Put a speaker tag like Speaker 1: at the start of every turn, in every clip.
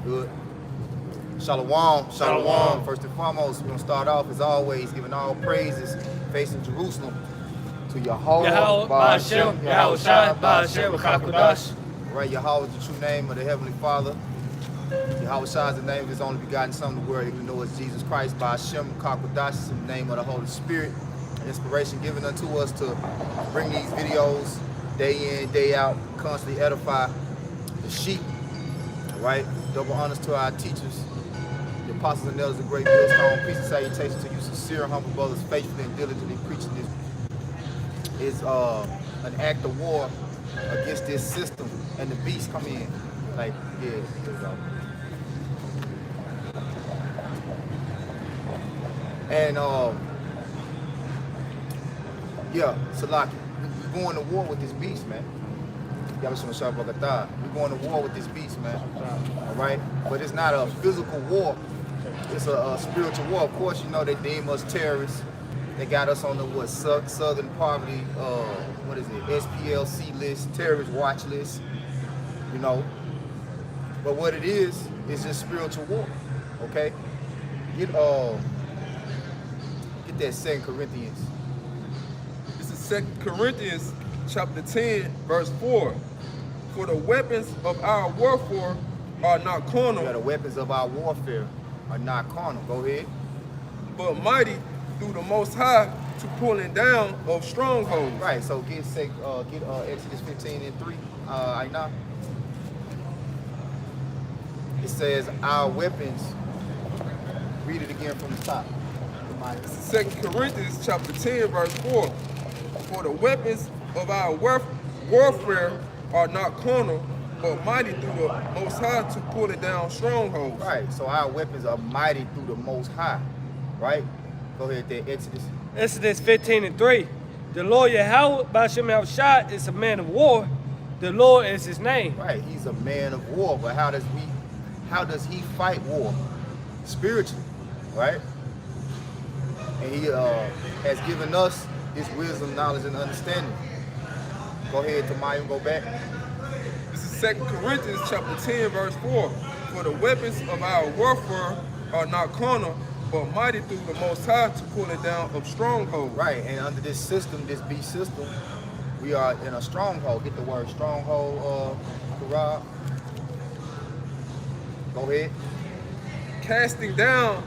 Speaker 1: Good. Shalom, shalom. First and foremost, we're going to start off as always, giving all praises, facing Jerusalem to Yahweh,
Speaker 2: Ba'ashem, Yahushua, Ba'ashem, Chakadash.
Speaker 1: Right, Yahweh is the true name of the Heavenly Father. Yahushua is the name of His only begotten Son of the world, even though it's Jesus Christ. Ba'ashem, Chakadash is the name of the Holy Spirit. Inspiration given unto us to bring these videos day in, day out, constantly edify the sheep. Right? Double honors to our teachers, the apostles and elders of great millstone. Peace and salutation to you, sincere and humble brothers, faithfully and diligently preaching this is an act of war against this system, and the beasts come in. Like, yeah, there we go. And yeah, Salaki, we're going to war with this beast, man. We're going to war with this beast, man. All right? But it's not a physical war. It's a spiritual war. Of course, you know they deem us terrorists. They got us on the Southern Poverty, what is it, SPLC list, terrorist watch list, you know. But what it is just spiritual war, okay? Get that 2 Corinthians.
Speaker 3: This is 2 Corinthians chapter 10, verse 4. For the weapons of our warfare are not carnal.
Speaker 1: Yeah, the weapons of our warfare are not carnal. Go ahead.
Speaker 3: But mighty through the Most High to pulling down of strongholds.
Speaker 1: Right. So get Exodus 15:3. Aina. It says our weapons. Read it again from the top.
Speaker 3: This is 2 Corinthians chapter 10, verse 4. For the weapons of our warfare are not carnal, but mighty through the Most High to pulling down strongholds.
Speaker 1: Right. So our weapons are mighty through the Most High. Right. Go ahead there, Exodus.
Speaker 2: Exodus 15:3. The Lord Yahweh, Ba'ashem Yahushua, is a man of war. The Lord is his name.
Speaker 1: Right. He's a man of war. But how does he fight war? Spiritually. Right. And he has given us his wisdom, knowledge, and understanding. Go ahead, Tamaya, go back.
Speaker 3: This is 2 Corinthians chapter 10, verse 4. For the weapons of our warfare are not carnal, but mighty through the Most High to pull it down of strongholds.
Speaker 1: Right, and under this system, this beast system, we are in a stronghold. Get the word stronghold, Karab. Go ahead.
Speaker 3: Casting down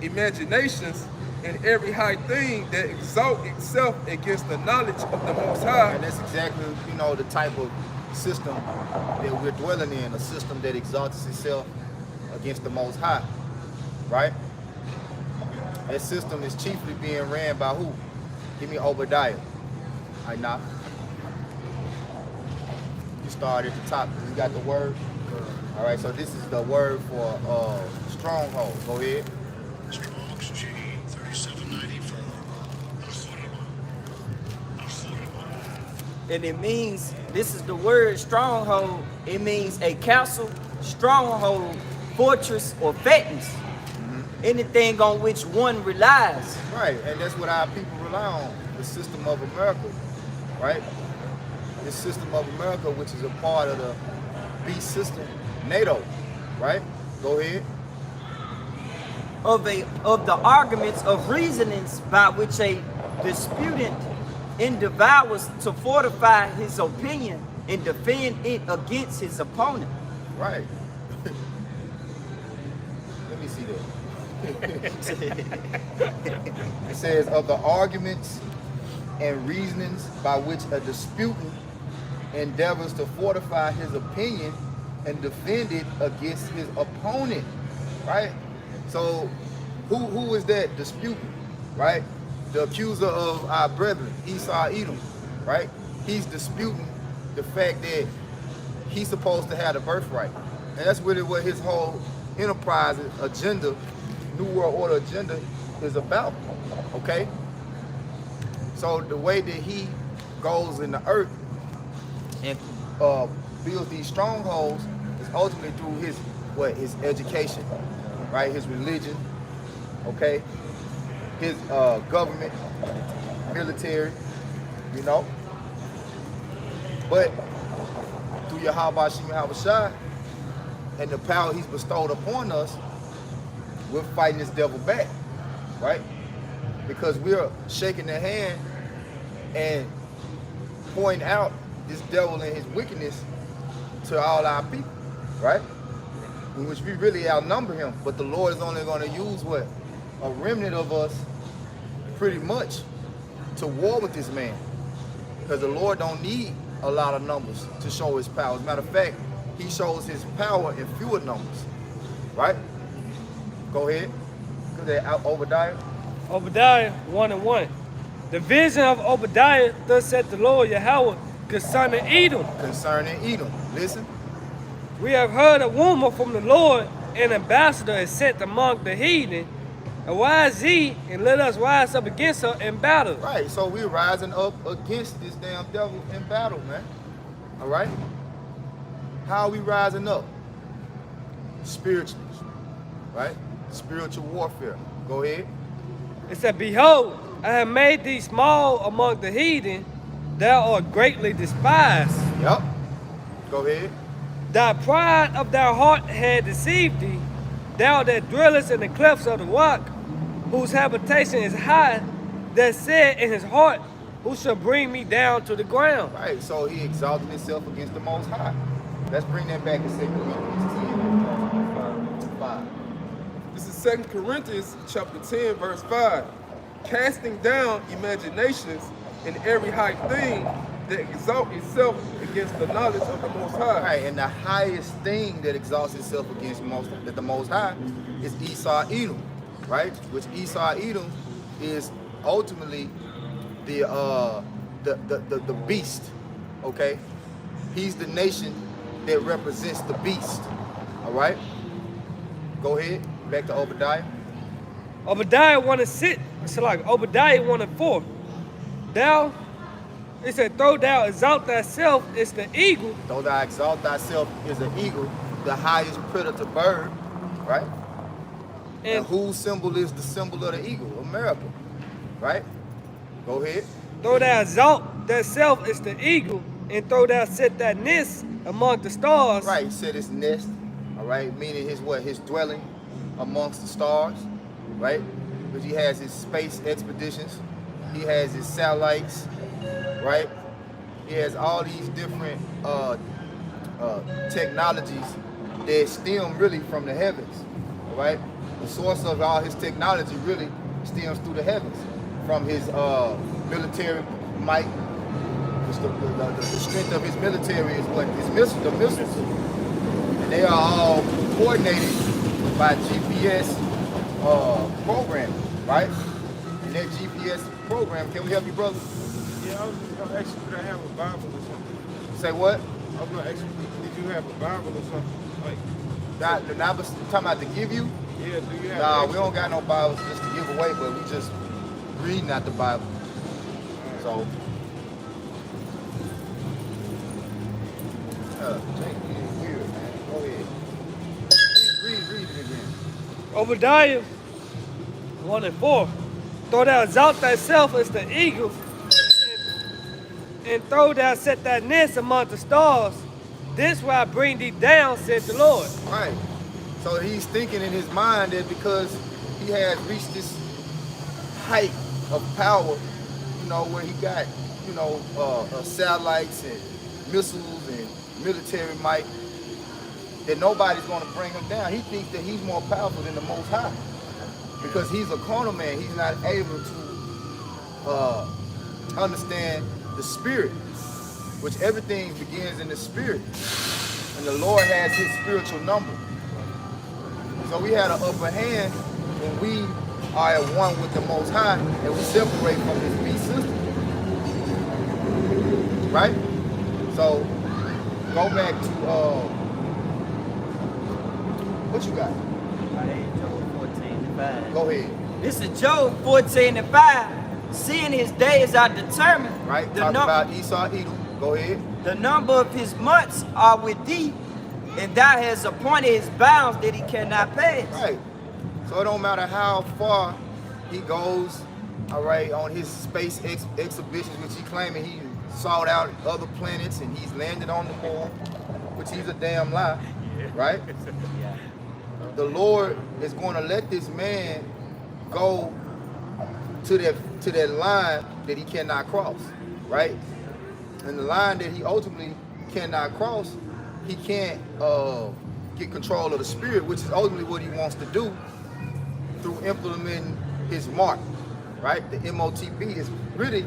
Speaker 3: imaginations and every high thing that exalt itself against the knowledge of the Most High.
Speaker 1: And that's exactly, you know, the type of system that we're dwelling in, a system that exalts itself against the Most High, right? That system is chiefly being ran by who? Give me Obadiah. I knock. You start at the top. You got the word? All right, so this is the word for stronghold. Go ahead.
Speaker 4: Strong's G 3790 for
Speaker 5: And it means, this is the word stronghold. It means a castle, stronghold, fortress, or fatness. Anything on which one relies.
Speaker 1: Right, and that's what our people rely on, the system of America, right? This system of America, which is a part of the beast system, NATO, right? Go ahead.
Speaker 5: Of the arguments of reasonings by which a disputant endeavors to fortify his opinion and defend it against his opponent.
Speaker 1: Right. Let me see that. It says of the arguments and reasonings by which a disputant endeavors to fortify his opinion and defend it against his opponent, right? So who is that disputant, right? The accuser of our brethren, Esau Edom, right? He's disputing the fact that he's supposed to have the birthright. And that's really what his whole enterprise agenda, New World Order agenda is about, okay? So the way that he goes in the earth and builds these strongholds is ultimately through his education, right? His religion, okay? His government, military, you know? But through Yahweh Shem Yahushua and the power he's bestowed upon us, we're fighting this devil back, right? Because we're shaking the hand and pointing out this devil and his wickedness to all our people, right? In which we really outnumber him, but the Lord is only going to use what? A remnant of us, pretty much, to war with this man. Because the Lord don't need a lot of numbers to show his power. As a matter of fact, he shows his power in fewer numbers, right? Go ahead. Go there, Obadiah.
Speaker 2: Obadiah 1:1. The vision of Obadiah, thus said the Lord Yahweh, concerning Edom.
Speaker 1: Concerning Edom. Listen.
Speaker 2: We have heard a rumor from the Lord, an ambassador is sent among the heathen. Arise ye, and let us rise up against her in battle.
Speaker 1: Right, so we're rising up against this damn devil in battle, man. All right? How are we rising up? Spiritually, right? Spiritual warfare. Go ahead.
Speaker 2: It said, behold, I have made thee small among the heathen, thou art greatly despised.
Speaker 1: Yep. Go ahead.
Speaker 2: Thy pride of thy heart had deceived thee, thou that dwellest in the clefts of the rock, whose habitation is high, that said in his heart, who shall bring me down to the ground?
Speaker 1: Right, so he exalted himself against the Most High. Let's bring that back to 2 Corinthians 10, 5.
Speaker 3: This is 2 Corinthians chapter 10, verse 5. Casting down imaginations and every high thing that exalts itself against the knowledge of the Most High.
Speaker 1: Right, and the highest thing that exalts itself against the Most High is Esau Edom, right? Which Esau Edom is ultimately the beast, okay? He's the nation that represents the beast, all right? Go ahead, back to Obadiah.
Speaker 2: Obadiah 1:6. It's like Obadiah 1:4. Thou, it said, though thou exalt thyself as the eagle,
Speaker 1: Though thou exalt thyself as an eagle, the highest predator bird, right? And
Speaker 2: and
Speaker 1: whose symbol is the symbol of the eagle? America, right? Go ahead.
Speaker 2: though thou exalt thyself as the eagle, and though thou set thy nest among the stars,
Speaker 1: Right, he said his nest, all right, meaning his what? His dwelling amongst the stars, right? Because he has his space expeditions, he has his satellites, right? He has all these different technologies that stem really from the heavens, all right? The source of all his technology really stems through the heavens, from his military might. The strength of his military is what? His missiles, the missiles. And they are all coordinated by GPS programming, right? And that GPS program, can we help you, brother?
Speaker 6: Yeah, I was just gonna ask you, did I have a Bible or something?
Speaker 1: Say what?
Speaker 6: I was gonna ask you, did you have a Bible or something? Like,
Speaker 1: Not talking about to give you?
Speaker 6: yeah, do you have
Speaker 1: Nah,
Speaker 6: an
Speaker 1: we don't got no Bibles just to give away, but we just reading out the Bible. So, Jake, you weird, man. Go ahead. Read it again.
Speaker 2: Obadiah 1:4. Though thou exalt thyself as the eagle, and though thou set thy nest among the stars, this will I bring thee down, said the Lord.
Speaker 1: Right. So he's thinking in his mind that because he has reached this height of power, you know, where he got, you know, satellites and missiles and military might, that nobody's going to bring him down. He thinks that he's more powerful than the Most High because he's a carnal man. He's not able to understand the spirit, which everything begins in the spirit. And the Lord has his spiritual number. So we had an upper hand when we are at one with the Most High and we separate from this beast system. Right? So go back to what you got?
Speaker 5: Job 14:5.
Speaker 1: Go ahead.
Speaker 5: This is Job 14:5. Seeing his days are determined.
Speaker 1: Right?
Speaker 5: The
Speaker 1: Talk
Speaker 5: num-
Speaker 1: about Esau Edom. Go ahead.
Speaker 5: The number of his months are with thee, and thou hast appointed his bounds that he cannot pass.
Speaker 1: Right. So it don't matter how far he goes, all right, on his space exhibitions, which he claiming he sought out other planets and he's landed on the moon, which he's a damn lie. right?
Speaker 5: Yeah.
Speaker 1: The Lord is going to let this man go to that line that he cannot cross, right? And the line that he ultimately cannot cross, he can't get control of the spirit, which is ultimately what he wants to do through implementing his mark, right? The MOTB is really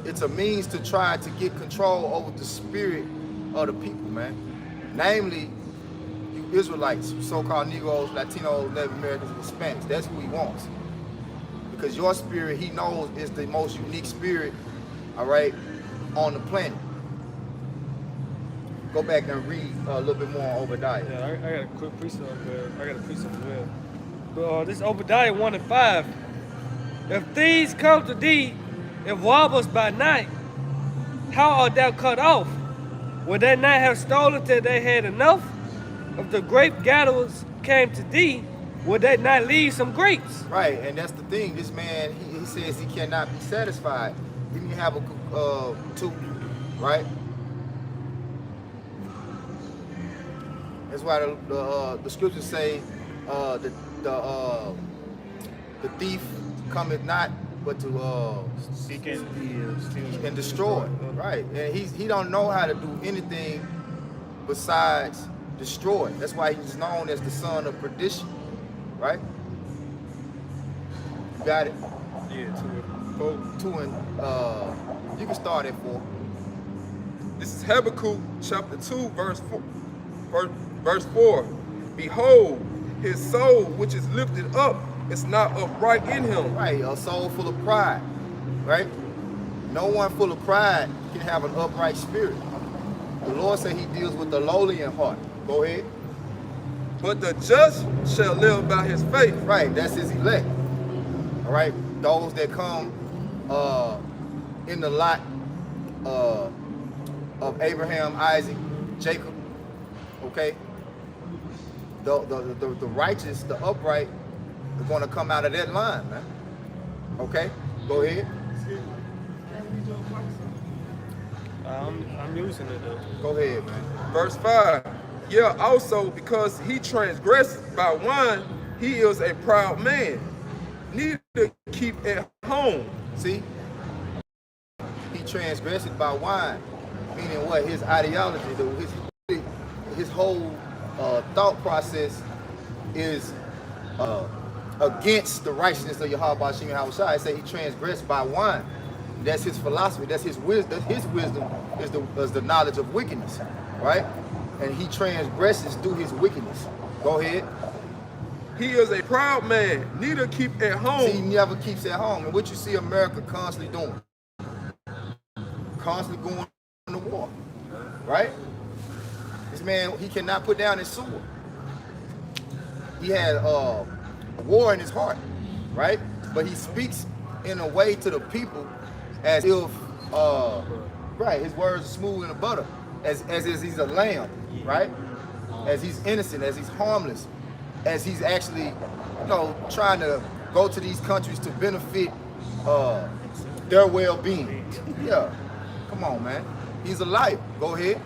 Speaker 1: it's a means to try to get control over the spirit of the people, man. Namely, you Israelites, so-called Negroes, Latinos, Native Americans, and Hispanics. That's who he wants. Because your spirit, he knows, is the most unique spirit, all right, on the planet. Go back and read a little bit more on Obadiah.
Speaker 2: Yeah, I got a quick precept there. I got a precept as well. But this Obadiah 1:5. If thieves come to thee and rob us by night, how art thou cut off? Would they not have stolen till they had enough? If the grape gatherers came to thee, would they not leave some grapes?
Speaker 1: Right, and that's the thing. This man, he says he cannot be satisfied. He can have a two, right? That's why the scriptures say the thief cometh not but to
Speaker 6: Seek and steal.
Speaker 1: and destroy. Right, and he don't know how to do anything besides destroy. That's why he's known as the son of perdition. Right? You got it?
Speaker 3: Yeah,
Speaker 1: 2 and you can start at 4.
Speaker 3: This is Habakkuk chapter 2, verse 4. Behold, his soul which is lifted up is not upright in him.
Speaker 1: Right, a soul full of pride. Right? No one full of pride can have an upright spirit. The Lord said he deals with the lowly in heart. Go ahead.
Speaker 3: But the just shall live by his faith.
Speaker 1: Right, that's his elect. All right, those that come in the lot of Abraham, Isaac, Jacob. Okay, the righteous, the upright, are going to come out of that line, man. Okay, go ahead.
Speaker 2: I'm using it though.
Speaker 1: Go ahead, man.
Speaker 3: Verse 5. Yeah, also because he transgressed by wine, he is a proud man, neither keep at home.
Speaker 1: See, he transgressed by wine, meaning what? His ideology, his whole thought process is against the righteousness of Yahweh Bashim Yahushua. I say he transgressed by wine. That's his philosophy. That's his wisdom. His wisdom is the knowledge of wickedness, right? And he transgresses through his wickedness. Go ahead.
Speaker 3: He is a proud man, neither keep at home.
Speaker 1: See, he never keeps at home. And what you see America constantly doing, constantly going to war, right? This man, he cannot put down his sword. He had war in his heart, right? But he speaks in a way to the people as if, right, his words are smooth in the butter, as if he's a lamb, right? As he's innocent, as he's harmless, as he's actually, trying to go to these countries to benefit their well-being. Yeah, come on, man. He's a liar. Go ahead.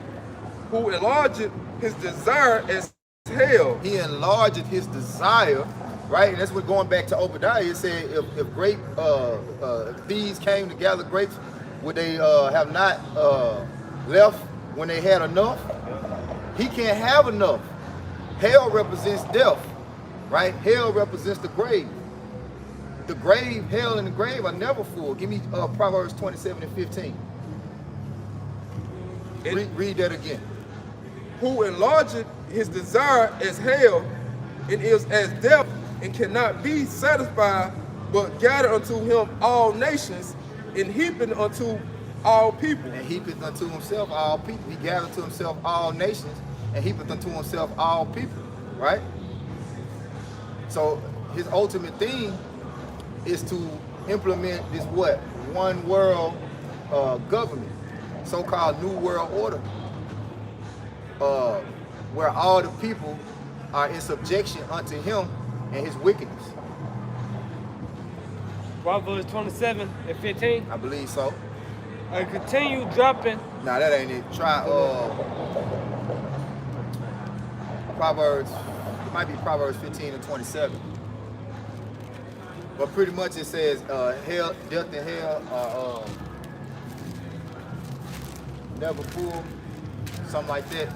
Speaker 3: Who enlarged his desire as hell.
Speaker 1: He enlarged his desire, right? And that's what going back to Obadiah. It said, if grape thieves came to gather grapes, would they have not left when they had enough? He can't have enough. Hell represents death, right? Hell represents the grave. The grave, hell, and the grave are never full. Give me Proverbs 27 and 15. Read that again.
Speaker 3: Who enlarged his desire as hell, and is as death, and cannot be satisfied, but gather unto him all nations, and heaping unto all people.
Speaker 1: And heapeth unto himself all people. He gathered to himself all nations, and heapeth unto himself all people, right? So his ultimate thing is to implement this what? One world government, so-called New World Order, where all the people are in subjection unto him and his wickedness.
Speaker 2: Proverbs 27 and 15.
Speaker 1: I believe so.
Speaker 2: and continue dropping.
Speaker 1: Nah, that ain't it. Try Proverbs. It might be Proverbs 15 and 27. But pretty much it says hell, death and hell are never full. Something like that.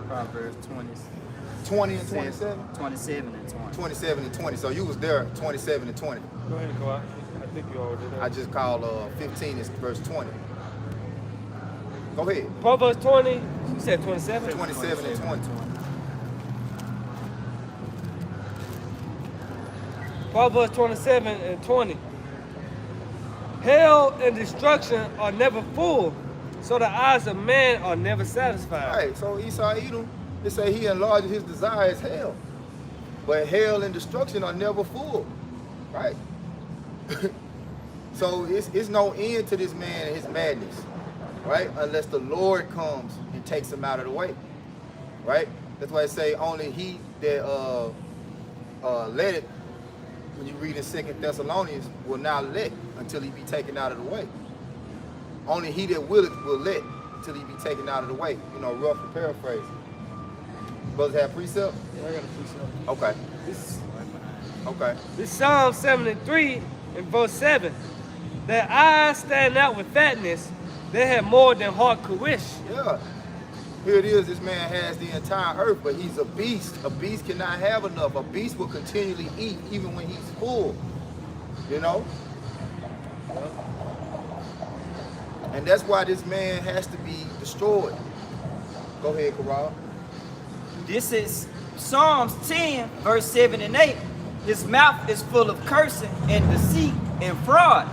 Speaker 5: Proverbs
Speaker 1: 20 and 27?
Speaker 5: 27 and 20.
Speaker 1: 27 and 20. So you was there 27 and 20.
Speaker 2: Go ahead, Kawhi. I think you already did.
Speaker 1: I just called 15 is verse 20. Go ahead.
Speaker 2: Proverbs 20. You said 27.
Speaker 1: 27 and 20.
Speaker 2: Proverbs 27 and 20. Hell and destruction are never full, so the eyes of man are never satisfied.
Speaker 1: Right, so Esau Edom, they say he enlarges his desire as hell. But hell and destruction are never full. Right? So it's no end to this man and his madness. Right? Unless the Lord comes and takes him out of the way. Right? That's why I say only he that let it, when you read in 2 Thessalonians, will not let until he be taken out of the way. Only he that willeth will let until he be taken out of the way. You know, rough to paraphrase. Brothers have precept?
Speaker 2: Yeah, I got a precept.
Speaker 1: Okay.
Speaker 2: This
Speaker 1: Okay.
Speaker 2: This Psalm 73 and verse 7. Their eyes stand out with fatness. They have more than heart could wish.
Speaker 1: Yeah. Here it is, this man has the entire earth, but he's a beast. A beast cannot have enough. A beast will continually eat even when he's full. You know? And that's why this man has to be destroyed. Go ahead, Corral.
Speaker 5: This is Psalms 10, verse 7 and 8. His mouth is full of cursing and deceit and fraud.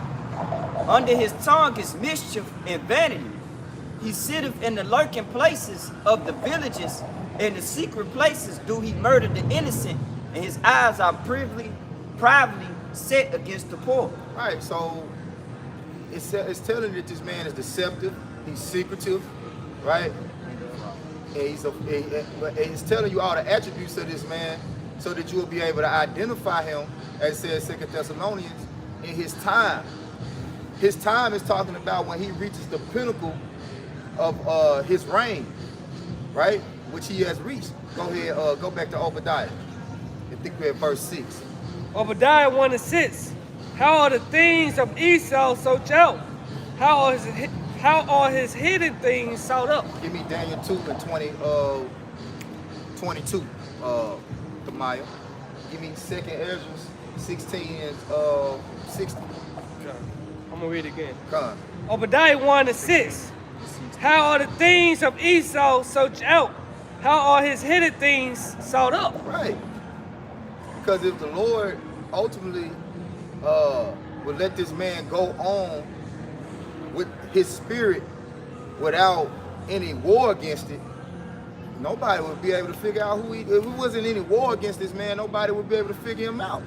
Speaker 5: Under his tongue is mischief and vanity. He sitteth in the lurking places of the villages. In the secret places do he murder the innocent, and his eyes are privately set against the poor.
Speaker 1: All right, so it's telling that this man is deceptive. He's secretive, right? And it's telling you all the attributes of this man so that you'll be able to identify him, as it says 2 Thessalonians, in his time. His time is talking about when he reaches the pinnacle of his reign, right? Which he has reached. Go ahead, go back to Obadiah. I think we're at verse 6.
Speaker 2: Obadiah 1 and 6. How are the things of Esau searched out? How are his hidden things sought up?
Speaker 1: Give me Daniel 2 and 22, Kamaya. Give me 2 Ezra 16 and 60.
Speaker 2: Okay. I'm gonna read it again.
Speaker 1: Come on.
Speaker 2: Obadiah 1 and 6. How are the things of Esau searched out? How are his hidden things sought up?
Speaker 1: Right. Because if the Lord ultimately would let this man go on with his spirit without any war against it, nobody would be able to figure out who he, if it wasn't any war against this man, nobody would be able to figure him out.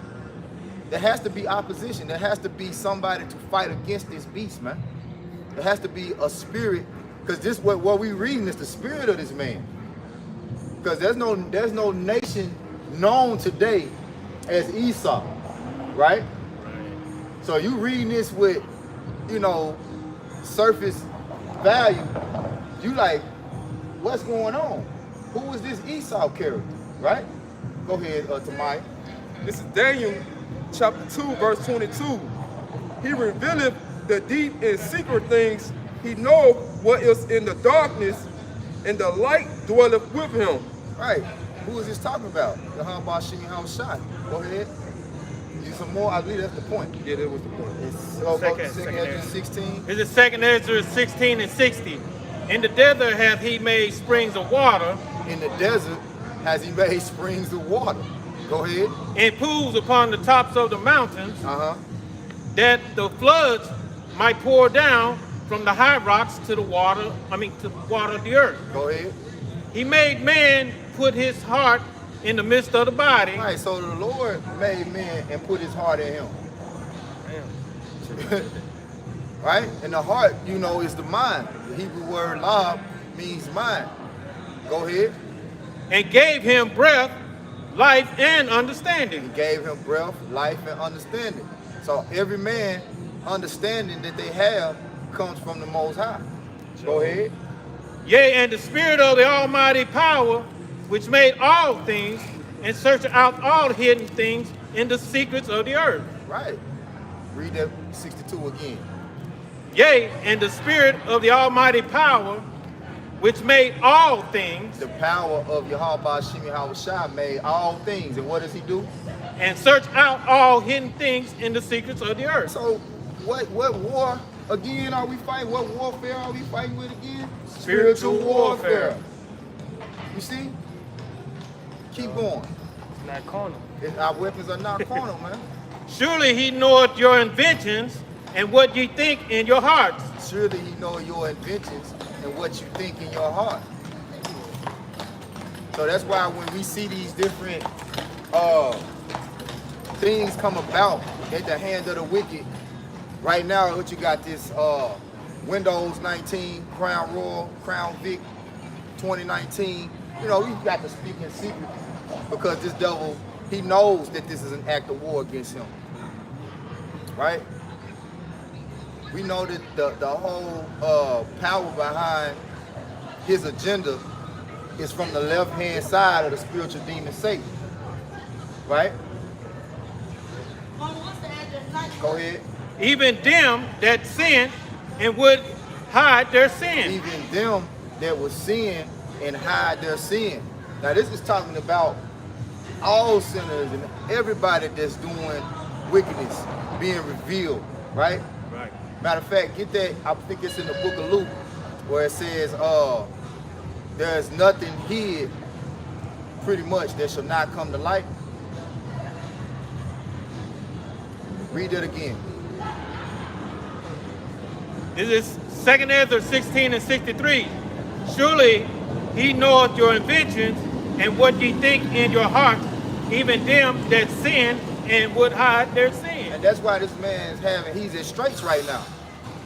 Speaker 1: There has to be opposition. There has to be somebody to fight against this beast, man. There has to be a spirit, because this what we reading is the spirit of this man. Because there's no nation known today as Esau, right? So you reading this with, you know, surface value, you like, what's going on? Who is this Esau character, right? Go ahead, Tamaya.
Speaker 3: This is Daniel chapter 2, verse 22. He revealeth the deep and secret things. He knoweth what is in the darkness, and the light dwelleth with him.
Speaker 1: Right. Who is this talking about? The Hambashim Hamshai. Go ahead. Use some more. I believe that's the point.
Speaker 3: Yeah, that was the point.
Speaker 1: Second Ezra 16.
Speaker 7: This is 2 Ezra 16 and 60. In the desert hath he made springs of water,
Speaker 1: In the desert has he made springs of water. Go ahead.
Speaker 7: and pools upon the tops of the mountains, that the floods might pour down from the high rocks to the water, to water the earth.
Speaker 1: Go ahead.
Speaker 7: He made man put his heart in the midst of the body.
Speaker 1: All right, so the Lord made man and put his heart in him. Right? And the heart, you know, is the mind. The Hebrew word lab means mind. Go ahead.
Speaker 7: And gave him breath, life, and
Speaker 1: He
Speaker 7: understanding.
Speaker 1: gave him breath, life, and understanding. So every man, understanding that they have comes from the Most High. Go ahead.
Speaker 7: Yea, and the spirit of the almighty power, which made all things, and searched out all hidden things in the secrets of the earth.
Speaker 1: Right. Read that 62 again.
Speaker 7: Yea, and the spirit of the almighty power, which made all things,
Speaker 1: The power of Yahweh Shem Yahweh Shai made all things. And what does he do?
Speaker 7: and searched out all hidden things in the secrets of the earth.
Speaker 1: So what war again are we fighting? What warfare are we fighting with again?
Speaker 7: Spiritual warfare.
Speaker 1: You see? Keep going.
Speaker 2: It's not carnal.
Speaker 1: Our weapons are not carnal, man.
Speaker 7: Surely he knoweth your inventions and what ye think in your hearts.
Speaker 1: Surely he knows your inventions and what you think in your heart. So that's why when we see these different things come about at the hand of the wicked, right now what you got this Windows 19, Crown Royal, Crown Vic 2019. You know, we got to speak in secret because this devil, he knows that this is an act of war against him. Right? We know that the whole power behind his agenda is from the left-hand side of the spiritual demon Satan. Right? Go ahead.
Speaker 7: Even them that sin and would hide their sin.
Speaker 1: Even them that will sin and hide their sin. Now this is talking about all sinners and everybody that's doing wickedness being revealed, right?
Speaker 7: Right.
Speaker 1: Matter of fact, get that, I think it's in the book of Luke, where it says, there's nothing hid, pretty much, that shall not come to light. Read it again.
Speaker 7: This is 2 Ezra 16 and 63. Surely he knoweth your inventions and what ye think in your heart, even them that sin and would hide their sin.
Speaker 1: And that's why this man is he's in straits right now.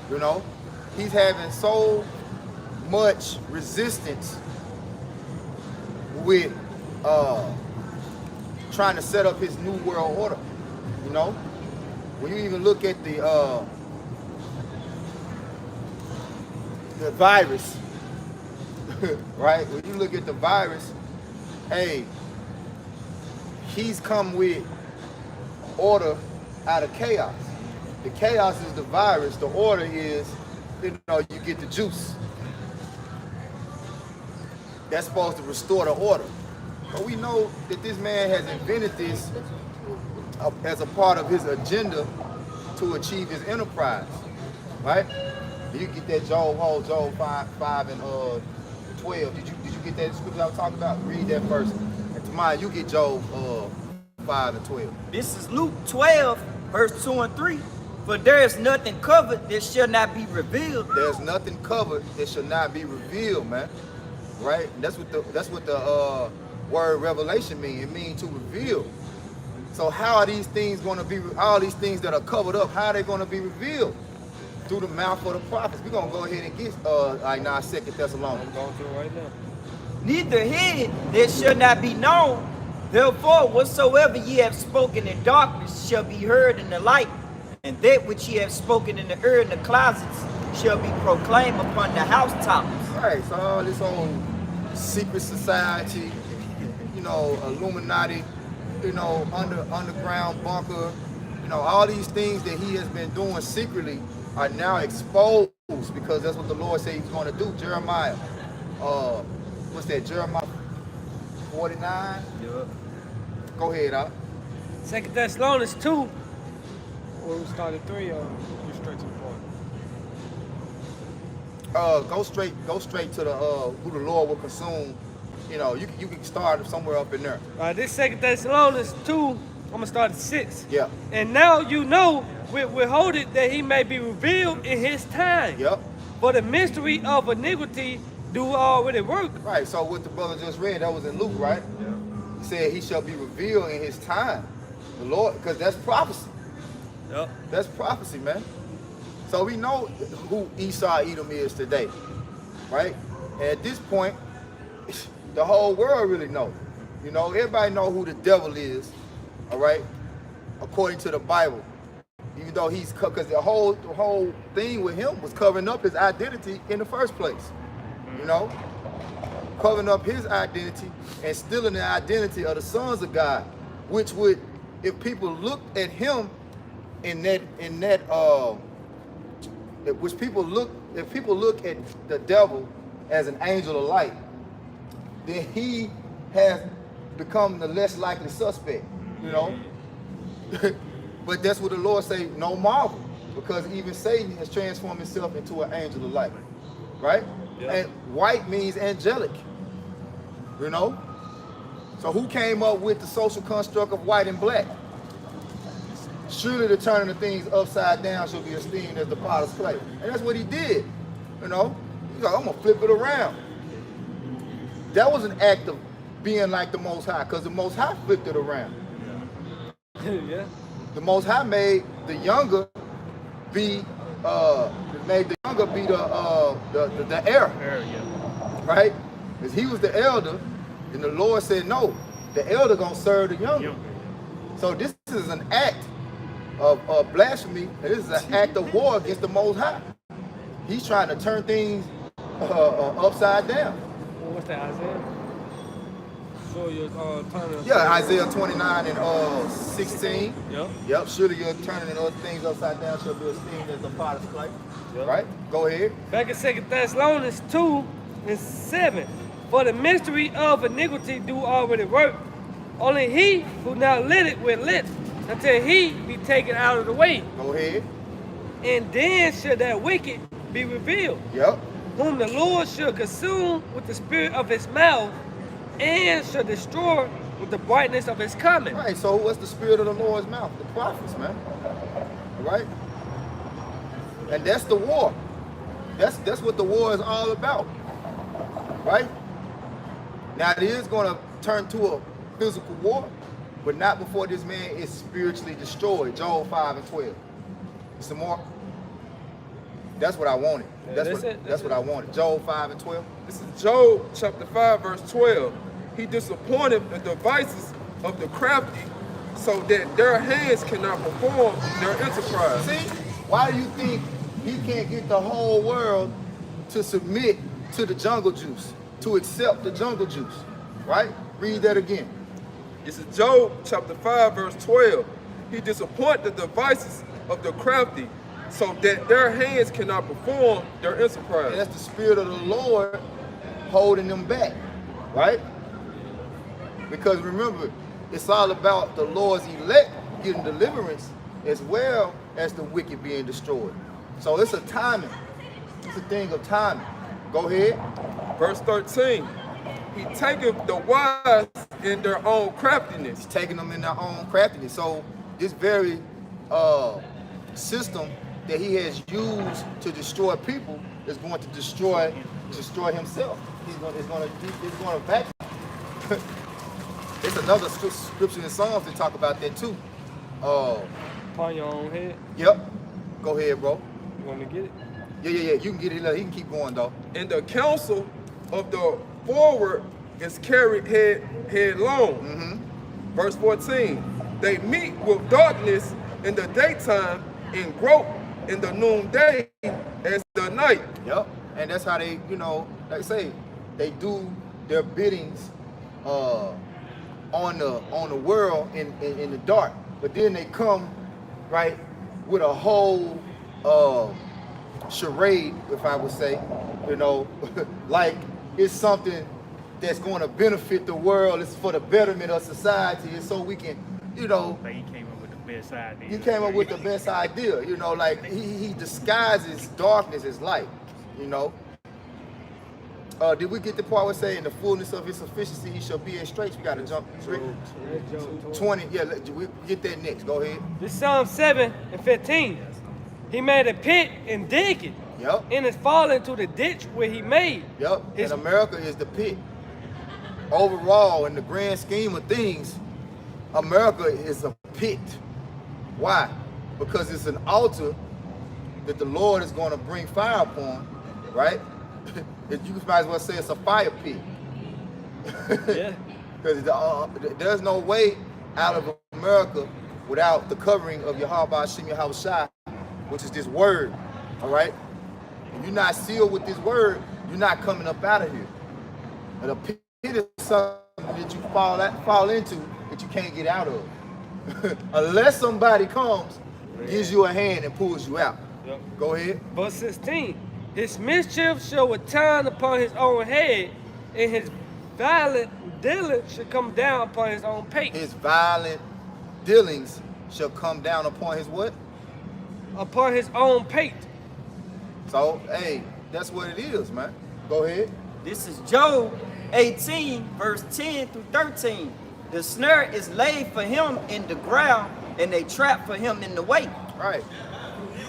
Speaker 1: You know, he's having so much resistance with trying to set up his new world order. You know, when you even look at the virus, right? When you look at the virus, hey, he's come with order out of chaos. The chaos is the virus. The order is, you know, you get the juice. That's supposed to restore the order. But we know that this man has invented this as a part of his agenda to achieve his enterprise, right? You get that Job 5 and 12. Did you get that scripture I was talking about? Read that first. And tomorrow you get Job 5 and 12.
Speaker 5: This is Luke 12, verse 2 and 3. For there is nothing covered that shall not be revealed.
Speaker 1: There's nothing covered that shall not be revealed, man. Right? And that's what the word revelation means. It means to reveal. So how are these things going to be? All these things that are covered up, how are they going to be revealed? Through the mouth of the prophets. We're gonna go ahead and get right now 2 Thessalonians.
Speaker 2: I'm going through it right now.
Speaker 5: Neither hid that shall not be known. Therefore, whatsoever ye have spoken in darkness shall be heard in the light, and that which ye have spoken in the earth in the closets shall be proclaimed upon the housetops.
Speaker 1: Right, so all this old secret society, you know, Illuminati, you know, underground bunker, you know, all these things that he has been doing secretly are now exposed because that's what the Lord said he's going to do. Jeremiah, what's that, Jeremiah 49?
Speaker 2: Yeah.
Speaker 1: Go ahead, Al.
Speaker 2: 2 Thessalonians 2. Where we started 3, or you straight to the point?
Speaker 1: Go straight to the who the Lord will consume. You know, you can start somewhere up in there.
Speaker 2: This 2 Thessalonians 2, I'm gonna start at 6.
Speaker 1: Yeah.
Speaker 2: And now you know, withhold it that he may be revealed in his time.
Speaker 1: Yep.
Speaker 2: For the mystery of iniquity do already work.
Speaker 1: Right. So what the brother just read, that was in Luke, right? Yeah. He said he shall be revealed in his time. The Lord, because that's prophecy.
Speaker 2: Yep.
Speaker 1: That's prophecy, man. So we know who Esau Edom is today, right? And at this point, the whole world really knows. You know, everybody know who the devil is, all right? According to the Bible. Even though he's, because the whole thing with him was covering up his identity in the first place. You know? Covering up his identity and stealing the identity of the sons of God, which would, if people looked at him if people look at the devil as an angel of light, then he has become the less likely suspect, you know? But that's what the Lord say, no marvel, because even Satan has transformed himself into an angel of light, right?
Speaker 2: Yeah.
Speaker 1: And white means angelic, you know? So who came up with the social construct of white and black? Surely the turning of things upside down shall be esteemed as the potter's clay. And that's what he did, you know? He's like, I'm gonna flip it around. That was an act of being like the Most High, because the Most High flipped it around.
Speaker 2: Yeah.
Speaker 1: The Most High made the younger be the heir, right? Because he was the elder, and the Lord said, no, the elder gonna serve the younger. So this is an act of blasphemy, and this is an act of war against the Most High. He's trying to turn things upside down.
Speaker 2: What's that, Isaiah? Show your turning.
Speaker 1: Yeah, Isaiah 29 and 16.
Speaker 2: Yep.
Speaker 1: Yep, surely your turning and other things upside down shall be esteemed as the potter's clay.
Speaker 2: Yep.
Speaker 1: Right? Go ahead.
Speaker 2: Back in 2 Thessalonians 2 and 7. For the mystery of iniquity do already work. Only he who now lit it will lit until he be taken out of the way.
Speaker 1: Go ahead.
Speaker 2: And then shall that wicked be revealed,
Speaker 1: Yep.
Speaker 2: whom the Lord shall consume with the spirit of his mouth, and shall destroy with the brightness of his coming.
Speaker 1: Right, so what's the spirit of the Lord's mouth? The prophets, man. Right? And that's the war. That's what the war is all about. Right? Now it is going to turn to a physical war, but not before this man is spiritually destroyed. Job 5 and 12. Some more. That's what I wanted.
Speaker 2: Yeah,
Speaker 1: That's what I wanted. Job 5 and 12.
Speaker 3: This is Job chapter 5, verse 12. He disappointed the devices of the crafty so that their hands cannot perform their enterprise.
Speaker 1: See, why do you think he can't get the whole world to submit to the jungle juice, to accept the jungle juice? Right? Read that again.
Speaker 3: This is Job chapter 5, verse 12. He disappointed the devices of the crafty so that their hands cannot perform their enterprise.
Speaker 1: And that's the spirit of the Lord holding them back, right? Because remember, it's all about the Lord's elect getting deliverance as well as the wicked being destroyed. So it's a timing. It's a thing of timing. Go ahead.
Speaker 3: Verse 13. He taketh the wise in their own craftiness.
Speaker 1: He's taking them in their own craftiness. So this very system that he has used to destroy people is going to destroy himself. He's going to back. There's another scripture in Psalms that talk about that too.
Speaker 2: Upon your own head.
Speaker 1: Yep. Go ahead, bro.
Speaker 2: You want to get it?
Speaker 1: Yeah. You can get it. He can keep going though.
Speaker 3: And the counsel of the forward is carried headlong. Verse 14. They meet with darkness in the daytime and grope in the noonday as the night.
Speaker 1: Yep. And that's how they, like I say, they do their biddings on the world in the dark. But then they come right with a whole charade, if I would say, like it's something that's going to benefit the world. It's for the betterment of society. And so we can,
Speaker 7: But he came up with the best idea.
Speaker 1: he came up with the best idea, like he disguises darkness as light, Did we get the part where saying in the fullness of his sufficiency he shall be in straits? We got to jump. 20, yeah, we get that next. Go ahead.
Speaker 2: This Psalm 7 and 15. He made a pit and dig it.
Speaker 1: Yep.
Speaker 2: And it's fallen into the ditch where he made.
Speaker 1: Yep.
Speaker 2: His-
Speaker 1: And America is the pit. Overall, in the grand scheme of things, America is a pit. Why? Because it's an altar that the Lord is going to bring fire upon, right? You might as well say it's a fire pit.
Speaker 2: Yeah.
Speaker 1: Because there's no way out of America without the covering of Yahweh Hashem Yahweh Shai, which is this word. All right? If you're not sealed with this word, you're not coming up out of here. And a pit is something that you fall into that you can't get out of. Unless somebody comes, gives you a hand and pulls you out.
Speaker 2: Yep.
Speaker 1: Go ahead.
Speaker 2: Verse 16. His mischief shall return upon his own head, and his violent dealings shall come down upon his own pate.
Speaker 1: His violent dealings shall come down upon his what?
Speaker 2: Upon his own pate.
Speaker 1: So, hey, that's what it is, man. Go ahead.
Speaker 5: This is Job 18, verse 10 through 13. The snare is laid for him in the ground, and a trap for him in the way.
Speaker 1: Right.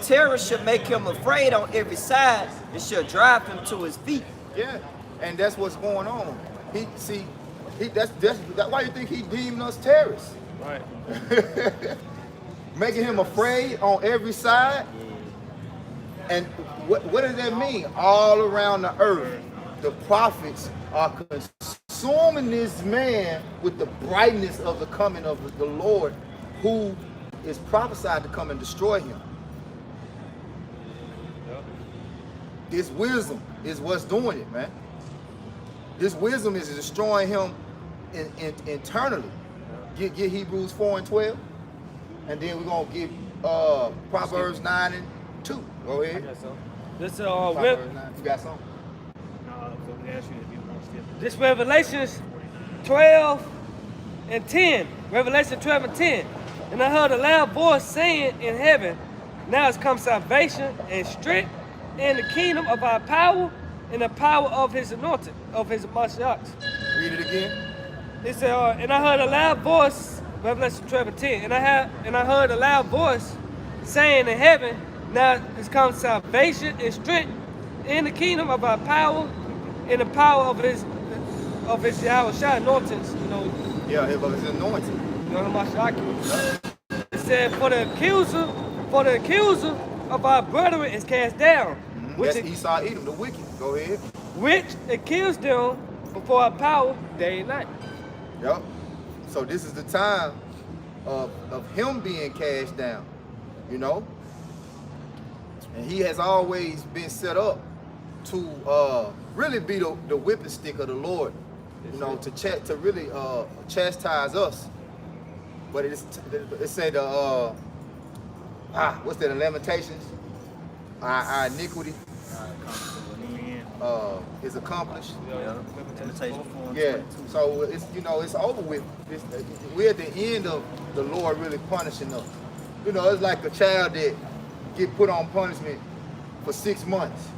Speaker 5: Terror shall make him afraid on every side, and shall drive him to his feet.
Speaker 1: Yeah. And that's what's going on. That's why you think he deemed us terrorists.
Speaker 2: Right.
Speaker 1: Making him afraid on every side. And what does that mean? All around the earth, the prophets are consuming this man with the brightness of the coming of the Lord, who is prophesied to come and destroy him. This wisdom is what's doing it, man. This wisdom is destroying him internally. Get Hebrews 4 and 12, and then we're gonna get Proverbs 9 and 2. Go ahead.
Speaker 2: This
Speaker 1: Proverbs 9. You got something?
Speaker 2: This Revelations 12 and 10. Revelation 12 and 10. And I heard a loud voice saying in heaven, now has come salvation and strength and the kingdom of our power and the power of his anointed, of his Mashiach.
Speaker 1: Read it again.
Speaker 2: It said, and I heard a loud voice, Revelation 12 and 10, and I heard a loud voice saying in heaven, now has come salvation and strength in the kingdom of our power and the power of his Yahweh Shai anointings, you know.
Speaker 1: Yeah, of his anointing.
Speaker 2: You know, Mashiach. It said, for the accuser of our brethren is cast down,
Speaker 1: That's Esau Edom, the wicked. Go ahead.
Speaker 2: which accused them before our power day and night.
Speaker 1: Yep. So this is the time of him being cast down, you know? And he has always been set up to really be the whipping stick of the Lord, you know, to really chastise us. But it said what's that in Lamentations? Our iniquity is accomplished. Yeah. So it's, you know, it's over with. We're at the end of the Lord really punishing us. You know, it's like a child that get put on punishment for 6 months.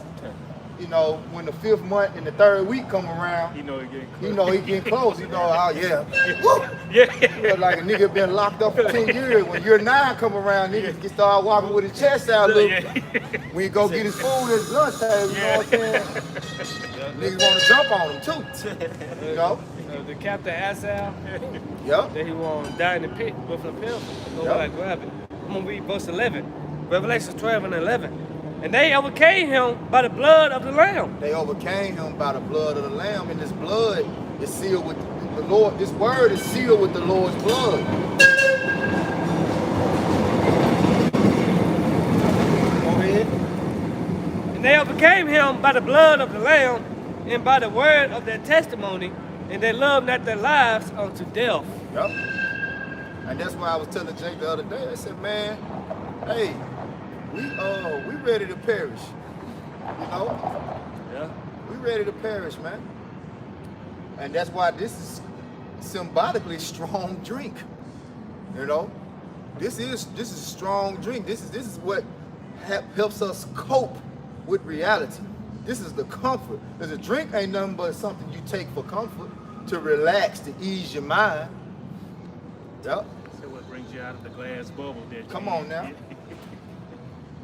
Speaker 1: You know, when the 5th month and the 3rd week come around,
Speaker 7: You know, again.
Speaker 1: he getting close. You know, oh yeah.
Speaker 7: Yeah.
Speaker 1: You know, like a nigga been locked up for 10 years. When year 9 come around, niggas get start walking with his chest out a little. When he go get his food at lunchtime, you know what I'm saying? Niggas want to jump on him too. You know?
Speaker 2: The captain Asaph,
Speaker 1: Yep.
Speaker 2: that he want to die in the pit with the pill. Go
Speaker 1: Yep.
Speaker 2: back, grab it. I'm going to read verse 11. Revelation 12 and 11. And they overcame him by the blood of the Lamb.
Speaker 1: They overcame him by the blood of the Lamb, and this blood is sealed with the Lord. This word is sealed with the Lord's blood. Go ahead.
Speaker 2: And they overcame him by the blood of the Lamb and by the word of their testimony, and they loved not their lives unto death.
Speaker 1: Yep. And that's why I was telling Jake the other day. I said, man, hey, we ready to perish. You know?
Speaker 2: Yeah.
Speaker 1: We ready to perish, man. And that's why this is symbolically strong drink. You know? This is strong drink. This is what helps us cope with reality. This is the comfort. Because a drink ain't nothing but something you take for comfort, to relax, to ease your mind. Yep.
Speaker 7: So what brings you out of the glass bubble that
Speaker 1: Come on now.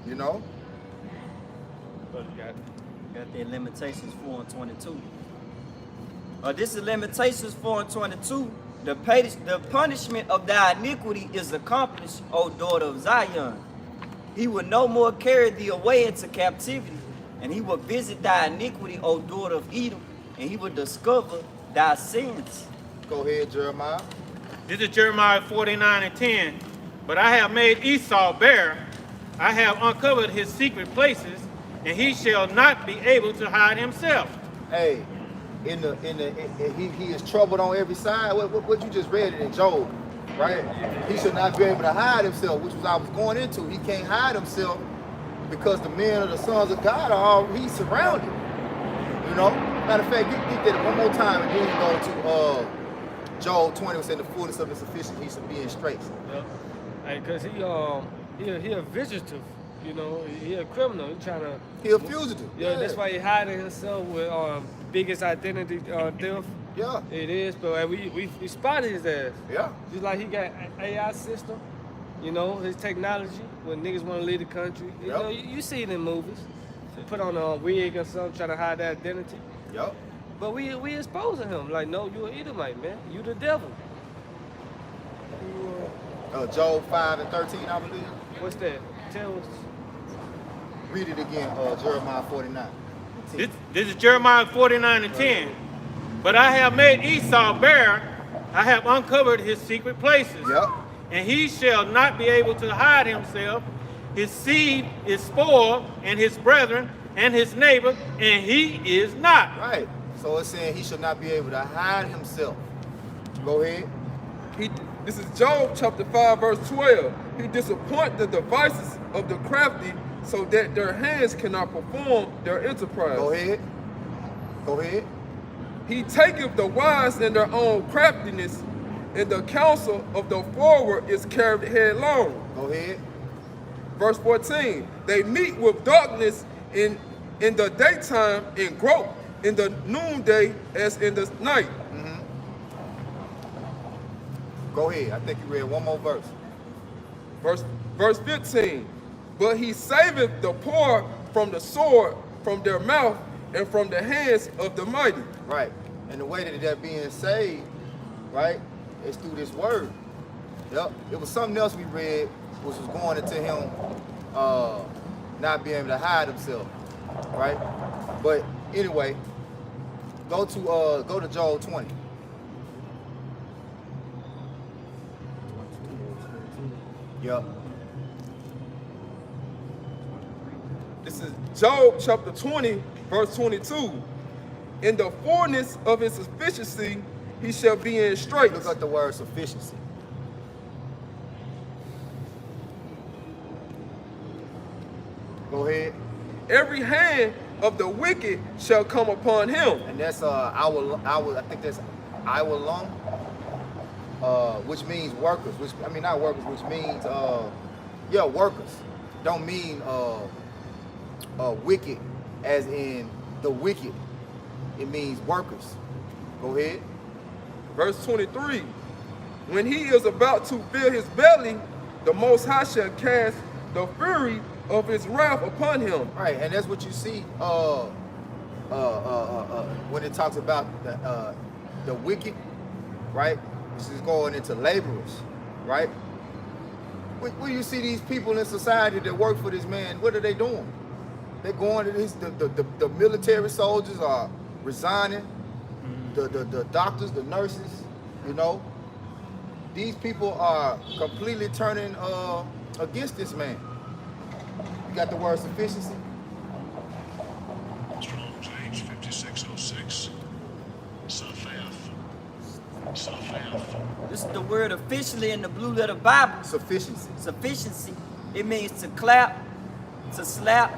Speaker 1: You know?
Speaker 5: Got the Lamentations 4 and 22. This is Lamentations 4 and 22. The punishment of thy iniquity is accomplished, O daughter of Zion. He will no more carry thee away into captivity, and he will visit thy iniquity, O daughter of Edom, and he will discover thy sins.
Speaker 1: Go ahead, Jeremiah.
Speaker 7: This is Jeremiah 49 and 10. But I have made Esau bare. I have uncovered his secret places, and he shall not be able to hide himself.
Speaker 1: Hey, he is troubled on every side. What you just read it in Job, right? He should not be able to hide himself, which was I was going into. He can't hide himself because the men of the sons of God are all he's surrounded. You know? Matter of fact, get that one more time and then go to Job 20, which said the fullness of his sufficient, he should be in straits.
Speaker 2: Yep. Hey, cause he a fugitive, you know, he a criminal. He trying to.
Speaker 1: He a fugitive.
Speaker 2: Yeah, that's why he hiding himself with biggest identity theft.
Speaker 1: Yeah.
Speaker 2: It is, but we spotted his ass.
Speaker 1: Yeah.
Speaker 2: Just like he got AI system, you know, his technology when niggas want to leave the country. You
Speaker 1: Yep.
Speaker 2: know, you see it in movies. Put on a wig or something, trying to hide that identity.
Speaker 1: Yep.
Speaker 2: But we exposing him like, no, you an Edomite, man. You the devil.
Speaker 1: Job 5 and 13, I believe.
Speaker 2: What's that? Tell us.
Speaker 1: Read it again, Jeremiah 49.
Speaker 7: This is Jeremiah 49 and 10. But I have made Esau bare. I have uncovered his secret places.
Speaker 1: Yep.
Speaker 7: And he shall not be able to hide himself. His seed is spoiled, and his brethren, and his neighbor, and he is not.
Speaker 1: Right. So it's saying he should not be able to hide himself. Go ahead.
Speaker 3: This is Job chapter 5, verse 12. He disappoints the devices of the crafty so that their hands cannot perform their enterprise.
Speaker 1: Go ahead. Go ahead.
Speaker 3: He taketh the wise in their own craftiness, and the counsel of the forward is carried headlong.
Speaker 1: Go ahead.
Speaker 3: Verse 14. They meet with darkness in the daytime and grope in the noonday as in the night.
Speaker 1: Go ahead. I think you read one more verse.
Speaker 3: Verse 15. But he saveth the poor from the sword, from their mouth, and from the hands of the mighty.
Speaker 1: Right. And the way that they're being saved, right, is through this word. Yep. It was something else we read, which was going into him not being able to hide himself. Right? But anyway, go to Job 20. Yep.
Speaker 3: This is Job chapter 20, verse 22. In the fullness of his sufficiency, he shall be in straits.
Speaker 1: Look up the word sufficiency. Go ahead.
Speaker 3: Every hand of the wicked shall come upon him.
Speaker 1: And that's I think that's Awalum, which means workers. Which I mean not workers, which means workers. Don't mean wicked as in the wicked. It means workers. Go ahead.
Speaker 3: Verse 23. When he is about to fill his belly, the Most High shall cast the fury of his wrath upon him.
Speaker 1: Right, and that's what you see when it talks about the wicked, right? This is going into laborers, right? When you see these people in society that work for this man, what are they doing? They're going to this. The military soldiers are resigning. The doctors, the nurses, you know. These people are completely turning against this man. You got the word sufficiency?
Speaker 4: Strong's H 5606. Safaf.
Speaker 5: This is the word officially in the Blue Letter Bible.
Speaker 1: Sufficiency.
Speaker 5: Sufficiency. It means to clap, to slap,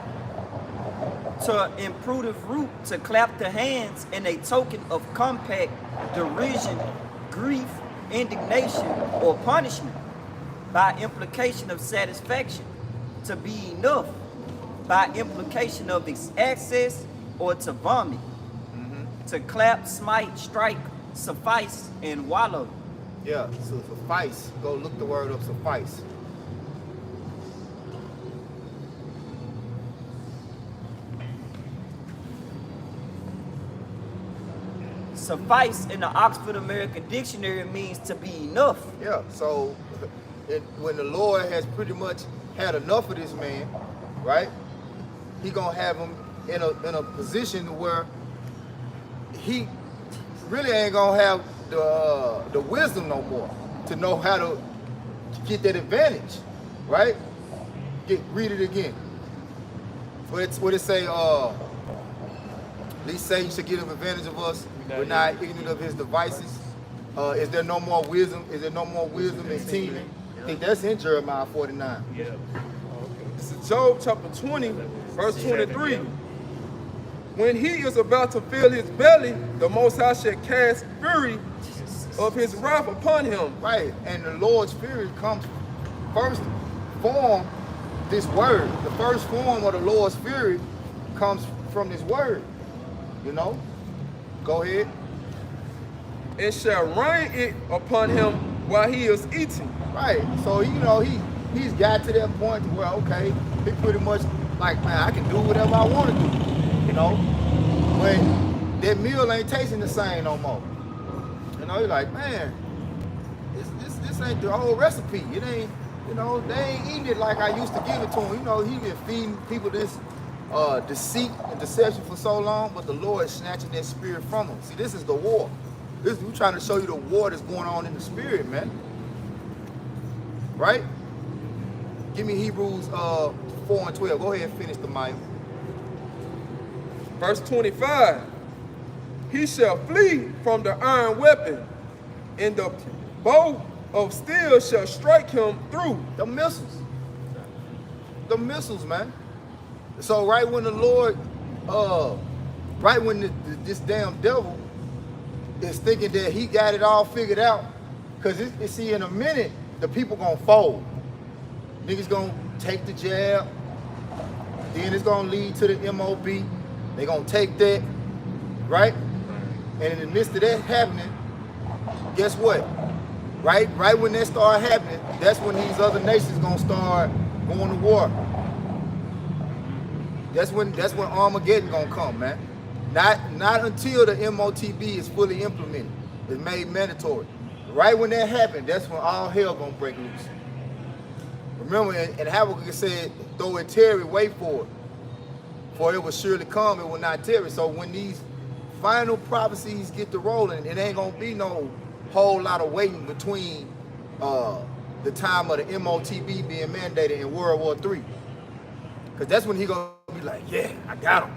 Speaker 5: to imperative root, to clap the hands in a token of compact, derision, grief, indignation, or punishment, by implication of satisfaction, to be enough, by implication of access, or to vomit, to clap, smite, strike, suffice, and wallow.
Speaker 1: Yeah, so suffice. Go look the word up, suffice.
Speaker 5: Suffice in the Oxford American Dictionary means to be enough.
Speaker 1: Yeah, so when the Lord has pretty much had enough of this man, right? He gonna have him in a position where he really ain't gonna have the wisdom no more to know how to get that advantage, right? Read it again. What it say? Least Satan should get an advantage of us. We're not ignorant of his devices. Is there no more wisdom? Is there no more wisdom in teaming? I think that's in Jeremiah 49.
Speaker 3: This is Job chapter 20, verse 23. When he is about to fill his belly, the Most High shall cast fury of his wrath upon him.
Speaker 1: Right, and the Lord's Spirit comes first form this word. The first form of the Lord's Spirit comes from this word. You know? Go ahead.
Speaker 3: And shall rain it upon him while he is eating.
Speaker 1: Right. So you know he's got to that point to where okay, he pretty much like, man, I can do whatever I want to do. You know? But that meal ain't tasting the same no more. You know, you're like, man, this ain't the whole recipe. It ain't, you know, they ain't eating it like I used to give it to them. You know, he been feeding people this deceit and deception for so long, but the Lord is snatching that spirit from them. See, this is the war. We're trying to show you the war that's going on in the spirit, man. Right? Give me Hebrews 4 and 12. Go ahead and finish the mic.
Speaker 3: Verse 25. He shall flee from the iron weapon, and the bow of steel shall strike him through.
Speaker 1: The missiles. The missiles, man. So right when the Lord, right when this damn devil is thinking that he got it all figured out, because see, in a minute, the people gonna fold. Niggas gonna take the jab, then it's gonna lead to the MOB. They gonna take that, right? And in the midst of that happening, guess what? Right when that start happening, that's when these other nations gonna start going to war. That's when Armageddon gonna come, man. Not until the MOTB is fully implemented. It's made mandatory. Right when that happened, that's when all hell gonna break loose. Remember, and Habakkuk said, though it tarry, wait for it. For it will surely come, it will not tarry. So when these final prophecies get to rolling, it ain't gonna be no whole lot of waiting between the time of the MOTB being mandated in World War III. Because that's when he gonna be like, yeah, I got him.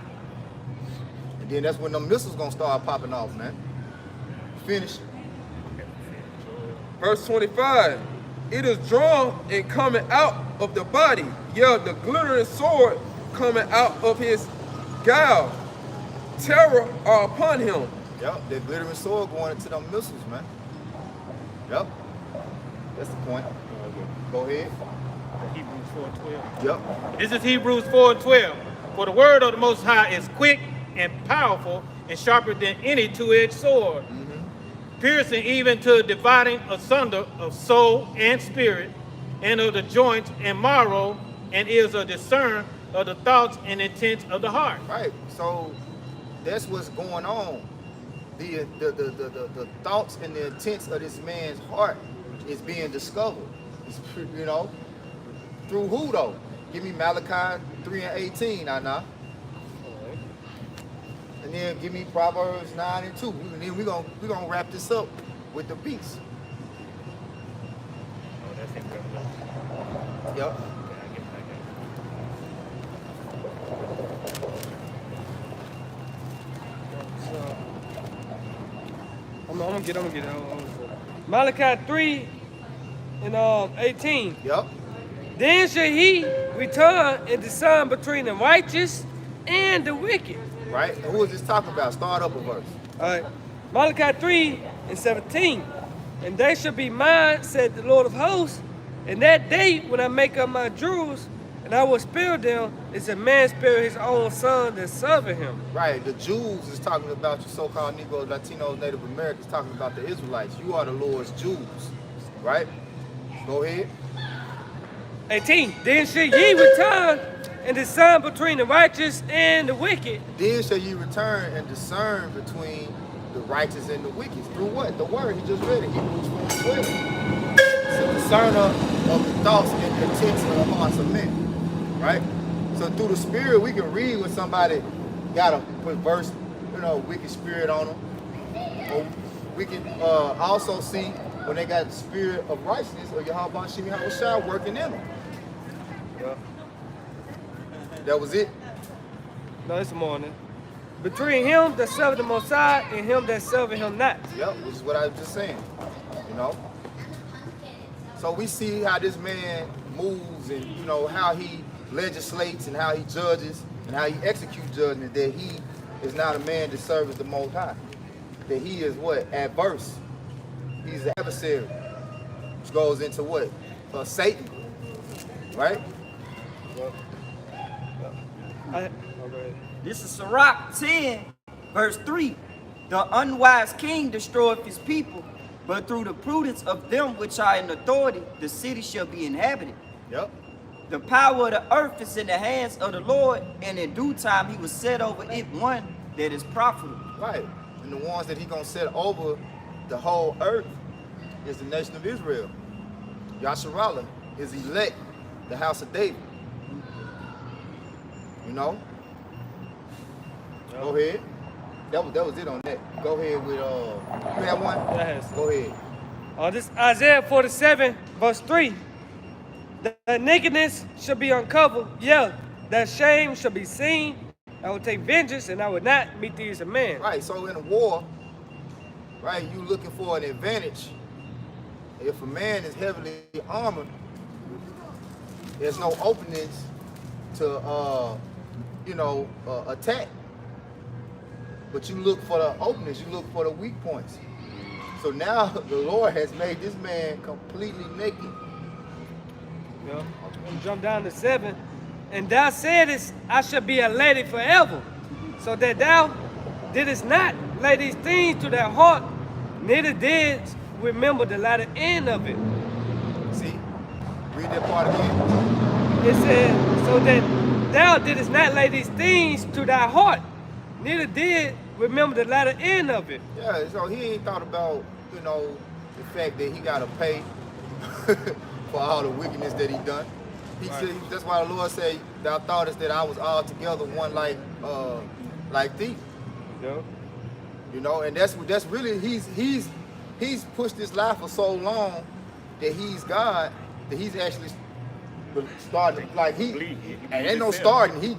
Speaker 1: And then that's when the missiles gonna start popping off, man. Finish.
Speaker 3: Verse 25. It is drawn and coming out of the body, yeah, the glittering sword coming out of his guile. Terror are upon him.
Speaker 1: Yep, that glittering sword going into them missiles, man. Yep. That's the point. Go ahead.
Speaker 7: Hebrews 4:12.
Speaker 1: Yep.
Speaker 7: This is Hebrews 4:12. For the word of the Most High is quick and powerful and sharper than any two-edged sword, piercing even to dividing asunder of soul and spirit, and of the joints and marrow, and is a discern of the thoughts and intents of the heart.
Speaker 1: Right. So that's what's going on. The thoughts and the intents of this man's heart is being discovered. It's, you know, through who though? Give me Malachi 3 and 18, Anna. And then give me Proverbs 9 and 2. And then we're gonna wrap this up with the peace.
Speaker 7: Oh, that's in Revelation.
Speaker 1: Yep.
Speaker 7: Okay, I get
Speaker 2: I'm gonna get it. Malachi 3 and 18.
Speaker 1: Yep.
Speaker 2: Then shall he return and discern between the righteous and the wicked.
Speaker 1: Right? And who is this talking about? Start up a verse.
Speaker 2: All right. Malachi 3 and 17. And they shall be mine, said the Lord of hosts. And that day when I make up my jewels, and I will spare them, it's a man spare his own son that serveth him.
Speaker 1: Right. The Jews is talking about you so-called Negroes, Latinos, Native Americans, talking about the Israelites. You are the Lord's Jews. Right? Go ahead.
Speaker 2: 18. Then shall ye return and discern between the righteous and the wicked.
Speaker 1: Then shall ye return and discern between the righteous and the wicked. Through what? The word. He just read it. Hebrews 4 and 12. It's a discerner of the thoughts and the intents of the hearts of men. Right? So through the spirit, we can read when somebody got a perverse, wicked spirit on them. Or we can also see when they got the spirit of righteousness or Yahweh Shem Yahushua working in them.
Speaker 2: Yeah.
Speaker 1: That was it.
Speaker 2: No, it's morning. Between him that serveth the Most High and him that serveth him not.
Speaker 1: Yep, which is what I was just saying. You know? So we see how this man moves and, you know, how he legislates and how he judges and how he executes judgment, that he is not a man that serves the Most High. That he is what? Adverse. He's an adversary. Which goes into what? Satan. Right?
Speaker 5: This is Sirach 10, verse 3. The unwise king destroyeth his people, but through the prudence of them which are in authority, the city shall be inhabited.
Speaker 1: Yep.
Speaker 5: The power of the earth is in the hands of the Lord, and in due time he will set over it one that is profitable.
Speaker 1: Right. And the ones that he gonna set over the whole earth is the nation of Israel. Yasharallah is elect, the house of David. You know? Go ahead. That was it on that. Go ahead with you have one?
Speaker 2: Yes.
Speaker 1: Go ahead.
Speaker 2: This Isaiah 47, verse 3. The nakedness shall be uncovered, yeah, that shame shall be seen. I will take vengeance, and I will not meet thee as a man.
Speaker 1: Right, so in a war, right, you looking for an advantage. If a man is heavily armored, there's no openings to attack. But you look for the openings, you look for the weak points. So now the Lord has made this man completely naked.
Speaker 2: You know, I'm gonna jump down to 7. And thou saidest, I shall be a lady forever, so that thou didst not lay these things to thy heart, neither didst remember the latter end of it.
Speaker 1: See? Read that part again.
Speaker 2: It said, so that thou didst not lay these things to thy heart, neither did remember the latter end of it.
Speaker 1: Yeah, so he ain't thought about, the fact that he gotta pay for all the wickedness that he done. He said, that's why the Lord said, thou thoughtest that I was altogether one like thee.
Speaker 2: Yeah.
Speaker 1: And that's really he's pushed this life for so long that he's God, that he's actually starting and ain't no starting. He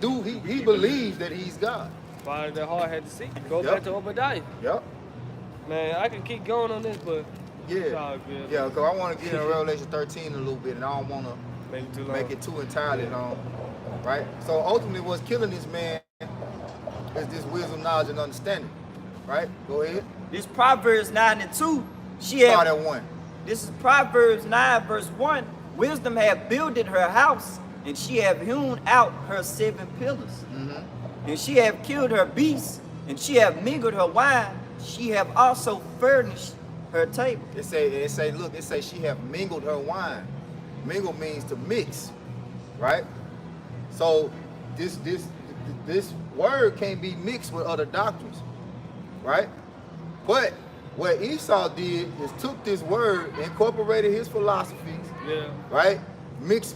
Speaker 1: believes that he's God.
Speaker 2: Father, the heart had to see. Go
Speaker 1: Yep.
Speaker 2: back to Obadiah.
Speaker 1: Yep.
Speaker 2: Man, I can keep going on this, but it's all good.
Speaker 1: Yeah, because I want to get into Revelation 13 a little bit, and I don't want to make it too entirely long, right? So ultimately what's killing this man is this wisdom, knowledge, and understanding, right? Go ahead.
Speaker 5: This Proverbs 9 and 2.
Speaker 1: Start at 1.
Speaker 5: This is Proverbs 9 verse 1. Wisdom hath builded her house, and she have hewn out her 7 pillars. And she have killed her beasts, and she have mingled her wine. She have also furnished her table.
Speaker 1: It say she have mingled her wine. Mingle means to mix, right? So this word can't be mixed with other doctrines, right? But what Esau did is took this word, incorporated his philosophies, right? Mixed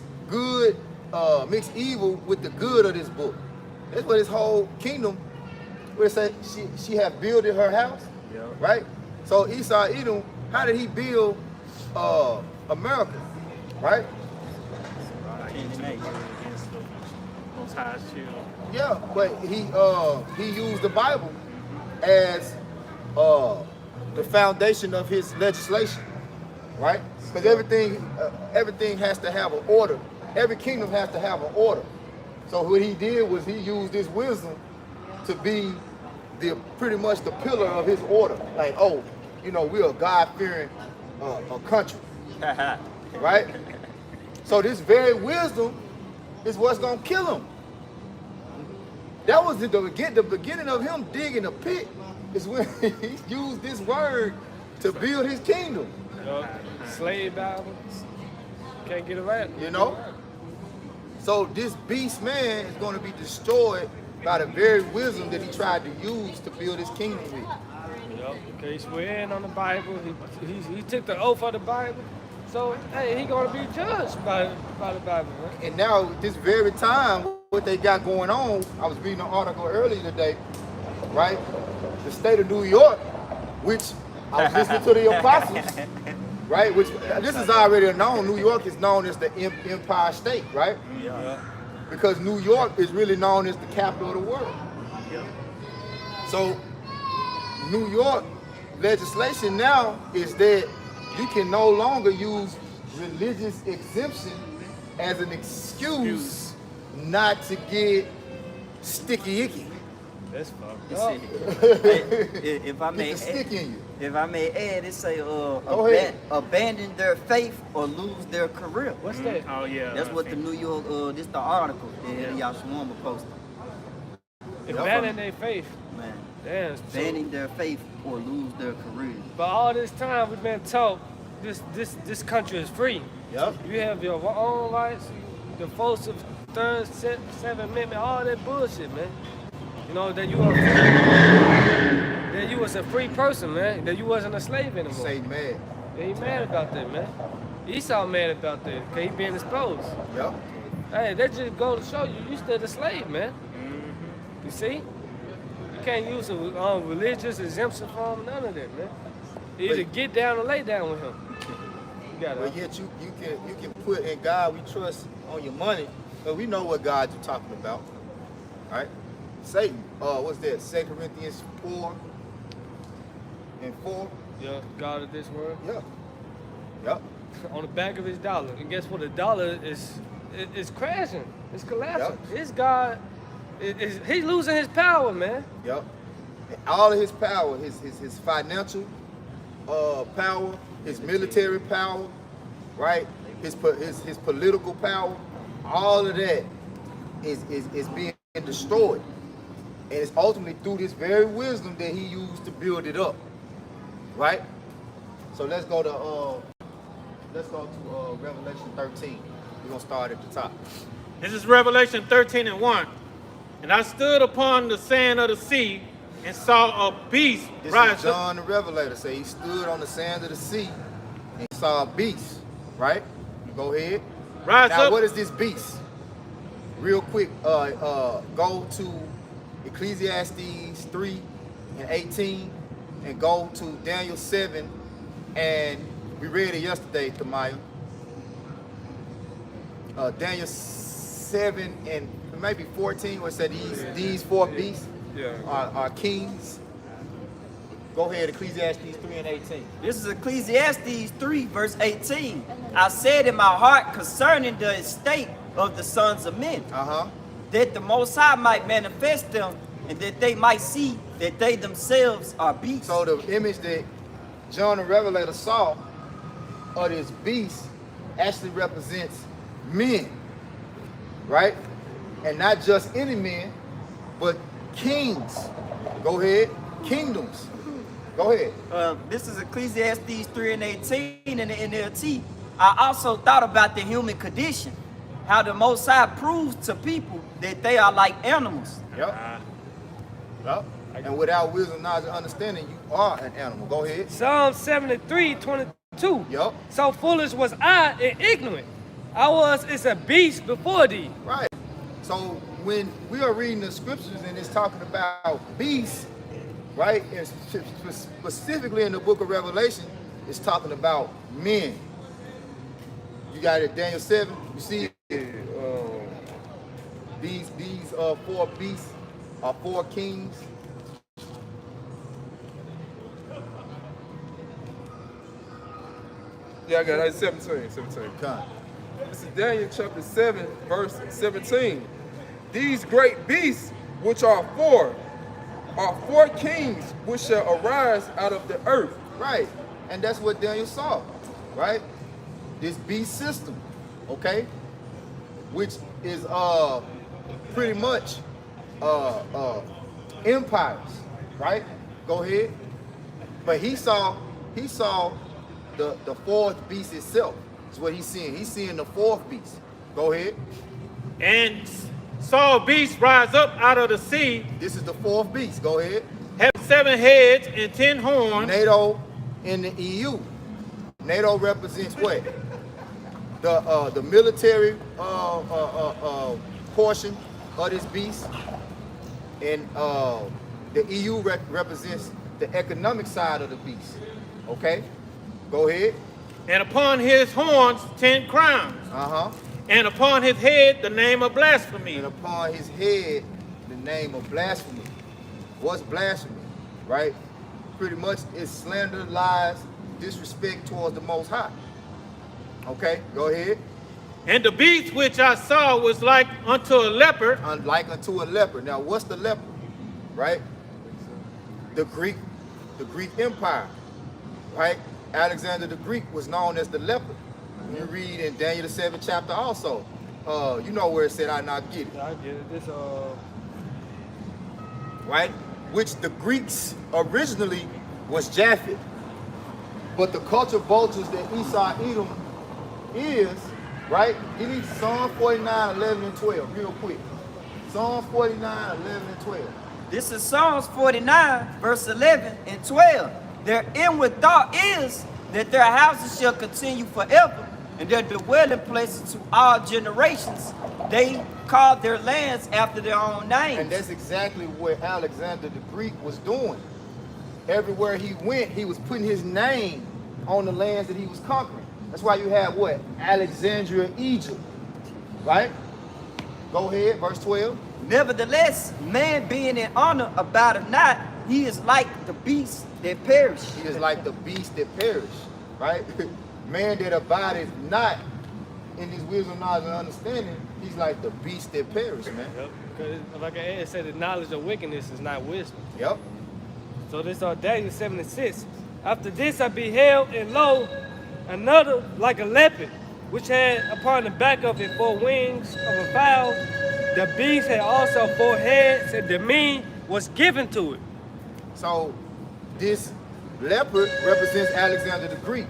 Speaker 1: evil with the good of this book. That's what his whole kingdom, where it said she have builded her house, right? So Esau Edom, how did he build America, right? Yeah, but he used the Bible as the foundation of his legislation, right? Because everything has to have an order. Every kingdom has to have an order. So what he did was he used this wisdom to be pretty much the pillar of his order. Like, we're a God-fearing a country, right? So this very wisdom is what's gonna kill him. That was the beginning of him digging a pit. Is when he used this word to build his kingdom.
Speaker 2: Slave Bible. Can't get around.
Speaker 1: So this beast man is going to be destroyed by the very wisdom that he tried to use to build his kingdom with.
Speaker 2: Okay, he swear in on the Bible. He took the oath of the Bible. So, hey, he going to be judged by the Bible, right?
Speaker 1: And now, at this very time, what they got going on, I was reading an article earlier today, right? The state of New York, which I was listening to the apostles, right? Which this is already known. New York is known as the Empire State, right?
Speaker 5: Yeah.
Speaker 1: Because New York is really known as the capital of the world. So New York legislation now is that you can no longer use religious exemption as an excuse not to get sticky icky.
Speaker 2: That's fucked
Speaker 5: You
Speaker 2: up.
Speaker 5: see, if I may
Speaker 1: Get the stick in you.
Speaker 5: if I may add, it say
Speaker 1: Go ahead.
Speaker 5: abandon their faith or lose their career.
Speaker 2: What's that?
Speaker 7: Oh yeah.
Speaker 5: That's what the New York this the article that Yashwama posted.
Speaker 2: Abandon their faith.
Speaker 5: Man,
Speaker 2: Damn, it's true.
Speaker 5: abandoning their faith or lose their career.
Speaker 2: But all this time we've been taught this country is free.
Speaker 1: Yep.
Speaker 2: You have your own rights, the Fourth, Third, Seventh Amendment, all that bullshit, man. You know that you are free, that you was a free person, man. That you wasn't a slave anymore.
Speaker 1: Say mad.
Speaker 2: Yeah, he mad about that, man. Esau mad about that, cause he being exposed.
Speaker 1: Yep.
Speaker 2: Hey, that just go to show you still a slave, man. You see? You can't use a religious exemption for him, none of that, man. You either
Speaker 1: But-
Speaker 2: get down or lay down with him. You gotta.
Speaker 1: But yet you can put in God we trust on your money, but we know what God you're talking about. Right? Satan. What's that? 2 Corinthians 4:4.
Speaker 2: Yeah, God of this world.
Speaker 1: Yep. Yep.
Speaker 2: On the back of his dollar. And guess what? The dollar is crashing. It's collapsing.
Speaker 1: Yep.
Speaker 2: His God he's losing his power, man.
Speaker 1: Yep. And all of his power, his financial power, his military power, right? His political power, all of that is being destroyed. And it's ultimately through this very wisdom that he used to build it up. Right? So let's go to Revelation 13. We're gonna start at the top.
Speaker 7: This is Revelation 13:1. And I stood upon the sand of the sea and saw a beast
Speaker 1: This
Speaker 7: rise
Speaker 1: is
Speaker 7: up.
Speaker 1: John the Revelator. Say he stood on the sand of the sea and saw a beast. Right? Go ahead.
Speaker 7: Rise
Speaker 1: Now
Speaker 7: up.
Speaker 1: what is this beast? Real quick, go to Ecclesiastes 3:18 and go to Daniel 7, and we read it yesterday, Tamaya. Daniel 7 and maybe 14, where it said these four beasts are kings. Go ahead, Ecclesiastes 3:18.
Speaker 5: This is Ecclesiastes 3, verse 18. I said in my heart concerning the estate of the sons of men, that the Most High might manifest them, and that they might see that they themselves are beasts.
Speaker 1: So the image that John the Revelator saw of this beast actually represents men, right? And not just any men, but kings. Go ahead. Kingdoms. Go ahead.
Speaker 5: This is Ecclesiastes 3 and 18 in the NLT. I also thought about the human condition, how the Most High proves to people that they are like animals.
Speaker 1: Yep. Yep. And without wisdom, knowledge, and understanding, you are an animal. Go ahead.
Speaker 2: Psalm 73:22.
Speaker 1: Yup.
Speaker 2: So foolish was I and ignorant. I was as a beast before thee.
Speaker 1: Right. So when we are reading the scriptures and it's talking about beasts, right? And specifically in the book of Revelation, it's talking about men. You got it, Daniel 7. You see these four beasts are four kings.
Speaker 3: Yeah, I got it. 17.
Speaker 1: Come.
Speaker 3: This is Daniel chapter 7, verse 17. These great beasts, which are four kings which shall arise out of the earth.
Speaker 1: Right. And that's what Daniel saw, right? This beast system, okay? Which is pretty much empires, right? Go ahead. But he saw the fourth beast itself. That's what he's seeing. He's seeing the fourth beast. Go ahead.
Speaker 7: And saw a beast rise up out of the sea,
Speaker 1: This is the fourth beast. Go ahead.
Speaker 7: having 7 heads and 10 horns.
Speaker 1: NATO in the EU. NATO represents what? The military portion of this beast, and the EU represents the economic side of the beast. Okay, go ahead.
Speaker 7: And upon his horns 10 crowns.
Speaker 1: Uh-huh.
Speaker 7: And upon his head the name of blasphemy.
Speaker 1: And upon his head the name of blasphemy. What's blasphemy? Right? Pretty much it's slander, lies, disrespect towards the Most High. Okay, go ahead.
Speaker 7: And the beast which I saw was like unto a leopard.
Speaker 1: Like unto a leopard. Now, what's the leopard? Right? The Greek Empire. Right? Alexander the Greek was known as the leopard. You read in Daniel the 7th chapter also. You know where it said, I not get it.
Speaker 2: I get it. This
Speaker 1: Right? Which the Greeks originally was Japhet. But the culture vultures that Esau Edom is, right? Give me Psalm 49, 11, and 12, real quick. Psalm 49, 11, and 12.
Speaker 5: This is Psalms 49, verse 11 and 12. Their inward thought is that their houses shall continue forever, and their dwelling places to all generations. They called their lands after their own names.
Speaker 1: And that's exactly what Alexander the Greek was doing. Everywhere he went, he was putting his name on the lands that he was conquering. That's why you have what? Alexandria, Egypt. Right? Go ahead, verse 12.
Speaker 5: Nevertheless, man being in honor abideth not, he is like the beast that perish.
Speaker 1: He is like the beast that perish. Right? Man that abideth not in his wisdom, knowledge, and understanding, he's like the beast that perish, man.
Speaker 2: Yep. Because like I add, it said the knowledge of wickedness is not wisdom.
Speaker 1: Yep.
Speaker 2: So this Daniel 7 and 6. After this I beheld, and lo, another like a leopard, which had upon the back of it 4 wings of a fowl. The beast had also 4 heads, and dominion was given to it.
Speaker 1: So this leopard represents Alexander the Greek.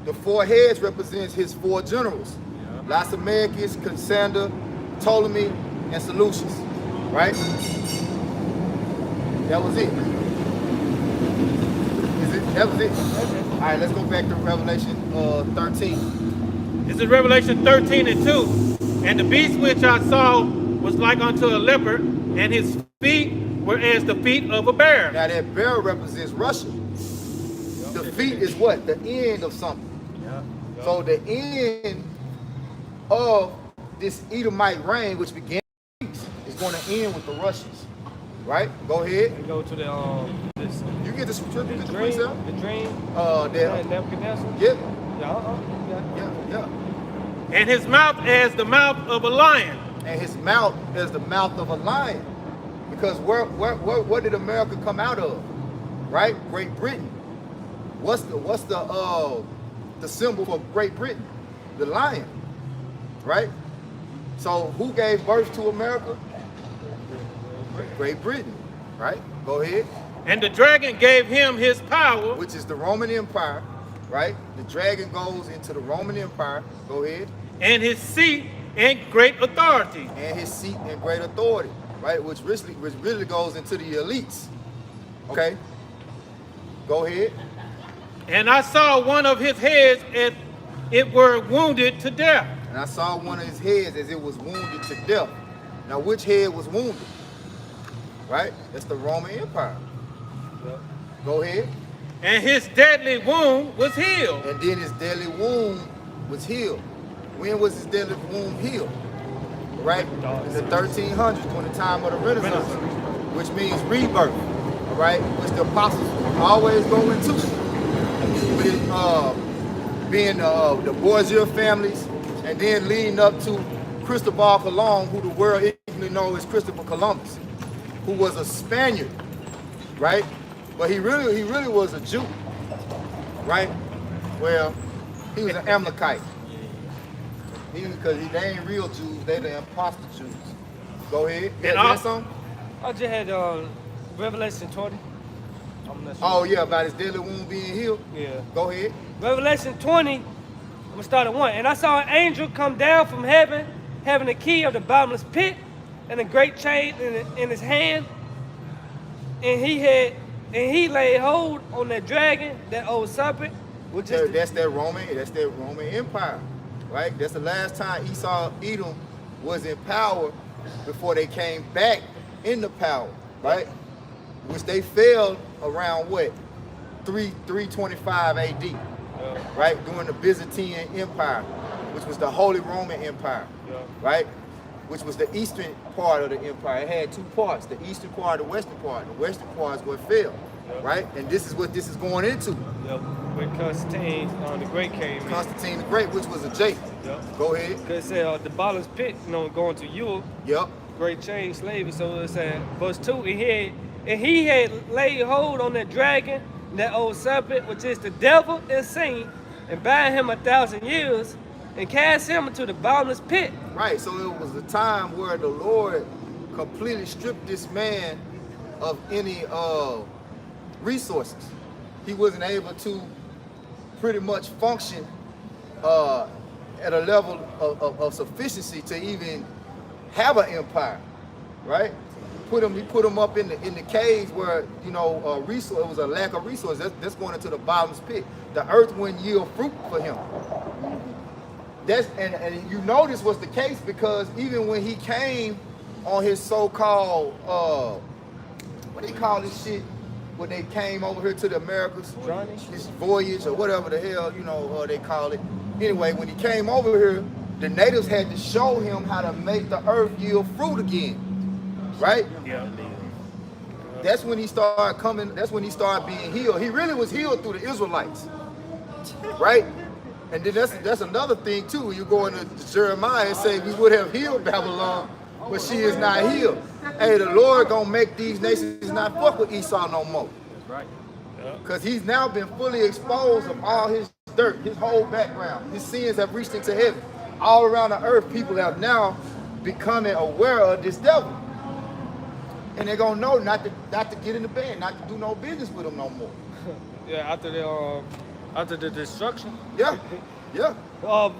Speaker 1: The 4 heads represents his 4 generals. Lysimachus, Cassander, Ptolemy, and Seleucus. Right? That was it. That was it. All right, let's go back to Revelation 13.
Speaker 7: This is Revelation 13 and 2. And the beast which I saw was like unto a leopard, and his feet were as the feet of a bear.
Speaker 1: Now that bear represents Russia. The feet is what? The end of something. So the end of this Edomite reign, which began is going to end with the Russians. Right? Go ahead.
Speaker 2: And go to the this
Speaker 1: You get the scripture
Speaker 2: the
Speaker 1: for
Speaker 2: dream,
Speaker 1: yourself?
Speaker 2: the dream. Nebuchadnezzar.
Speaker 1: Yep.
Speaker 2: Yeah.
Speaker 7: And his mouth as the mouth of a lion.
Speaker 1: And his mouth is the mouth of a lion. Because where did America come out of? Right? Great Britain. What's the symbol for Great Britain? The lion. Right? So who gave birth to America? Great Britain. Right? Go ahead.
Speaker 7: And the dragon gave him his power.
Speaker 1: Which is the Roman Empire. Right? The dragon goes into the Roman Empire. Go ahead.
Speaker 7: And his seat and great authority.
Speaker 1: And his seat and great authority. Right? Which really goes into the elites. Okay? Go ahead.
Speaker 7: And I saw one of his heads as it were wounded to death.
Speaker 1: And I saw one of his heads as it was wounded to death. Now, which head was wounded? Right? That's the Roman Empire.
Speaker 2: Yep.
Speaker 1: Go ahead.
Speaker 7: And his deadly wound was healed.
Speaker 1: And then his deadly wound was healed. When was his deadly wound healed? Right? In the 1300s, during the time of the Renaissance, which means rebirth. All right? Which the apostles always go into. With being the Borgia families, and then leading up to Cristobal Colon, who the world ignorantly knows as Christopher Columbus, who was a Spaniard, right? But he really was a Jew, right? Well, he was an Amalekite. Because they ain't real Jews, they the imposter Jews. Go ahead.
Speaker 2: I just had Revelation 20.
Speaker 1: Oh yeah, about his deadly wound being healed?
Speaker 2: Yeah.
Speaker 1: Go ahead.
Speaker 2: Revelation 20, I'm gonna start at 1. And I saw an angel come down from heaven, having the key of the bottomless pit, and a great chain in his hand. And he laid hold on that dragon, that old serpent, which is
Speaker 1: that's that Roman Empire, right? That's the last time Esau Edom was in power before they came back into power, right? Which they fell around what? 325 AD, right? During the Byzantine Empire, which was the Holy Roman Empire, right? Which was the eastern part of the empire. It had two parts, the eastern part and the western part. The western part is what fell, right? And this is what this is going into.
Speaker 2: When Constantine the Great came in.
Speaker 1: Constantine the Great, which was a Jake. Go ahead.
Speaker 2: Because it said the bottomless pit, going to Europe.
Speaker 1: Yep.
Speaker 2: Great chain slavery. So it said, verse 2, and he had laid hold on that dragon, that old serpent, which is the devil and Satan, and bound him 1,000 years, and cast him into the bottomless pit.
Speaker 1: Right, so it was a time where the Lord completely stripped this man of any resources. He wasn't able to pretty much function at a level of sufficiency to even have an empire, right? He put him up in the caves where, you know, resource, it was a lack of resources. That's going into the bottomless pit. The earth wouldn't yield fruit for him. And you know this was the case because even when he came on his so-called, what do they call this shit? When they came over here to the Americas, this voyage or whatever the hell, you know, they call it. Anyway, when he came over here, the natives had to show him how to make the earth yield fruit again, right?
Speaker 7: Yeah.
Speaker 1: That's when he started coming, that's when he started being healed. He really was healed through the Israelites, right? And then that's another thing too. You go into Jeremiah and say we would have healed Babylon, but she is not healed. Hey, the Lord gonna make these nations not fuck with Esau no more.
Speaker 5: That's right.
Speaker 1: Because he's now been fully exposed of all his dirt, his whole background. His sins have reached into heaven. All around the earth, people have now becoming aware of this devil. And they're gonna know not to get in the bed, not to do no business with him no more.
Speaker 2: Yeah, after the destruction.
Speaker 1: Yeah, yeah.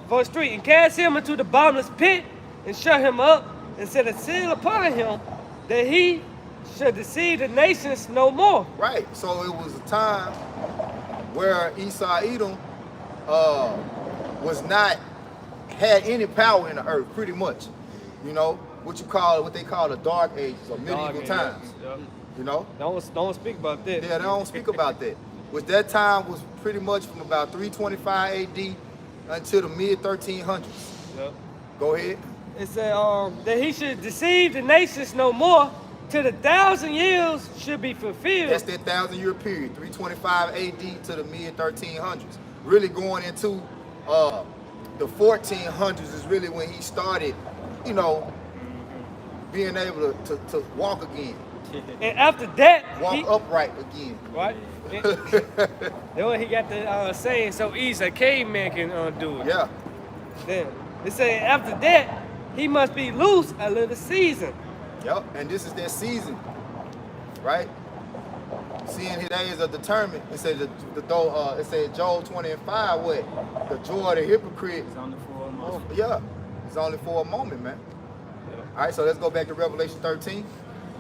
Speaker 2: Verse 3, and cast him into the bottomless pit, and shut him up, and set a seal upon him, that he should deceive the nations no more.
Speaker 1: Right. So it was a time where Esau Edom was not had any power in the earth, pretty much. You know, what they call the dark ages or medieval times.
Speaker 2: Yeah.
Speaker 1: You know?
Speaker 2: Don't speak about that.
Speaker 1: Yeah, they don't speak about that. Which that time was pretty much from about 325 AD until the mid 1300s.
Speaker 2: Yep.
Speaker 1: Go ahead.
Speaker 2: It said that he should deceive the nations no more till the 1,000 years should be fulfilled.
Speaker 1: That's that 1,000-year period, 325 AD to the mid 1300s. Really going into the 1400s is really when he started, you know, being able to walk again.
Speaker 2: And after that,
Speaker 1: Walk upright again.
Speaker 2: Right? Then when he got the saying so easy, a caveman can do it.
Speaker 1: Yeah.
Speaker 2: Then it said after that, he must be loose a little season.
Speaker 1: Yep. And this is their season, right? Seeing his days are determined. It says it said Joel 20:5. What? The joy of the hypocrite.
Speaker 5: It's only for a moment.
Speaker 1: Yeah. It's only for a moment, man. All right. So let's go back to Revelation 13.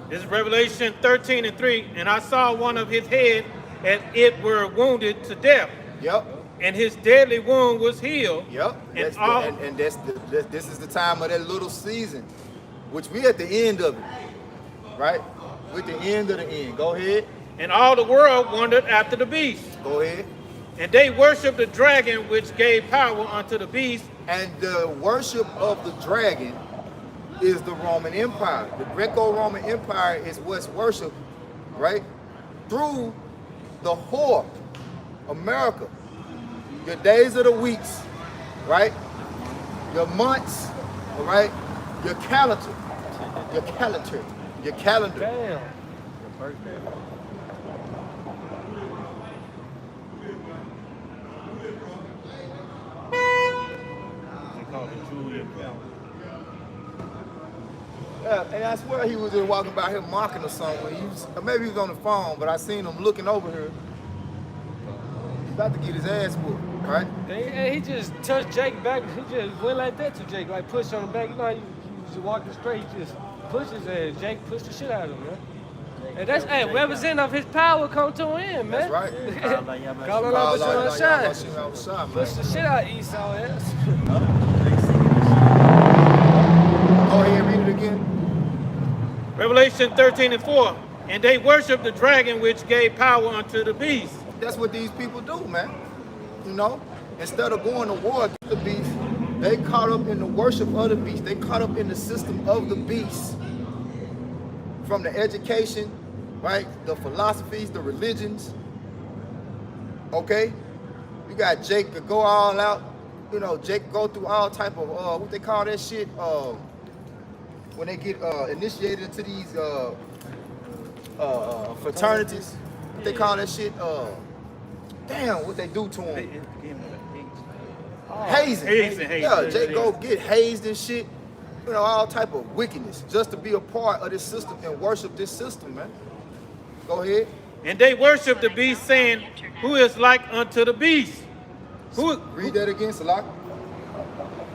Speaker 7: This is Revelation 13:3. And I saw one of his head as it were wounded to death.
Speaker 1: Yep.
Speaker 7: And his deadly wound was healed.
Speaker 1: Yep.
Speaker 7: And
Speaker 1: This is the time of that little season, which we at the end of it, right? We're at the end of the end. Go ahead.
Speaker 7: And all the world wondered after the beast.
Speaker 1: Go ahead.
Speaker 7: And they worshiped the dragon which gave power unto the beast.
Speaker 1: And the worship of the dragon is the Roman Empire. The Greco-Roman Empire is what's worshipped, right? Through the whore, America. Your days of the weeks, right? Your months, all right? Your calendar.
Speaker 2: Damn.
Speaker 5: Your birthday.
Speaker 7: They call it Julian calendar.
Speaker 1: Yeah, and I swear he was just walking by here mocking or something. Or maybe he was on the phone, but I seen him looking over here. He's about to get his ass whooped, right?
Speaker 2: And he just touched Jake back. He just went like that to Jake, like pushed on the back. You know, he was walking straight, he just pushed his ass. Jake pushed the shit out of him, man. And that's representative of his power come to an end, man.
Speaker 1: That's right.
Speaker 2: Call it
Speaker 1: Allah,
Speaker 2: up
Speaker 1: Allah,
Speaker 2: to shine.
Speaker 1: Allah, Allah,
Speaker 2: Push the shit out of Esau ass.
Speaker 1: Go ahead, read it again.
Speaker 7: Revelation 13:4. And they worshiped the dragon which gave power unto the beast.
Speaker 1: That's what these people do, man. You know, instead of going to war against the beast, they caught up in the worship of the beast. They caught up in the system of the beast. From the education, right? The philosophies, the religions. Okay? You got Jake to go all out. You know, Jake go through all type of, what they call that shit? When they get initiated into these fraternities. What they call that shit? Damn, what they do to them. Hazing. Yeah, Jake go get hazed and shit. You know, all type of wickedness just to be a part of this system and worship this system, man. Go ahead.
Speaker 7: And they worship the beast, saying, "Who is like unto the beast?"
Speaker 1: Read that again, Salak.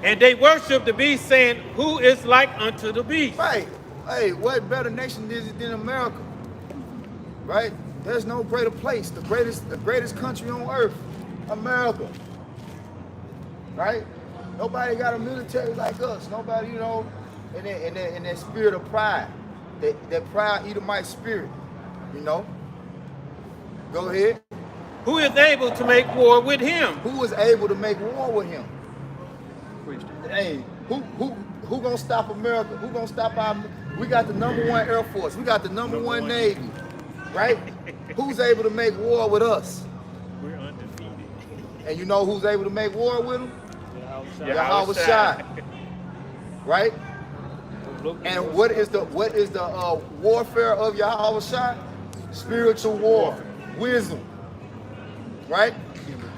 Speaker 7: And they worship the beast, saying, "Who is like unto the beast?"
Speaker 1: Right. Hey, what better nation is it than America? Right? There's no greater place. The greatest country on earth, America. Right? Nobody got a military like us. Nobody, you know, in that spirit of pride, that proud Edomite spirit. You know. Go ahead.
Speaker 7: Who is able to make war with him?
Speaker 1: Who is able to make war with him? Hey, who gonna stop America? Who gonna stop our? We got the #1 Air Force. We got the #1 Navy, right? Who's able to make war with us?
Speaker 7: We're undefeated.
Speaker 1: And you know who's able to make war with them?
Speaker 7: Yahweh
Speaker 1: Shai. Right? And what is the warfare of Yahweh Shai? Spiritual war, wisdom. Right?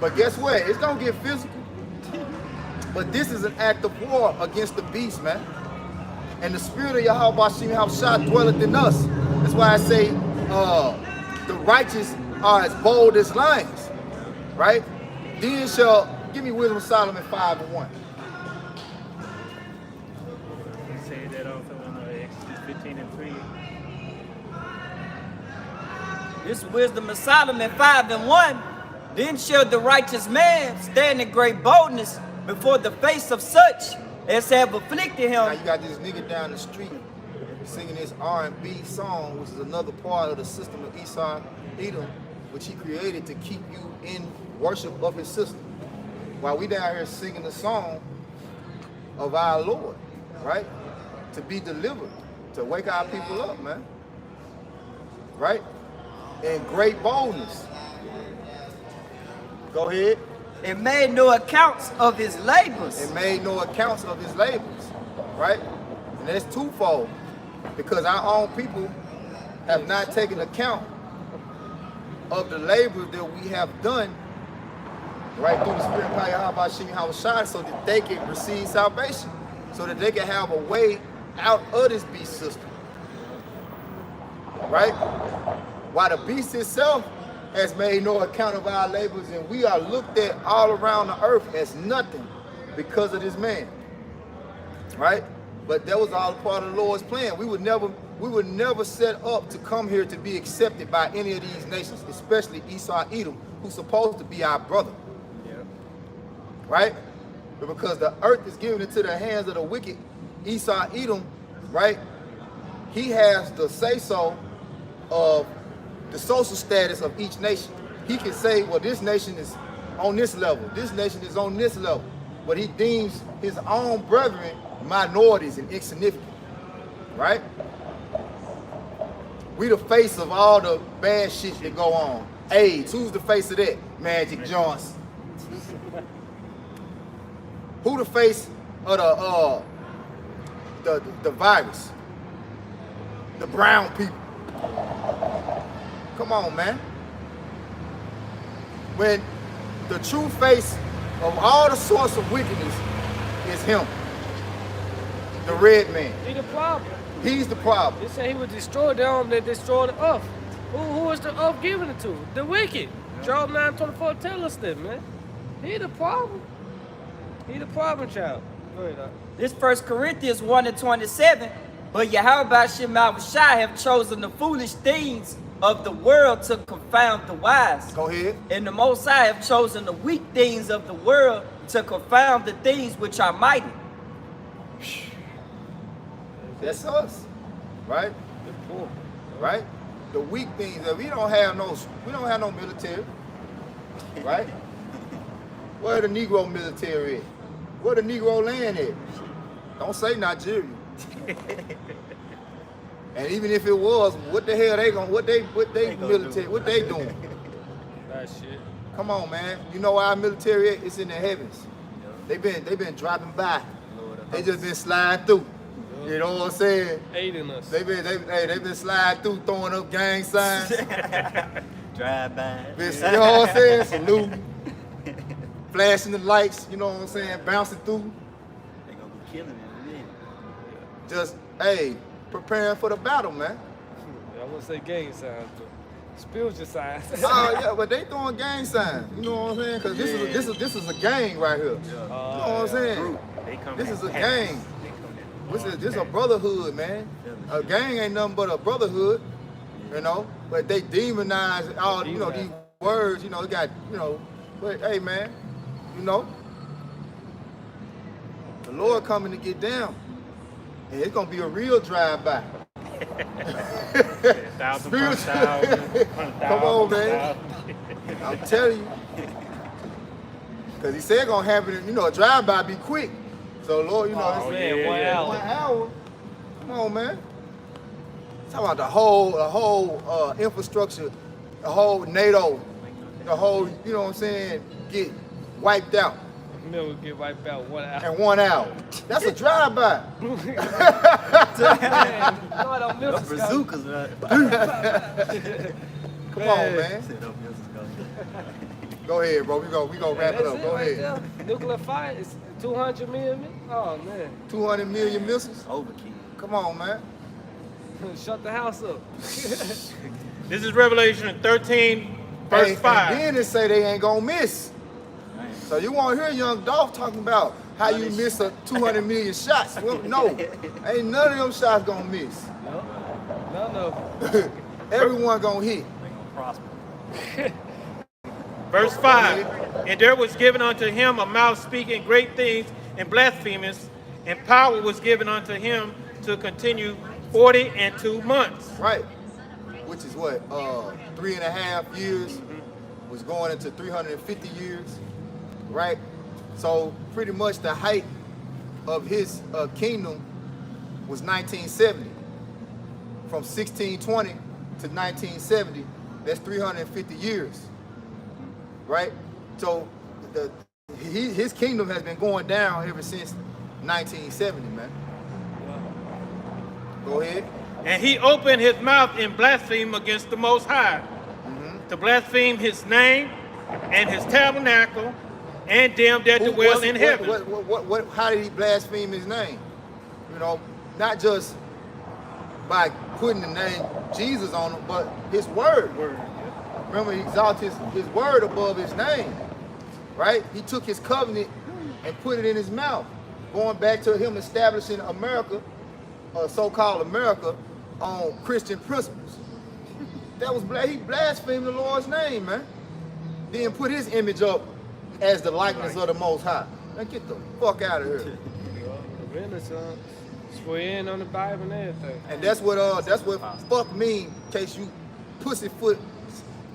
Speaker 1: But guess what? It's gonna get physical. But this is an act of war against the beast, man. And the spirit of Yahweh Shai dwelleth in us. That's why I say the righteous are as bold as lions. Right? Then shall, give me Wisdom of Solomon 5:1.
Speaker 7: Say that also in Exodus 15:3.
Speaker 5: This Wisdom of Solomon 5:1. Then shall the righteous man stand in great boldness before the face of such as have afflicted
Speaker 1: Now
Speaker 5: him.
Speaker 1: you got this nigga down the street singing this R&B song, which is another part of the system of Esau Edom, which he created to keep you in worship of his system. While we down here singing the song of our Lord, right? To be delivered, to wake our people up, man. Right? In great boldness. Go ahead.
Speaker 5: And made no accounts of his labors.
Speaker 1: And made no accounts of his labors, right? And that's twofold, because our own people have not taken account of the labors that we have done, right, through the spirit of Yahweh Shai, so that they can receive salvation, so that they can have a way out of this beast system, right? While the beast itself has made no account of our labors, and we are looked at all around the earth as nothing because of this man, right? But that was all part of the Lord's plan. We would never set up to come here to be accepted by any of these nations, especially Esau Edom, who's supposed to be our brother, right? But because the earth is given into the hands of the wicked, Esau Edom, right? He has the say-so of the social status of each nation. He can say, well, this nation is on this level, this nation is on this level, but he deems his own brethren minorities and insignificant, right? We the face of all the bad shit that go on. AIDS, who's the face of that? Magic Johnson. Who the face of the virus? The brown people. Come on, man. When the true face of all the source of wickedness is him, the red man.
Speaker 2: He the problem.
Speaker 1: He's the problem.
Speaker 2: They say he would destroy them that destroy the earth. Who is the earth giving it to? The wicked. Job 9:24 tell us that, man. He the problem. He the problem, child. Go ahead, Doc.
Speaker 5: This 1 Corinthians 1:27. But Yahweh Shai have chosen the foolish things of the world to confound the wise.
Speaker 1: Go ahead.
Speaker 5: And the Most High have chosen the weak things of the world to confound the things which are mighty.
Speaker 1: That's us, right? Right? The weak things that we don't have no military, right? Where the Negro military at? Where the Negro land at? Don't say Nigeria. And even if it was, what the hell they gonna, what they military, what they doing?
Speaker 2: That shit.
Speaker 1: Come on, man. You know where our military at? It's in the heavens. They been dropping by. They just been sliding through. You know what I'm saying?
Speaker 2: Aiding us.
Speaker 1: They been sliding through, throwing up gang signs.
Speaker 5: Drive by.
Speaker 1: You know what I'm saying? Saluting, flashing the lights. You know what I'm saying? Bouncing through.
Speaker 5: They gonna be killing it in a minute.
Speaker 1: Just preparing for the battle, man.
Speaker 2: I wouldn't say gang signs, but spiritual signs.
Speaker 1: Oh yeah, but they throwing gang signs. You know what I'm saying? Because this is a gang right here. You know what I'm saying?
Speaker 7: They come
Speaker 1: This
Speaker 7: in
Speaker 1: is a
Speaker 7: packs.
Speaker 1: gang. This is a brotherhood, man. A gang ain't nothing but a brotherhood, you know. But they demonize all, you know, these words. You know, it got, you know. But hey, man, you know, the Lord coming to get down, and it's gonna be a real drive-by.
Speaker 7: 1,000, 1,000, 1,000.
Speaker 1: Come on, man. I'm telling you. Because he said it's going to happen, you know, a drive-by be quick. So, Lord, you know,
Speaker 2: Oh,
Speaker 1: it's
Speaker 2: man, 1 hour.
Speaker 1: 1 hour. Come on, man. Talking about the whole infrastructure, the whole NATO, the whole, you know what I'm saying, get wiped out
Speaker 2: Mill would get wiped out 1 hour.
Speaker 1: in 1 hour. That's a drive-by.
Speaker 2: Man, no, I don't miss
Speaker 5: Those
Speaker 2: this
Speaker 5: bazookas, man.
Speaker 1: Come on, man.
Speaker 5: Said those missiles go.
Speaker 1: Go ahead, bro. We gonna wrap it up. Go
Speaker 2: right
Speaker 1: ahead.
Speaker 2: there. Nuclear fire is 200 million. Oh man,
Speaker 1: 200 million missiles.
Speaker 5: Overkill.
Speaker 1: Come on, man.
Speaker 2: shut the house up.
Speaker 7: This is Revelation 13, verse
Speaker 1: Hey,
Speaker 7: 5.
Speaker 1: And then they say they ain't gonna miss. So you won't hear young Dolph talking about how you miss a 200 million shots. Well, no, ain't none of them shots gonna miss.
Speaker 2: No.
Speaker 1: Everyone gonna hit.
Speaker 5: They gonna prosper.
Speaker 7: Verse 5. And there was given unto him a mouth speaking great things and blasphemous, and power was given unto him to continue 42 months.
Speaker 1: Right. Which is what, 3.5 years was going into 350 years, right? So pretty much the height of his kingdom was 1970. From 1620 to 1970, that's 350 years, right? So his kingdom has been going down ever since 1970, man. Go ahead.
Speaker 7: And he opened his mouth in blasphemy against the Most High, to blaspheme his name and his tabernacle and them that dwell in heaven.
Speaker 1: How did he blaspheme his name? You know, not just by putting the name Jesus on him, but his word. Remember, he exalted his word above his name, right? He took his covenant and put it in his mouth, going back to him establishing America, so-called America, on Christian principles. That was he blasphemed the Lord's name, man. Then put his image up as the likeness of the Most High. Now get the fuck out of here.
Speaker 2: Renaissance. Swear in on the Bible and everything.
Speaker 1: And that's what fuck mean, in case you pussyfoot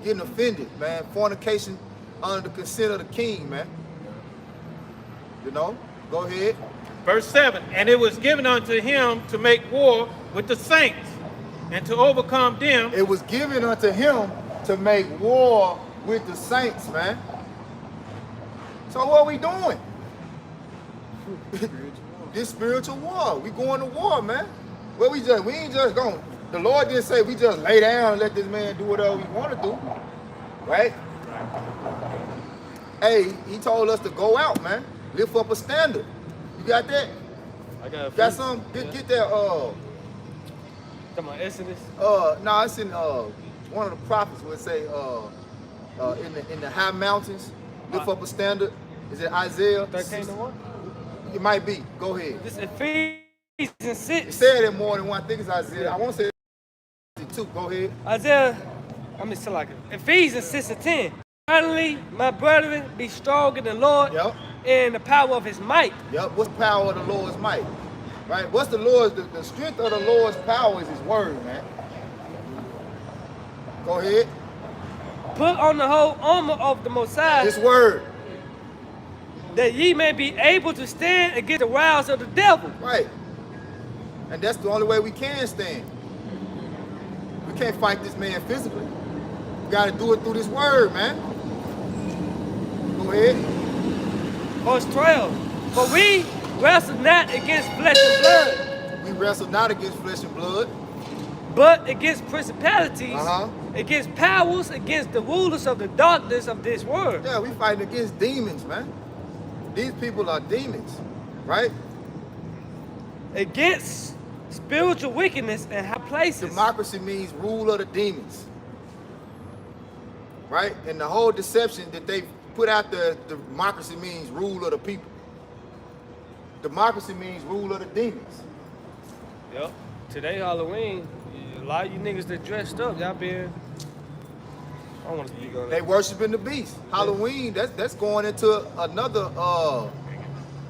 Speaker 1: getting offended, man. Fornication under the consent of the king, man. You know? Go ahead.
Speaker 7: Verse 7. And it was given unto him to make war with the saints and to overcome them.
Speaker 1: It was given unto him to make war with the saints, man. So what are we doing? This spiritual war. We going to war, man. Well, we ain't just going. The Lord didn't say we just lay down and let this man do whatever we want to do. Right? Hey, he told us to go out, man. Lift up a standard. You got that?
Speaker 2: I got
Speaker 1: Got some? Get that,
Speaker 2: Come on, Exodus.
Speaker 1: no, it's in, one of the prophets would say, in the high mountains, lift up a standard. Is it Isaiah?
Speaker 2: 13:1.
Speaker 1: It might be. Go ahead.
Speaker 2: This Ephesians
Speaker 1: It
Speaker 2: 6.
Speaker 1: said it more than one. I think it's Isaiah. I want to say it too. Go ahead.
Speaker 2: Isaiah, I mean, still like it. Ephesians 6:10. Finally, my brethren, be strong in the Lord
Speaker 1: Yep.
Speaker 2: and the power of his might.
Speaker 1: Yep. What's the power of the Lord's might? Right? What's the Lord's, the strength of the Lord's power is his word, man. Go ahead.
Speaker 2: Put on the whole armor of the Most High.
Speaker 1: His word.
Speaker 2: that ye may be able to stand against the wiles of the devil.
Speaker 1: Right. And that's the only way we can stand. We can't fight this man physically. We got to do it through this word, man. Go ahead.
Speaker 2: Verse 12. For we wrestle not against flesh and blood,
Speaker 1: We wrestle not against flesh and blood.
Speaker 2: but against principalities,
Speaker 1: Uh-huh.
Speaker 2: against powers, against the rulers of the darkness of this world.
Speaker 1: Yeah, we fighting against demons, man. These people are demons, right?
Speaker 2: Against spiritual wickedness in high places.
Speaker 1: Democracy means rule of the demons, right? And the whole deception that they put out there, democracy means rule of the people. Democracy means rule of the demons.
Speaker 2: Yep. Today Halloween, a lot of you niggas that dressed up, y'all been. I don't want to speak on
Speaker 1: They
Speaker 2: that.
Speaker 1: worshiping the beast. Halloween, that's going into another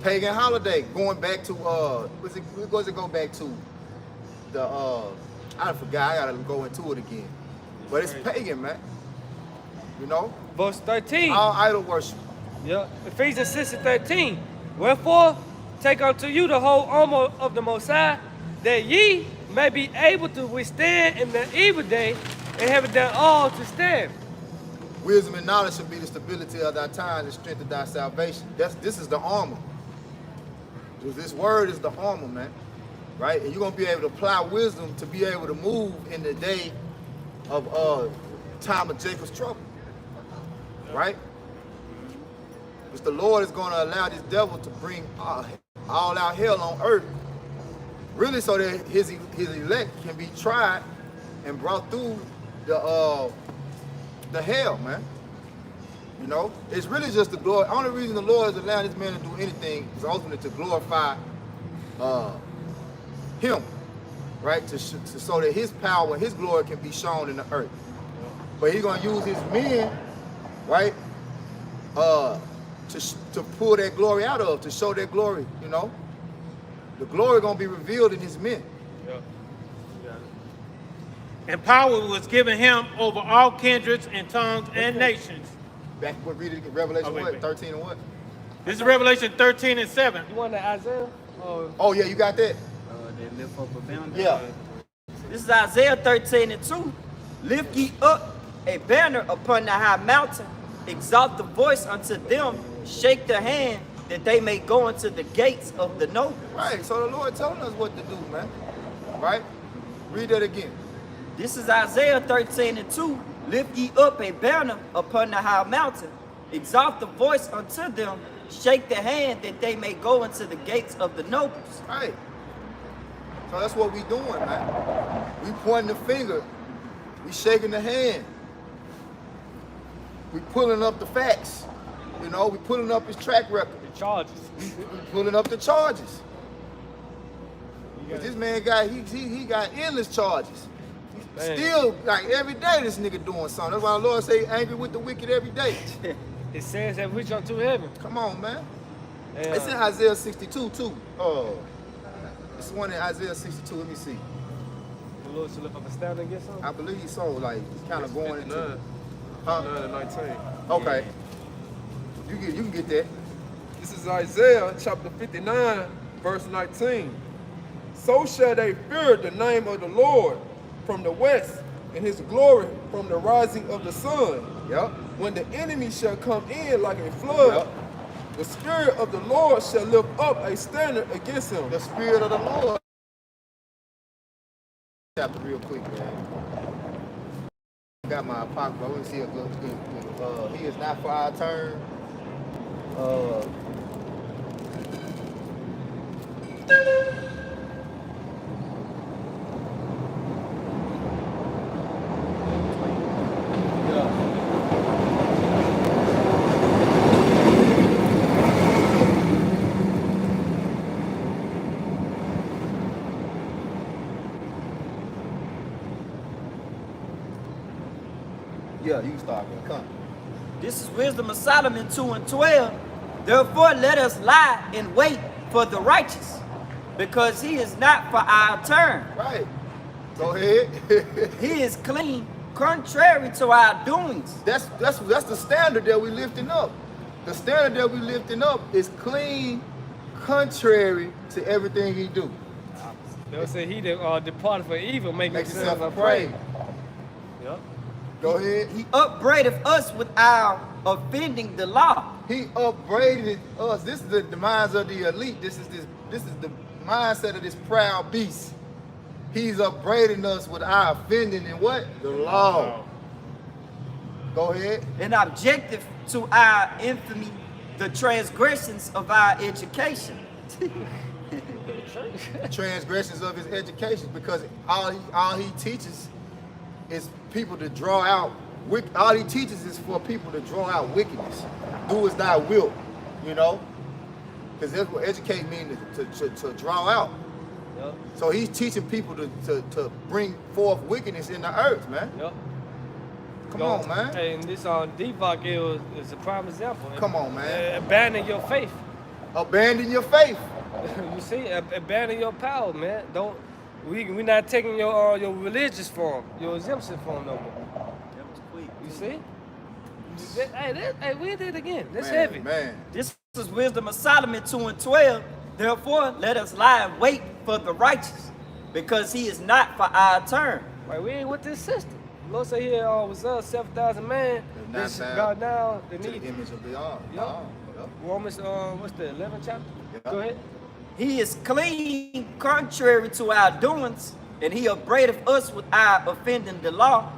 Speaker 1: pagan holiday. Going back to what does it go back to? The I forgot. I gotta go into it again. But it's pagan, man. You know,
Speaker 2: Verse 13.
Speaker 1: all idol worship.
Speaker 2: Yeah. Ephesians 6 and 13. Wherefore, take unto you the whole armor of the Most High, that ye may be able to withstand in the evil day, and having done all to stand.
Speaker 1: Wisdom and knowledge shall be the stability of thy times and strength of thy salvation. This is the armor. This word is the armor, man. Right? And you're gonna be able to apply wisdom to be able to move in the day of time of Jacob's trouble. Right? Because the Lord is gonna allow this devil to bring all out hell on earth. Really so that his elect can be tried and brought through the hell, man. You know, it's really just the glory. Only reason the Lord is allowing this man to do anything is ultimately to glorify him, right? So that his power and his glory can be shown in the earth. But he's gonna use his men, right, to pull that glory out of, to show that glory. You know, the glory gonna be revealed in his men.
Speaker 7: And power was given him over all kindreds and tongues and nations.
Speaker 1: Back what read it again, Revelation
Speaker 7: Oh, wait,
Speaker 1: what?
Speaker 7: wait.
Speaker 1: 13 and what?
Speaker 7: This is Revelation 13 and 7.
Speaker 2: You want the Isaiah? Or
Speaker 1: Oh yeah, you got that?
Speaker 5: They lift up a banner.
Speaker 1: Yeah.
Speaker 5: This is Isaiah 13 and 2. Lift ye up a banner upon the high mountain, exalt the voice unto them, shake the hand, that they may go into the gates of the noble.
Speaker 1: Right. So the Lord telling us what to do, man. Right? Read that again.
Speaker 5: This is Isaiah 13 and 2. Lift ye up a banner upon the high mountain, exalt the voice unto them, shake the hand, that they may go into the gates of the nobles.
Speaker 1: Right. So that's what we doing, man. We pointing the finger. We shaking the hand. We pulling up the facts. You know, we pulling up his track record.
Speaker 2: the charges.
Speaker 1: We pulling up the charges. But this man he got endless charges.
Speaker 2: Man.
Speaker 1: Still, like every day this nigga doing something. That's why the Lord say angry with the wicked every day.
Speaker 2: It says that we jump to heaven.
Speaker 1: Come on, man.
Speaker 2: And,
Speaker 1: It's in Isaiah 62 too. Oh. It's one in Isaiah 62. Let me see.
Speaker 2: the Lord should lift up a standard and get something.
Speaker 1: I believe so. Like it's kind of going into.
Speaker 3: 59,
Speaker 1: Huh?
Speaker 3: 9 and 19.
Speaker 1: Okay. You can get that.
Speaker 3: This is Isaiah chapter 59, verse 19. So shall they fear the name of the Lord from the west, and his glory from the rising of the sun.
Speaker 1: Yep.
Speaker 3: When the enemy shall come in like a flood,
Speaker 1: Yep.
Speaker 3: the Spirit of the Lord shall lift up a standard against him.
Speaker 1: The Spirit of the Lord. Chapter real quick, man. Got my pocket. I want to see a good. He is not for our turn. Yeah, you can start, man. Come.
Speaker 5: This is Wisdom of Solomon 2 and 12. Therefore let us lie in wait for the righteous, because he is not for our turn.
Speaker 1: Right. Go ahead.
Speaker 5: He is clean, contrary to our doings.
Speaker 1: That's the standard that we lifting up. The standard that we lifting up is clean, contrary to everything he do.
Speaker 2: They'll say he that departed for evil, make
Speaker 1: Make
Speaker 2: himself
Speaker 1: yourself
Speaker 2: afraid.
Speaker 1: afraid.
Speaker 2: Yep.
Speaker 1: Go ahead.
Speaker 5: He upbraideth us with our offending the law.
Speaker 1: He upbraided us. This is the minds of the elite. This is the mindset of this proud beast. He's upbraiding us with our offending in what? The law. Go ahead.
Speaker 5: And objective to our infamy, the transgressions of our education.
Speaker 1: Transgressions of his education, because all he teaches is people to draw out. All he teaches is for people to draw out wickedness. Do as thy will, you know, because that's what educate means, to draw out.
Speaker 2: Yep.
Speaker 1: So he's teaching people to bring forth wickedness in the earth, man.
Speaker 2: Yep.
Speaker 1: Come on, man.
Speaker 2: Hey, and this on Deepak is a prime example.
Speaker 1: Come on, man.
Speaker 2: Abandon your faith.
Speaker 1: Abandon your faith.
Speaker 2: You see, abandon your power, man. Don't. We not taking your religious form, your exemption form no more. You see? Hey, we did it again. That's
Speaker 1: Man,
Speaker 2: heavy.
Speaker 1: man.
Speaker 5: This is Wisdom of Solomon 2:12. Therefore, let us lie in wait for the righteous, because he is not for our turn.
Speaker 2: Right, we ain't with this system. The Lord say here, was us 7,000 man.
Speaker 1: Not
Speaker 2: This
Speaker 1: bound
Speaker 2: God now the
Speaker 1: To the
Speaker 2: need.
Speaker 1: image of the arm.
Speaker 2: Yup. Romans, what's the 11th chapter?
Speaker 1: Yep.
Speaker 2: Go ahead.
Speaker 5: He is clean contrary to our doings, and he upbraideth us with our offending the law,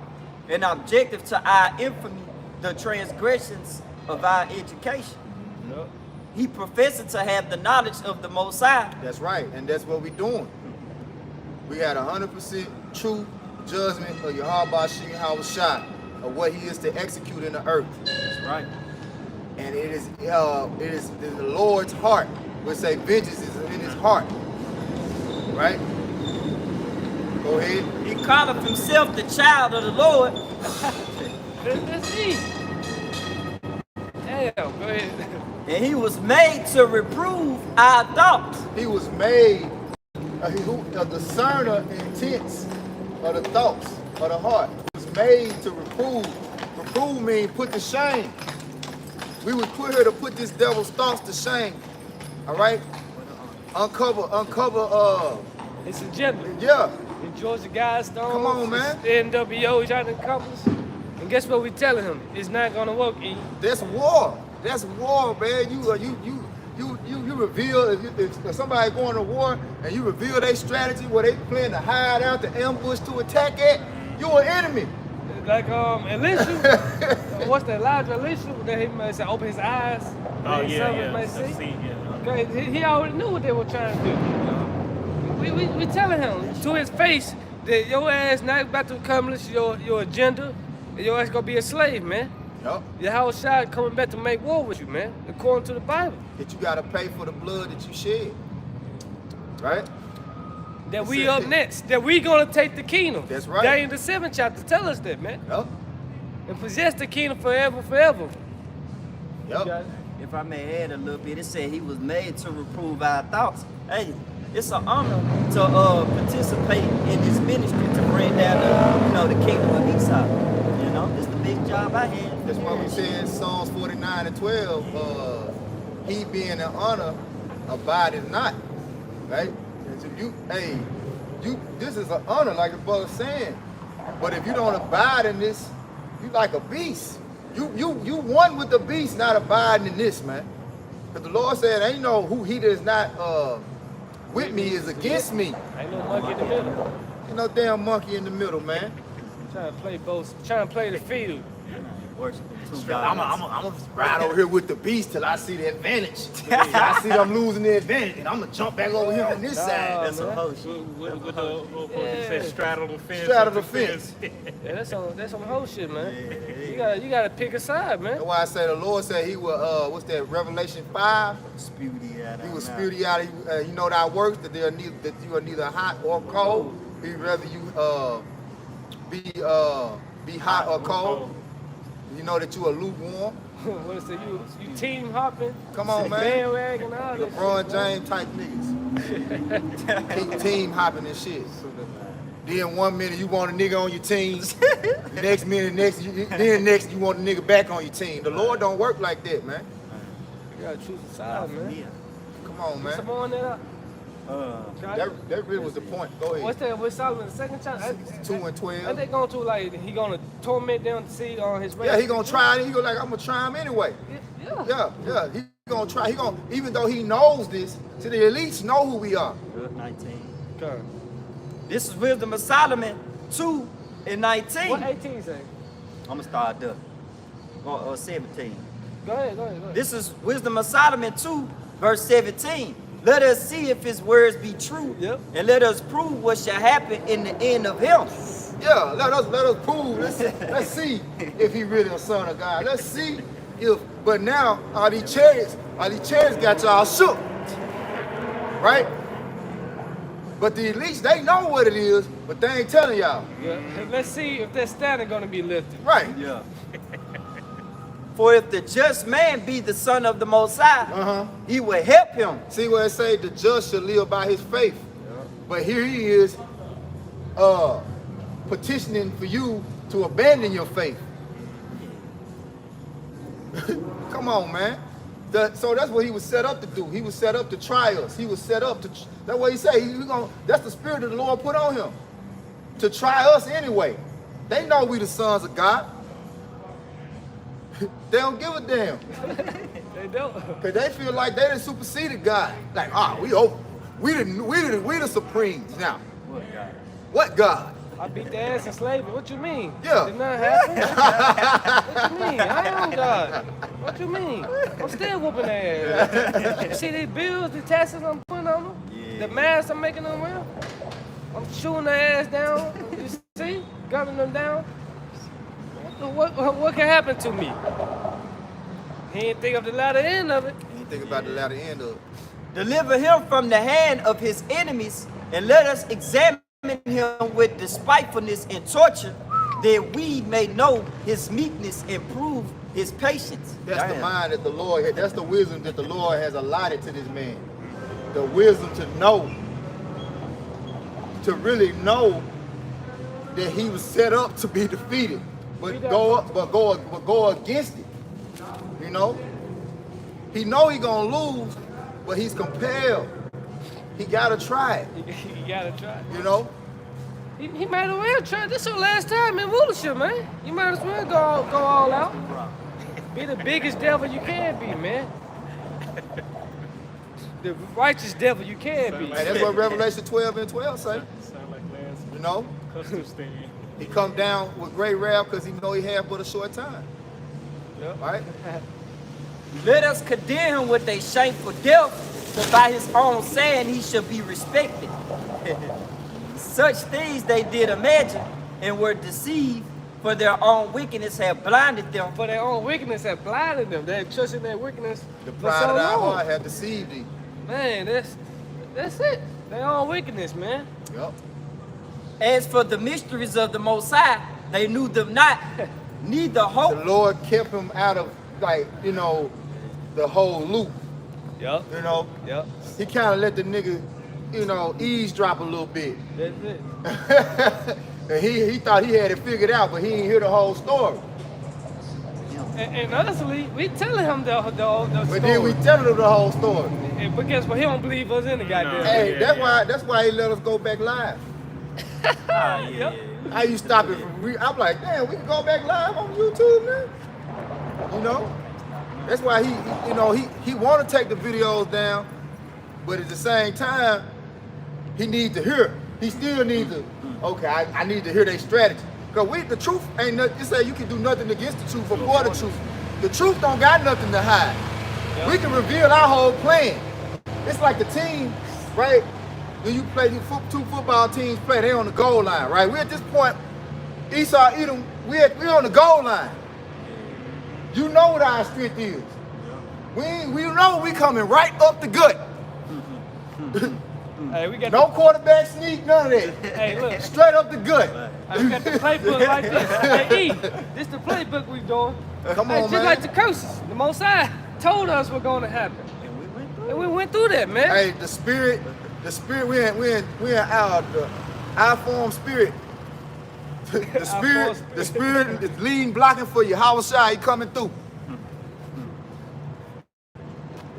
Speaker 5: and objective to our infamy, the transgressions of our education.
Speaker 2: Yup.
Speaker 5: He professed to have the knowledge of the Most High.
Speaker 1: That's right, and that's what we're doing. We had 100% true judgment of Yahweh Shai of what he is to execute in the earth.
Speaker 5: That's right.
Speaker 1: And it is the Lord's heart. We'll say vengeance is in his heart. Right? Go ahead.
Speaker 5: He calleth himself the child of the Lord.
Speaker 2: That's easy. Damn, go ahead.
Speaker 5: And he was made to reprove our thoughts.
Speaker 1: He was made a discerner intents of the thoughts of the heart. He was made to reprove. Reprove means put to shame. We was put here to put this devil's thoughts to shame. All right? Uncover,
Speaker 2: It's agenda.
Speaker 1: yeah.
Speaker 2: In Georgia Guidestones.
Speaker 1: Come on, man.
Speaker 2: NWO, he's trying to accomplish. And guess what we telling him? It's not gonna work, E.
Speaker 1: That's war. That's war, man. You reveal if somebody going to war and you reveal their strategy where they plan to hide out, to ambush, to attack at, you're an enemy.
Speaker 2: Like Elisha, what's that? Elijah Elisha, that he might say open his eyes.
Speaker 7: Oh,
Speaker 2: and
Speaker 7: yeah,
Speaker 2: some
Speaker 7: yeah.
Speaker 2: may
Speaker 7: I
Speaker 2: see.
Speaker 7: see, yeah.
Speaker 2: Okay, he already knew what they were trying to do. We telling him to his face that your ass not about to accomplish your agenda, and your ass gonna be a slave, man.
Speaker 1: Yup.
Speaker 2: Yahweh Shai coming back to make war with you, man, according to the Bible.
Speaker 1: That you gotta pay for the blood that you shed. Right?
Speaker 2: That we up next, that we gonna take the kingdom.
Speaker 1: That's right.
Speaker 2: Daniel the 7th chapter tell us that, man.
Speaker 1: Yup.
Speaker 2: And possess the kingdom forever. You got
Speaker 1: Yup.
Speaker 2: it?
Speaker 5: If I may add a little bit, it said he was made to reprove our thoughts. Hey, it's an honor to participate in this ministry to bring down the kingdom of Esau. You know, it's the big job I had.
Speaker 1: That's why we say in Psalms 49 and 12, he being in honor abideth not. Right? And so this is an honor, like the brother saying. But if you don't abide in this, you like a beast. You one with the beast, not abiding in this, man. Because the Lord said, ain't no who he that is not with me is against me.
Speaker 2: Ain't no monkey in the middle.
Speaker 1: Ain't no damn monkey in the middle, man.
Speaker 2: Trying to play both, trying to play the field.
Speaker 5: Worship two
Speaker 1: I'm
Speaker 5: gods.
Speaker 1: gonna ride over here with the beast till I see the advantage. I see them losing the advantage, and I'm gonna jump back over here on this side.
Speaker 5: That's some
Speaker 2: man.
Speaker 5: whole shit.
Speaker 7: With the you said straddle the fence.
Speaker 1: Straddle the fence.
Speaker 2: Yeah, that's some whole shit, man. You gotta pick a side, man.
Speaker 1: That's why I say the Lord said he will, what's that, Revelation 5?
Speaker 5: Spew thee out.
Speaker 1: He will spew thee out. You know thy works, that you are neither hot or cold. He'd rather you be hot or cold. You know that you are lukewarm.
Speaker 2: What is it? You team hopping?
Speaker 1: Come on, man.
Speaker 2: Bandwagon, all that
Speaker 1: LeBron
Speaker 2: shit.
Speaker 1: James type niggas. Keep team hopping and shit. Then 1 minute you want a nigga on your team. Next you want a nigga back on your team. The Lord don't work like that, man.
Speaker 2: You gotta choose a side, man.
Speaker 1: Come on, man.
Speaker 2: Some more on that.
Speaker 1: That really was the point. Go ahead.
Speaker 2: What's that? With Solomon, the second chapter?
Speaker 1: 2 and
Speaker 2: And
Speaker 1: 12.
Speaker 2: they going to like he gonna torment them to see on his way.
Speaker 1: Yeah, he gonna try it. He go like, I'm gonna try him anyway.
Speaker 2: Yeah.
Speaker 1: Yeah. He gonna try. He gonna, even though he knows this, to the elites know who we are.
Speaker 5: Good 19.
Speaker 2: Okay.
Speaker 5: This is Wisdom of Solomon 2 and 19.
Speaker 2: What 18 say?
Speaker 5: I'm gonna start there. Or 17.
Speaker 2: Go ahead.
Speaker 5: This is Wisdom of Solomon 2, verse 17. Let us see if his words be true,
Speaker 2: Yep.
Speaker 5: and let us prove what shall happen in the end of him.
Speaker 1: Yeah, let us prove. Let's see if he really a son of God. Let's see if. But now all these chariots got y'all shook, right? But the elites, they know what it is, but they ain't telling y'all.
Speaker 2: Yeah. And let's see if that standard gonna be lifted.
Speaker 1: Right.
Speaker 5: Yeah. For if the just man be the son of the Most High, he will help him.
Speaker 1: See where it say the just shall live by his faith. But here he is petitioning for you to abandon your faith. Come on, man. So that's what he was set up to do. He was set up to try us. He was set up to. That's what he said. That's the spirit that the Lord put on him to try us anyway. They know we the sons of God. They don't give a damn.
Speaker 2: They don't.
Speaker 1: Cause they feel like they done superseded God. Like, we over. We the supremes now. What God?
Speaker 2: I beat the ass in slavery. What you mean?
Speaker 1: Yeah.
Speaker 2: Did nothing happen? What you mean? I am God. What you mean? I'm still whooping their ass. You see these bills, the taxes I'm putting on them? The masks I'm making them wear? I'm shooting their ass down. You see? Gunning them down. What can happen to me? He ain't think of the latter end of it.
Speaker 1: You think about the latter end of it.
Speaker 5: Deliver him from the hand of his enemies, and let us examine him with despitefulness and torture, that we may know his meekness and prove his patience.
Speaker 1: That's the mind that the Lord had. That's the wisdom that the Lord has allotted to this man. The wisdom to know, to really know that he was set up to be defeated, but go against it. You know, he know he gonna lose, but he's compelled. He gotta try it.
Speaker 2: You gotta try.
Speaker 1: You know.
Speaker 2: He might as well try. This your last time in rulership, man. You might as well go all out. Be the biggest devil you can be, man. The righteous devil you can be.
Speaker 1: And that's what Revelation 12 and 12 say.
Speaker 6: Sound like last
Speaker 1: You know,
Speaker 6: custom stand.
Speaker 1: he come down with great wrath because he know he had but a short time.
Speaker 2: Yep.
Speaker 1: Right?
Speaker 5: Let us condemn him with a shameful death, that by his own saying he shall be respected. Such things they did imagine, and were deceived, for their own wickedness had blinded them.
Speaker 2: For their own wickedness have blinded them. They had trusted their wickedness
Speaker 1: The
Speaker 2: for
Speaker 1: pride
Speaker 2: so
Speaker 1: of thy
Speaker 2: long.
Speaker 1: heart have deceived thee.
Speaker 2: Man, that's it. Their own wickedness, man.
Speaker 1: Yep.
Speaker 5: As for the mysteries of the Most High, they knew them not, neither
Speaker 1: The
Speaker 5: hope.
Speaker 1: Lord kept him out of, like, you know, the whole loop.
Speaker 2: Yep.
Speaker 1: You know,
Speaker 2: Yep.
Speaker 1: he kind of let the nigga, you know, eavesdrop a little bit.
Speaker 2: That's it.
Speaker 1: And he thought he had it figured out, but he didn't hear the whole story.
Speaker 2: And honestly, we telling him the
Speaker 1: But
Speaker 2: story.
Speaker 1: then we telling him the whole story.
Speaker 2: But guess what? He don't believe us in the goddamn.
Speaker 1: Hey, that's why he let us go back live.
Speaker 2: Yep.
Speaker 1: How you stop it from I'm like, damn, we can go back live on YouTube now. You know? That's why he want to take the videos down, but at the same time, he needs to hear. He still needs to, okay, I need to hear their strategy. Because the truth ain't nothing, you say you can do nothing against the truth or for the truth. The truth don't got nothing to hide.
Speaker 2: Yep.
Speaker 1: We can reveal our whole plan. It's like the team, right? When you play, two football teams play, they on the goal line, right? We at this point, Esau, Edom, we on the goal line. You know what our strength is. We know we coming right up the gut.
Speaker 2: Hey, we got
Speaker 1: No quarterback sneak, none of that.
Speaker 2: Hey, look.
Speaker 1: Straight up the gut.
Speaker 2: We got the playbook like this. Hey, E, this the playbook we doing.
Speaker 1: Come
Speaker 2: Hey,
Speaker 1: on,
Speaker 2: just
Speaker 1: man.
Speaker 2: like the curses. The Most High told us what's going to happen. And we went through that, man.
Speaker 1: Hey, the spirit, we in our form spirit. The spirit is leading, blocking for you. How was he coming through?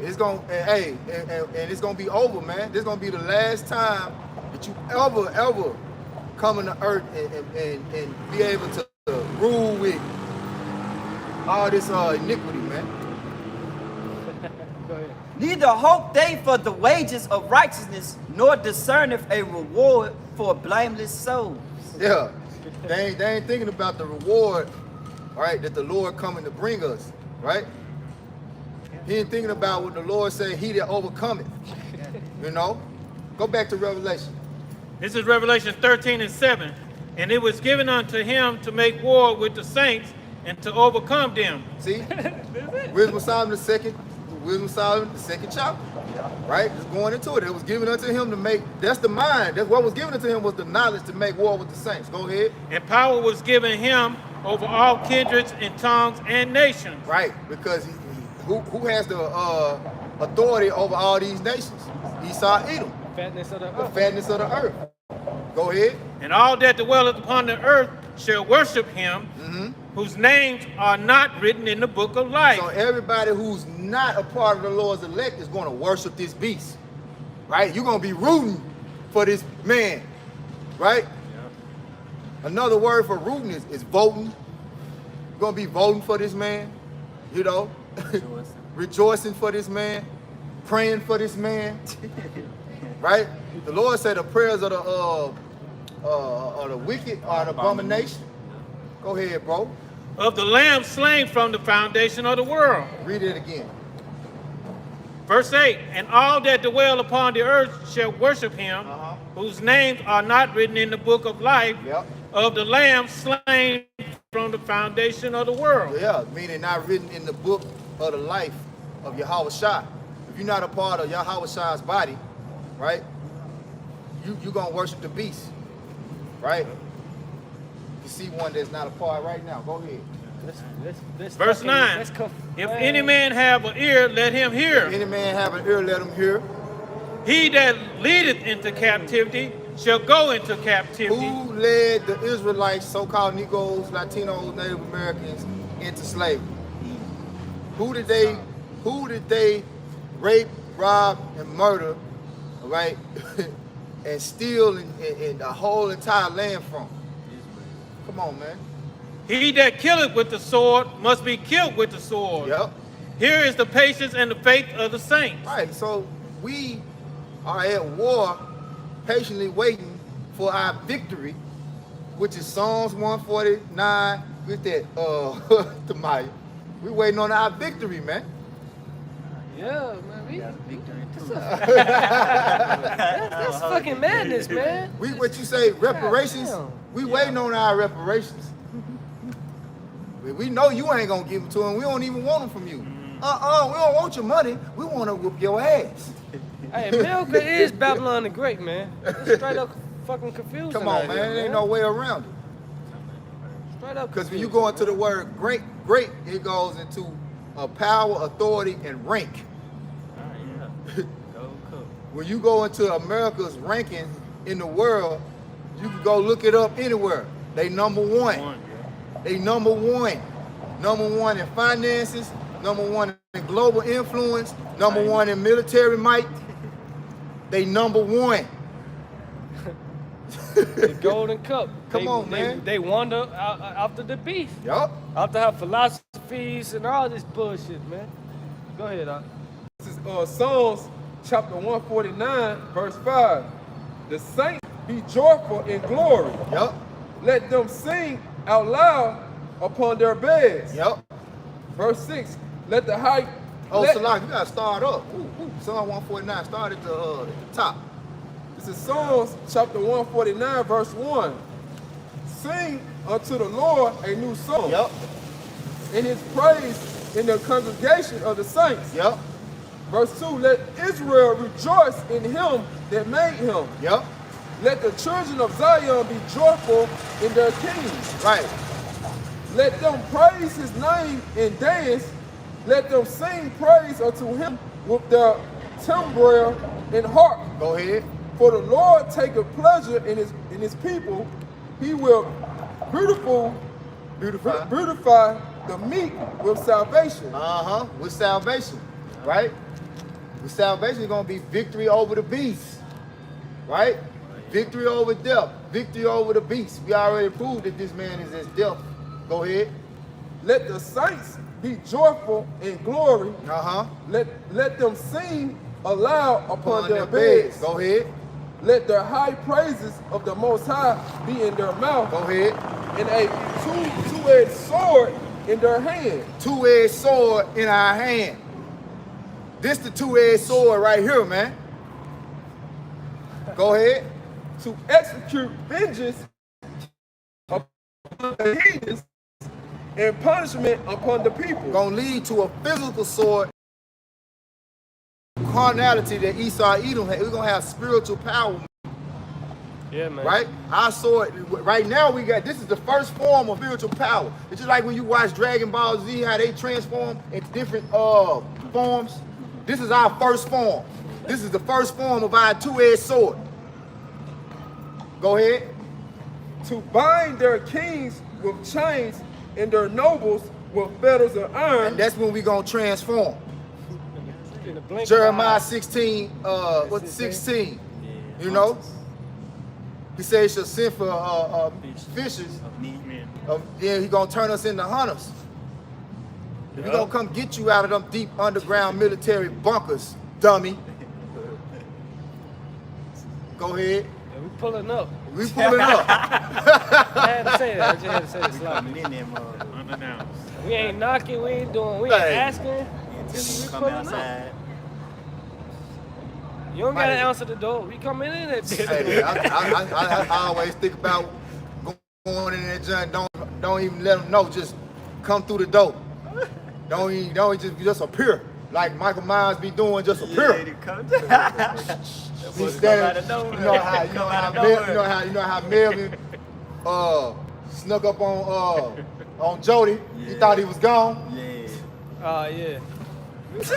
Speaker 1: It's gonna, and it's gonna be over, man. This is gonna be the last time that you ever come on the earth and be able to rule with all this iniquity, man.
Speaker 2: Go ahead.
Speaker 5: Neither hope they for the wages of righteousness, nor discerneth a reward for blameless souls.
Speaker 1: Yeah, they ain't thinking about the reward, right, that the Lord coming to bring us, right? He ain't thinking about what the Lord said, he that overcometh. You know? Go back to Revelation.
Speaker 7: This is Revelation 13:7. And it was given unto him to make war with the saints and to overcome them.
Speaker 1: See? Wisdom of Solomon the second chapter. Right? Just going into it. It was given unto him to make, that's the mind. That's what was given unto him was the knowledge to make war with the saints. Go ahead.
Speaker 7: And power was given him over all kindreds and tongues and nations.
Speaker 1: Right, because who has the authority over all these nations? Esau, Edom,
Speaker 2: Fatness of the
Speaker 1: the
Speaker 2: earth.
Speaker 1: fatness of the earth. Go ahead.
Speaker 7: And all that dwelleth upon the earth shall worship him, whose names are not written in the book of life.
Speaker 1: So everybody who's not a part of the Lord's elect is going to worship this beast, right? You're going to be rooting for this man, right? Another word for rooting is voting. You're going to be voting for this man, you know, rejoicing for this man, praying for this man, right? The Lord said the prayers of the wicked are an abomination. Go ahead, bro.
Speaker 7: Of the Lamb slain from the foundation of the world.
Speaker 1: Read it again.
Speaker 7: Verse 8, and all that dwell upon the earth shall worship him, whose names are not written in the book of life,
Speaker 1: Yep.
Speaker 7: of the Lamb slain from the foundation of the world.
Speaker 1: Yeah, meaning not written in the book of the life of Yahweh Shai. If you're not a part of Yahweh Shai's body, right, you're going to worship the beast, right? You see one that's not a part right now. Go ahead.
Speaker 2: Let's
Speaker 7: Verse
Speaker 2: fucking-
Speaker 7: 9,
Speaker 2: let's come-
Speaker 7: if any man have an ear, let him hear.
Speaker 1: Any man have an ear, let him hear.
Speaker 7: He that leadeth into captivity shall go into captivity.
Speaker 1: Who led the Israelites, so-called Negroes, Latinos, Native Americans, into slavery? Who did they rape, rob, and murder, right, and steal in the whole entire land from? Come on, man.
Speaker 7: He that killeth with the sword must be killed with the sword.
Speaker 1: Yep.
Speaker 7: Here is the patience and the faith of the saints.
Speaker 1: Right, so we are at war, patiently waiting for our victory, which is Psalms 149. With that, Tamaya. We waiting on our victory, man.
Speaker 2: Yeah, man. That's fucking madness, man.
Speaker 1: What you say, reparations?
Speaker 2: Goddamn.
Speaker 1: We waiting on our reparations. We know you ain't gonna give them to them. We don't even want them from you. We don't want your money. We want to whoop your ass.
Speaker 2: Hey, America is Babylon the Great, man. It's straight up fucking confusing.
Speaker 1: Come on,
Speaker 2: out
Speaker 1: man.
Speaker 2: here,
Speaker 1: There ain't no way around it.
Speaker 2: Straight up.
Speaker 1: Because when you
Speaker 2: confusing,
Speaker 1: go into
Speaker 2: man.
Speaker 1: the word great, it goes into power, authority, and rank. When you go into America's ranking in the world, you can go look it up anywhere. They number one. They number one. Number one in finances, number one in global influence, number one in military might. They number one.
Speaker 2: The Golden Cup.
Speaker 1: Come on, man.
Speaker 2: They wander after the beast.
Speaker 1: Yup.
Speaker 2: After her philosophies and all this bullshit, man. Go ahead, Doc.
Speaker 3: This is Psalms chapter 149, verse 5. The saints be joyful in glory.
Speaker 1: Yup.
Speaker 3: Let them sing out loud upon their beds.
Speaker 1: Yup.
Speaker 3: Verse 6. Let the high.
Speaker 1: Oh,
Speaker 3: let-
Speaker 1: Salah, you gotta start up. Psalm 149, start at the top.
Speaker 3: This is Psalms chapter 149, verse 1. Sing unto the Lord a new song.
Speaker 1: Yup.
Speaker 3: In his praise in the congregation of the saints.
Speaker 1: Yup.
Speaker 3: Verse 2. Let Israel rejoice in him that made him.
Speaker 1: Yup.
Speaker 3: Let the children of Zion be joyful in their king.
Speaker 1: Right.
Speaker 3: Let them praise his name and dance. Let them sing praise unto him with their timbrel and harp.
Speaker 1: Go ahead.
Speaker 3: For the Lord taketh pleasure in his people. He will beautify the meek with salvation.
Speaker 1: With salvation. Right? The salvation is going to be victory over the beast, right? Victory over death, victory over the beast. We already proved that this man is as death. Go ahead.
Speaker 3: Let the saints be joyful in glory.
Speaker 1: Uh-huh.
Speaker 3: Let them sing aloud upon their beds.
Speaker 1: Go ahead.
Speaker 3: Let the high praises of the Most High be in their mouth.
Speaker 1: Go ahead.
Speaker 3: And a two-edged sword in their hand.
Speaker 1: Two-edged sword in our hand. This the two-edged sword right here, man. Go ahead.
Speaker 3: To execute vengeance upon the heathens and punishment upon the people.
Speaker 1: Gonna lead to a physical sword. Carnality that Esau Edom had. We're gonna have spiritual power.
Speaker 2: Yeah, man.
Speaker 1: Right? Our sword, right now we got, this is the first form of spiritual power. It's just like when you watch Dragon Ball Z, how they transform into different forms. This is our first form. This is the first form of our two-edged sword. Go ahead.
Speaker 3: To bind their kings with chains and their nobles with fetters of iron.
Speaker 1: And that's when we gonna transform.
Speaker 2: In the blink of
Speaker 1: Jeremiah
Speaker 2: an eye.
Speaker 1: 16, what's 16? You know? He said he shall send for fishers. Then he gonna turn us into hunters. We gonna come get you out of them deep underground military bunkers, dummy. Go ahead.
Speaker 2: Yeah, we pulling up.
Speaker 1: We pulling up.
Speaker 2: I had to say that. I just had to say this loud.
Speaker 7: Unannounced.
Speaker 2: We ain't knocking. We ain't doing. We ain't
Speaker 1: Hey.
Speaker 2: asking. We pulling up. You don't gotta answer the door. We coming in that bitch.
Speaker 1: Hey, I always think about going in that joint. Don't even let them know. Just come through the door. Don't even just appear like Michael Myers be doing. Just appear. He's standing. You know how Melvin snuck up on Jody. He thought he was gone.
Speaker 2: Oh yeah.
Speaker 1: With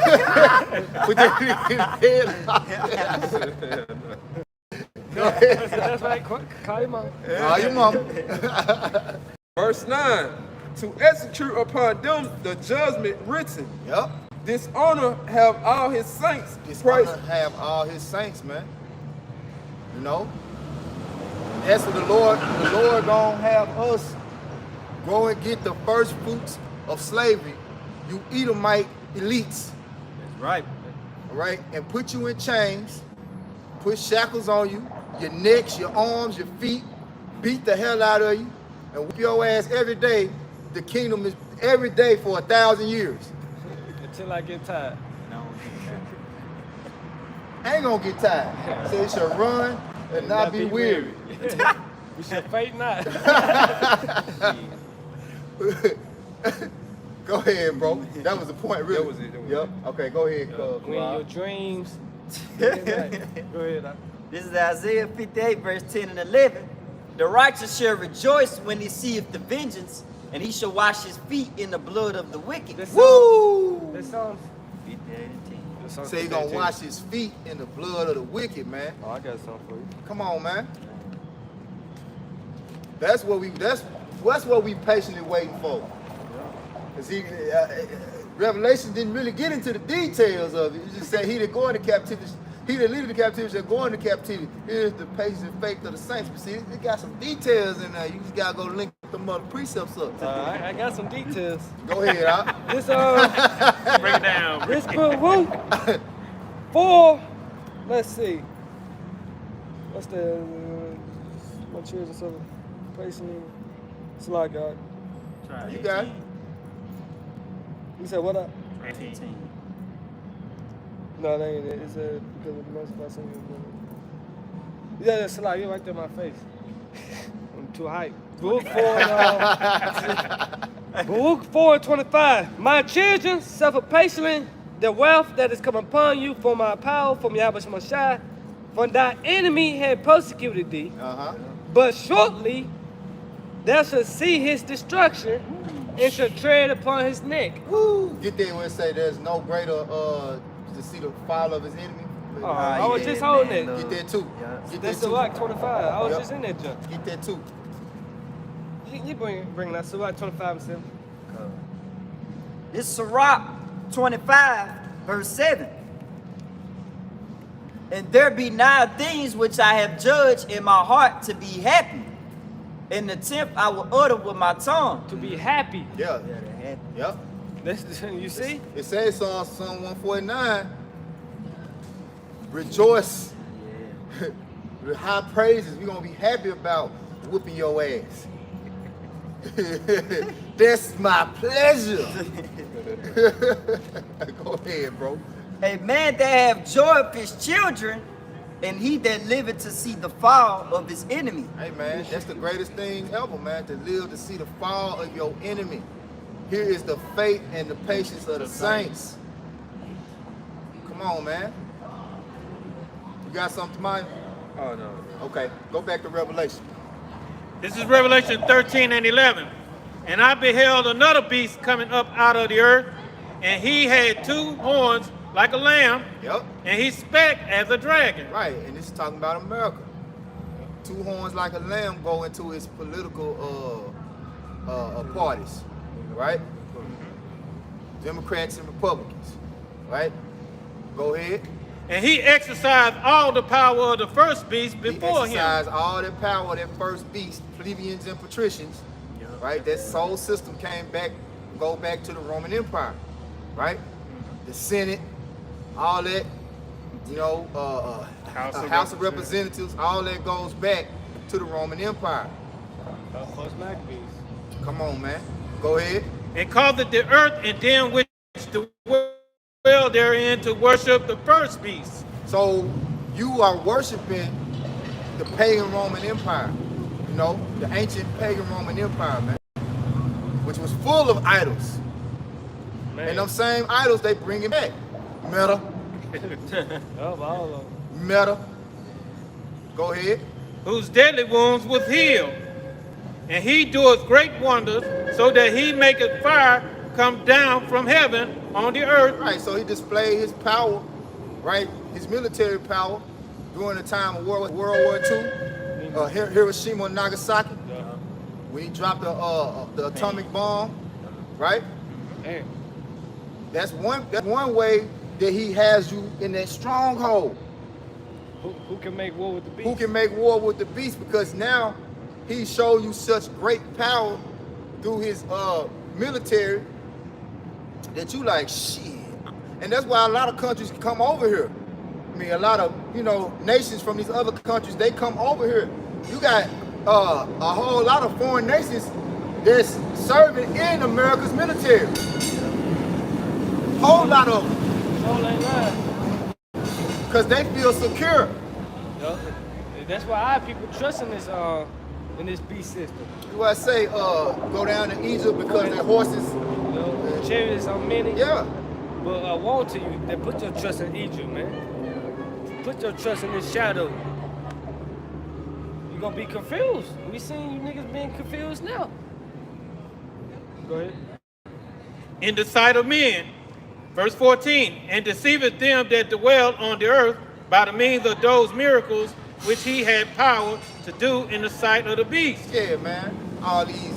Speaker 1: the head.
Speaker 2: That's right. Call your mom.
Speaker 1: Oh, your mama.
Speaker 3: Verse 9. To execute upon them the judgment written.
Speaker 1: Yep.
Speaker 3: Dishonor have all his saints.
Speaker 1: This
Speaker 3: Praise.
Speaker 1: honor have all his saints, man. You know? That's what the Lord gonna have us go and get the first fruits of slavery. You Edomite elites.
Speaker 5: That's right.
Speaker 1: All right? And put you in chains, put shackles on you, your necks, your arms, your feet, beat the hell out of you, and whip your ass every day. The kingdom is every day for 1,000 years.
Speaker 2: Until I get tired.
Speaker 1: I ain't gonna get tired. So you should run and not be weary.
Speaker 2: We should faint not.
Speaker 1: Go ahead, bro. That was the point, really.
Speaker 3: That was it.
Speaker 1: Yep. Okay, go ahead,
Speaker 2: When your
Speaker 1: Karad.
Speaker 2: dreams. Go ahead. Doc.
Speaker 5: This is Isaiah 58, verse 10 and 11. The righteous shall rejoice when he seeth the vengeance, and he shall wash his feet in the blood of the wicked.
Speaker 2: This
Speaker 1: Woo!
Speaker 2: That sounds.
Speaker 5: 58 and 10.
Speaker 1: Say he gonna wash his feet in the blood of the wicked, man.
Speaker 2: Oh, I got something for you.
Speaker 1: Come on, man. That's what we patiently waiting for. Cause Revelation didn't really get into the details of it. He just said he that go into captivity, he that lead the captivity shall go into captivity. Here's the patience and faith of the saints. But see, it got some details in there. You just gotta go link them other precepts up.
Speaker 2: I got some details.
Speaker 1: Go ahead, Al.
Speaker 2: This
Speaker 7: Break it down.
Speaker 2: this book, woo. 4. Let's see. What's the my children so placing? It's like God.
Speaker 1: You got it.
Speaker 2: You said what up?
Speaker 5: 15.
Speaker 2: No, that ain't it. It's because of the most about something. Yeah, that's like you right there in my face. I'm too hype. Book 4:25. My children suffer patiently the wealth that is come upon you from my power, from Yahweh Shemashai, for thy enemy had persecuted thee. But shortly thou shalt see his destruction and shall tread upon his neck.
Speaker 1: Woo! Get there where it say there's no greater to see the fall of his enemy.
Speaker 2: Oh, I was just holding it.
Speaker 1: Get there too.
Speaker 5: Yeah.
Speaker 1: Get there
Speaker 2: That's
Speaker 1: too.
Speaker 2: Sirach 25. I was
Speaker 1: Yep.
Speaker 2: just in that junk.
Speaker 1: Get there too.
Speaker 2: You bring that Sirach 25 and 7.
Speaker 5: This Sirach 25, verse 7. And there be 9 things which I have judged in my heart to be happy. And the 10th I will utter with my tongue.
Speaker 2: To be happy.
Speaker 1: Yeah.
Speaker 5: Yeah, they're happy.
Speaker 1: Yep.
Speaker 2: That's, you see?
Speaker 1: It says Psalm 149, rejoice with high praises. We're going to be happy about whooping your ass. That's my pleasure. Go ahead, bro.
Speaker 5: A man that have joy of his children, and he that liveth to see the fall of his enemy.
Speaker 1: Hey, man, that's the greatest thing ever, man, to live to see the fall of your enemy. Here is the faith and the patience of the saints. Come on, man. You got something, Mike?
Speaker 3: Oh, no.
Speaker 1: Okay, go back to Revelation.
Speaker 7: This is Revelation 13 and 11. And I beheld another beast coming up out of the earth, and he had 2 horns like a lamb,
Speaker 1: Yep.
Speaker 7: and he spake as a dragon.
Speaker 1: Right, and this is talking about America. 2 horns like a lamb go into its political parties, right? Democrats and Republicans, right? Go ahead.
Speaker 7: And he exercised all the power of the first beast
Speaker 1: He
Speaker 7: before him.
Speaker 1: exercised all the power of that first beast, plebeians and patricians, right? That soul system go back to the Roman Empire, right? The Senate, all that, you know, House of Representatives, all that goes back to the Roman Empire.
Speaker 2: First Maccabees.
Speaker 1: Come on, man. Go ahead.
Speaker 7: And caused the earth and them which dwell therein to worship the first beast.
Speaker 1: So you are worshiping the pagan Roman Empire, you know, the ancient pagan Roman Empire, man, which was full of idols.
Speaker 2: Man.
Speaker 1: And them same idols, they bring it back. Meta,
Speaker 2: Oh, all of them.
Speaker 1: meta. Go ahead.
Speaker 7: Whose deadly wounds was healed. And he doeth great wonders, so that he maketh fire come down from heaven on the earth.
Speaker 1: Right, so he displayed his power, right, his military power during the time of World War II, Hiroshima and Nagasaki, when he dropped the atomic bomb, right?
Speaker 2: Hey,
Speaker 1: That's one way that he has you in that stronghold.
Speaker 2: who can make war with the beast?
Speaker 1: Who can make war with the beast? Because now he showed you such great power through his military that you like, shit. And that's why a lot of countries come over here. I mean, a lot of, you know, nations from these other countries, they come over here. You got a whole lot of foreign nations that's serving in America's military. Whole lot of them,
Speaker 2: Soul ain't lying.
Speaker 1: because they feel secure.
Speaker 2: Yup. That's why our people trust in this beast system.
Speaker 1: Do I say go down to Egypt because their horses?
Speaker 2: You know, chariots are many.
Speaker 1: Yeah.
Speaker 2: But I want to you that put your trust in Egypt, man. Put your trust in this shadow. You're gonna be confused. We seen you niggas being confused now. Go ahead.
Speaker 7: In the sight of men. Verse 14. And deceiveth them that dwell on the earth by the means of those miracles which he had power to do in the sight of the beast.
Speaker 1: Yeah, man. All these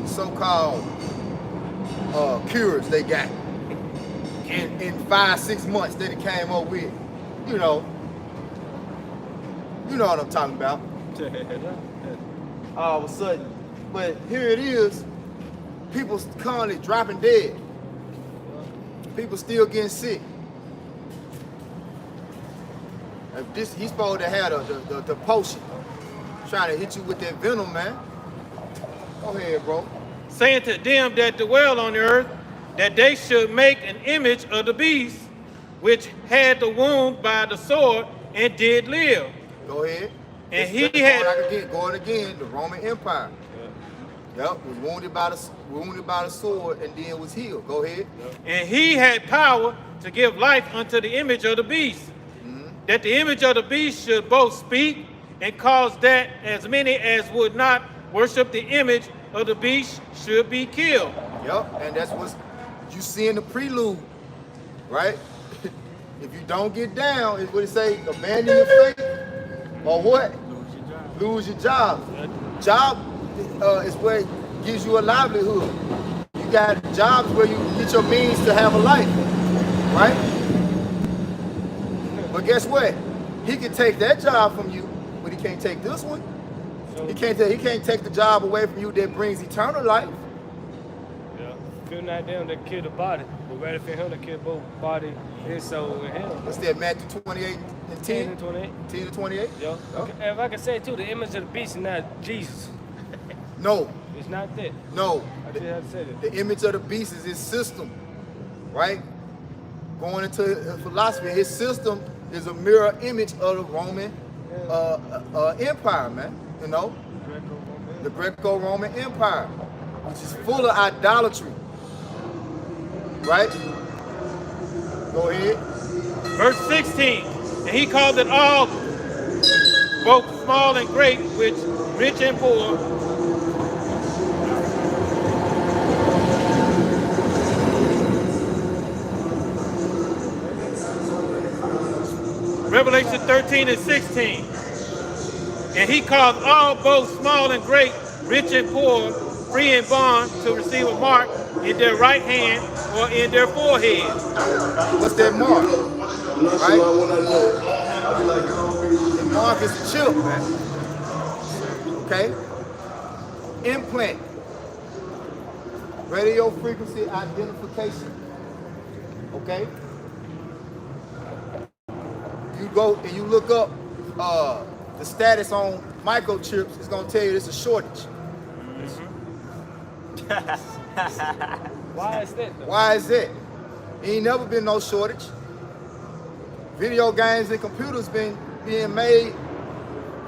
Speaker 1: so-called cures they got in 5-6 months that it came up with. You know what I'm talking about. All of a sudden. But here it is. People currently dropping dead. People still getting sick. If this, he's supposed to have the potion. Trying to hit you with that venom, man. Go ahead, bro.
Speaker 7: Saying to them that dwell on the earth, that they should make an image of the beast, which had the wound by the sword and did live.
Speaker 1: Go ahead.
Speaker 7: And
Speaker 1: This
Speaker 7: he
Speaker 1: is
Speaker 7: had-
Speaker 1: going again, the Roman Empire. Yep, was wounded by the sword and then was healed. Go ahead.
Speaker 7: And he had power to give life unto the image of the beast, that the image of the beast should both speak and cause that as many as would not worship the image of the beast should be killed.
Speaker 1: Yep, and that's what you see in the prelude, right? If you don't get down, is what it say, abandon your faith, or what? Lose your job. Job is where it gives you a livelihood. You got jobs where you get your means to have a life, right? But But guess what? He can take that job from you, but he can't take this one. He can't take the job away from you that brings eternal life.
Speaker 2: Yeah. Fear not them that kill the body, but rather for him to kill both body, his soul, and him.
Speaker 1: What's that, Matthew 28 and
Speaker 2: 10
Speaker 1: 10?
Speaker 2: and 28.
Speaker 1: 10 and 28?
Speaker 2: Yo.
Speaker 1: Oh.
Speaker 2: Okay, if I can say too, the image of the beast is not Jesus.
Speaker 1: No,
Speaker 2: It's not that.
Speaker 1: no.
Speaker 2: I just had to say that.
Speaker 1: The image of the beast is his system, right? Going into philosophy, his system is a mirror image of the Roman Empire, man. You know, the Greco-Roman Empire, which is full of idolatry, right? Go ahead.
Speaker 7: Verse 16, and he called it all, both small and great, which rich and poor, Revelation 13 and 16. And he caused all, both small and great, rich and poor, free and bond, to receive a mark in their right hand or in their forehead.
Speaker 1: What's that mark? Right? The mark is the chip, man. Okay? Implant. Radio frequency identification. Okay? You go and you look up the status on microchips, it's gonna tell you there's a shortage.
Speaker 2: Why is that though?
Speaker 1: Why is that? Ain't never been no shortage. Video games and computers been being made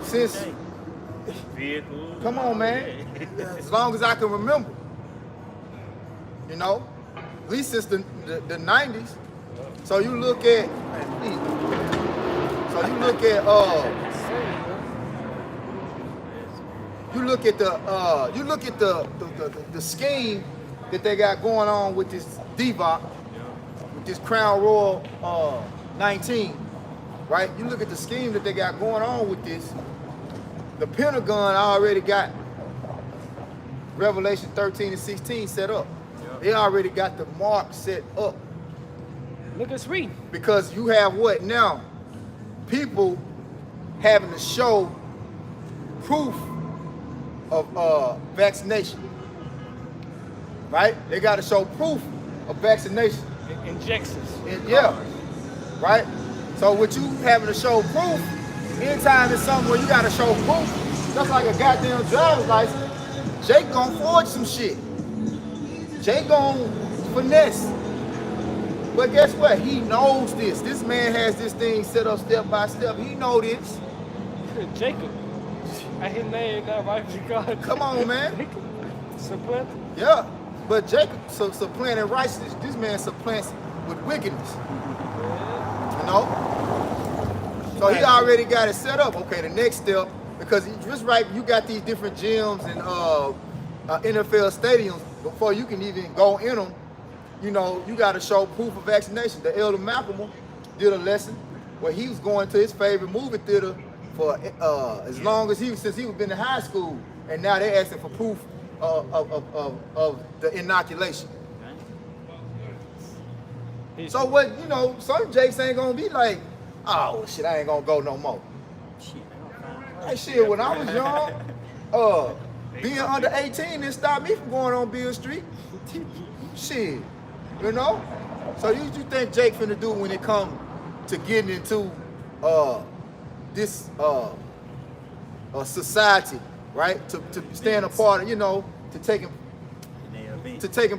Speaker 1: since,
Speaker 7: Vehicles.
Speaker 1: come on, man, as long as I can remember. You know, at least since the 90s. So you look at, you look at the scheme that they got going on with this DVOC, with this Crown Royal 19, right? You look at the scheme that they got going on with this. The Pentagon already got Revelation 13 and 16 set up. They already got the mark set up.
Speaker 2: Look at Sweden.
Speaker 1: Because you have what now? People having to show proof of vaccination, right? They got to show proof of vaccination.
Speaker 2: Injections.
Speaker 1: Yeah, right? So with you having to show proof, anytime it's something where you got to show proof, just like a goddamn driver's license, Jake gonna forge some shit. Jake gonna finesse. But guess what? He knows this. This man has this thing set up step by step. He know this.
Speaker 2: Jacob. I his name now, right? Because
Speaker 1: Come on, man.
Speaker 2: supplant.
Speaker 1: Yeah. But Jacob supplanted righteousness. This man supplants with wickedness. You know? So he already got it set up. Okay, the next step, because just right, you got these different gyms and NFL stadiums. Before you can even go in them, you know, you got to show proof of vaccination. The Elder Malcolm did a lesson where he was going to his favorite movie theater for as long as since he was been in high school, and now they're asking for proof of the inoculation. So what, you know, some Jakes ain't gonna be like, oh shit, I ain't gonna go no more. Hey, shit, when I was young, being under 18 didn't stop me from going on Beale Street. Shit, you know? So you think Jake finna do when it come to getting into this society, right? To stand a part of, you know, to taking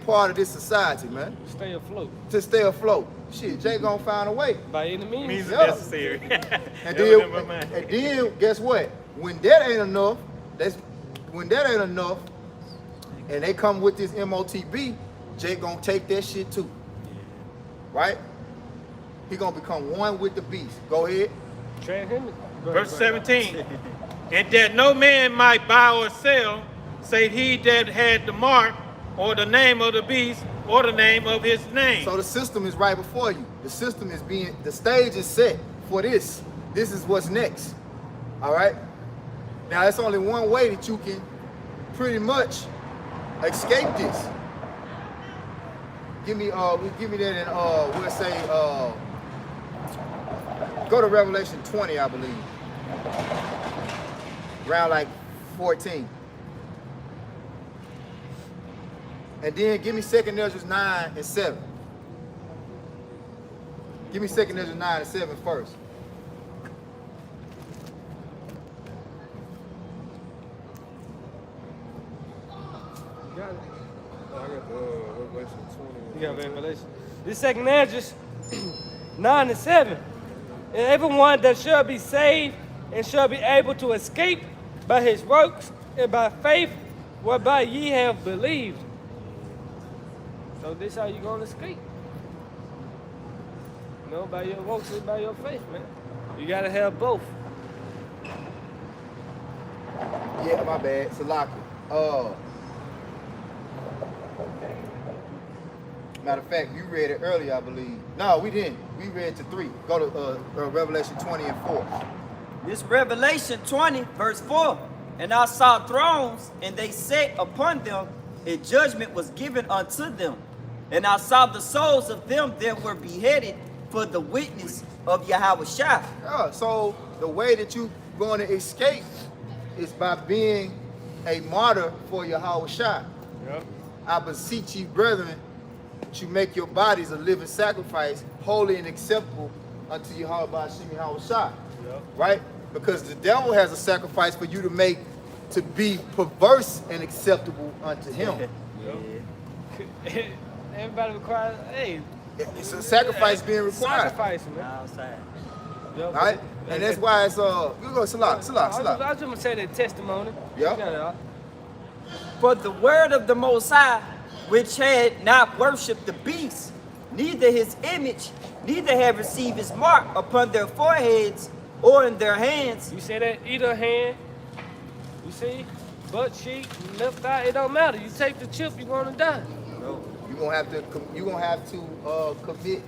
Speaker 1: part of this society, man.
Speaker 2: Stay afloat.
Speaker 1: To stay afloat. Shit, Jake gonna find a way.
Speaker 2: By any means.
Speaker 7: Means
Speaker 1: Yeah.
Speaker 7: necessary.
Speaker 1: And then guess what? When that ain't enough, and they come with this MOTB, Jake gonna take that shit too. Right? He gonna become one with the beast. Go ahead.
Speaker 7: Verse 17. And that no man might buy or sell, save he that had the mark, or the name of the beast, or the name of his name.
Speaker 1: So the system is right before you. The system is the stage is set for this. This is what's next. All right? Now, it's only one way that you can pretty much escape this. Give me that in, we'll say, Go to Revelation 20, I believe. Around like 14. And then give me 2nd Ezra 9 and 7. Give me 2nd Ezra 9 and 7 first.
Speaker 2: You got it.
Speaker 3: I got Revelation 20.
Speaker 2: You got Revelation. This 2nd Ezra 9 and 7. And everyone that shall be saved and shall be able to escape by his works and by faith whereby ye have believed. So this how you gonna escape. You know, by your works and by your faith, man. You gotta have both.
Speaker 1: Yeah, my bad. Salaki. Matter of fact, you read it earlier, I believe. No, we didn't. We read to 3. Go to Revelation 20 and 4.
Speaker 5: This Revelation 20, verse 4. And I saw thrones, and they sat upon them, and judgment was given unto them. And I saw the souls of them that were beheaded for the witness of Yahushua.
Speaker 1: Yeah, so the way that you going to escape is by being a martyr for Yahushua.
Speaker 2: Yep.
Speaker 1: I beseech ye, brethren, that you make your bodies a living sacrifice, holy and acceptable unto Yahushua.
Speaker 2: Yep.
Speaker 1: Right? Because the devil has a sacrifice for you to make to be perverse and acceptable unto him.
Speaker 2: Everybody requires, hey.
Speaker 1: It's a sacrifice being required.
Speaker 2: Sacrificing, man.
Speaker 5: Outside.
Speaker 2: Yep.
Speaker 1: Right? And that's why it's you go Salah.
Speaker 2: I was just gonna say that testimony.
Speaker 1: Yep.
Speaker 2: You got it, huh?
Speaker 5: For the word of the Most High, which had not worshipped the beast, neither his image, neither have received his mark upon their foreheads or in their hands.
Speaker 2: You say that either hand, you see, butt cheek, left eye, it don't matter. You take the chip, you're gonna die.
Speaker 1: You're gonna have to commit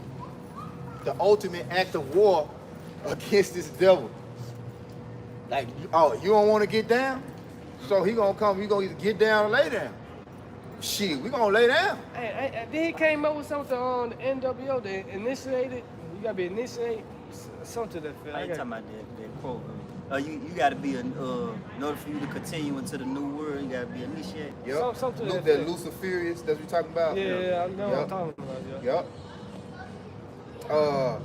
Speaker 1: the ultimate act of war against this devil. Like, you don't want to get down, so he gonna come. You gonna either get down or lay down. Shit, we gonna lay down.
Speaker 2: Hey, then he came up with something on the NWO. They initiated. You gotta be initiated. Something to that
Speaker 5: I ain't talking about that quote. You got to be in order for you to continue into the new world. You got to be initiated.
Speaker 1: Yep.
Speaker 2: Something to
Speaker 1: Luke,
Speaker 2: that
Speaker 1: that Luciferius that we talking about.
Speaker 2: Yeah, I know what I'm talking about. Yeah.
Speaker 1: Yep.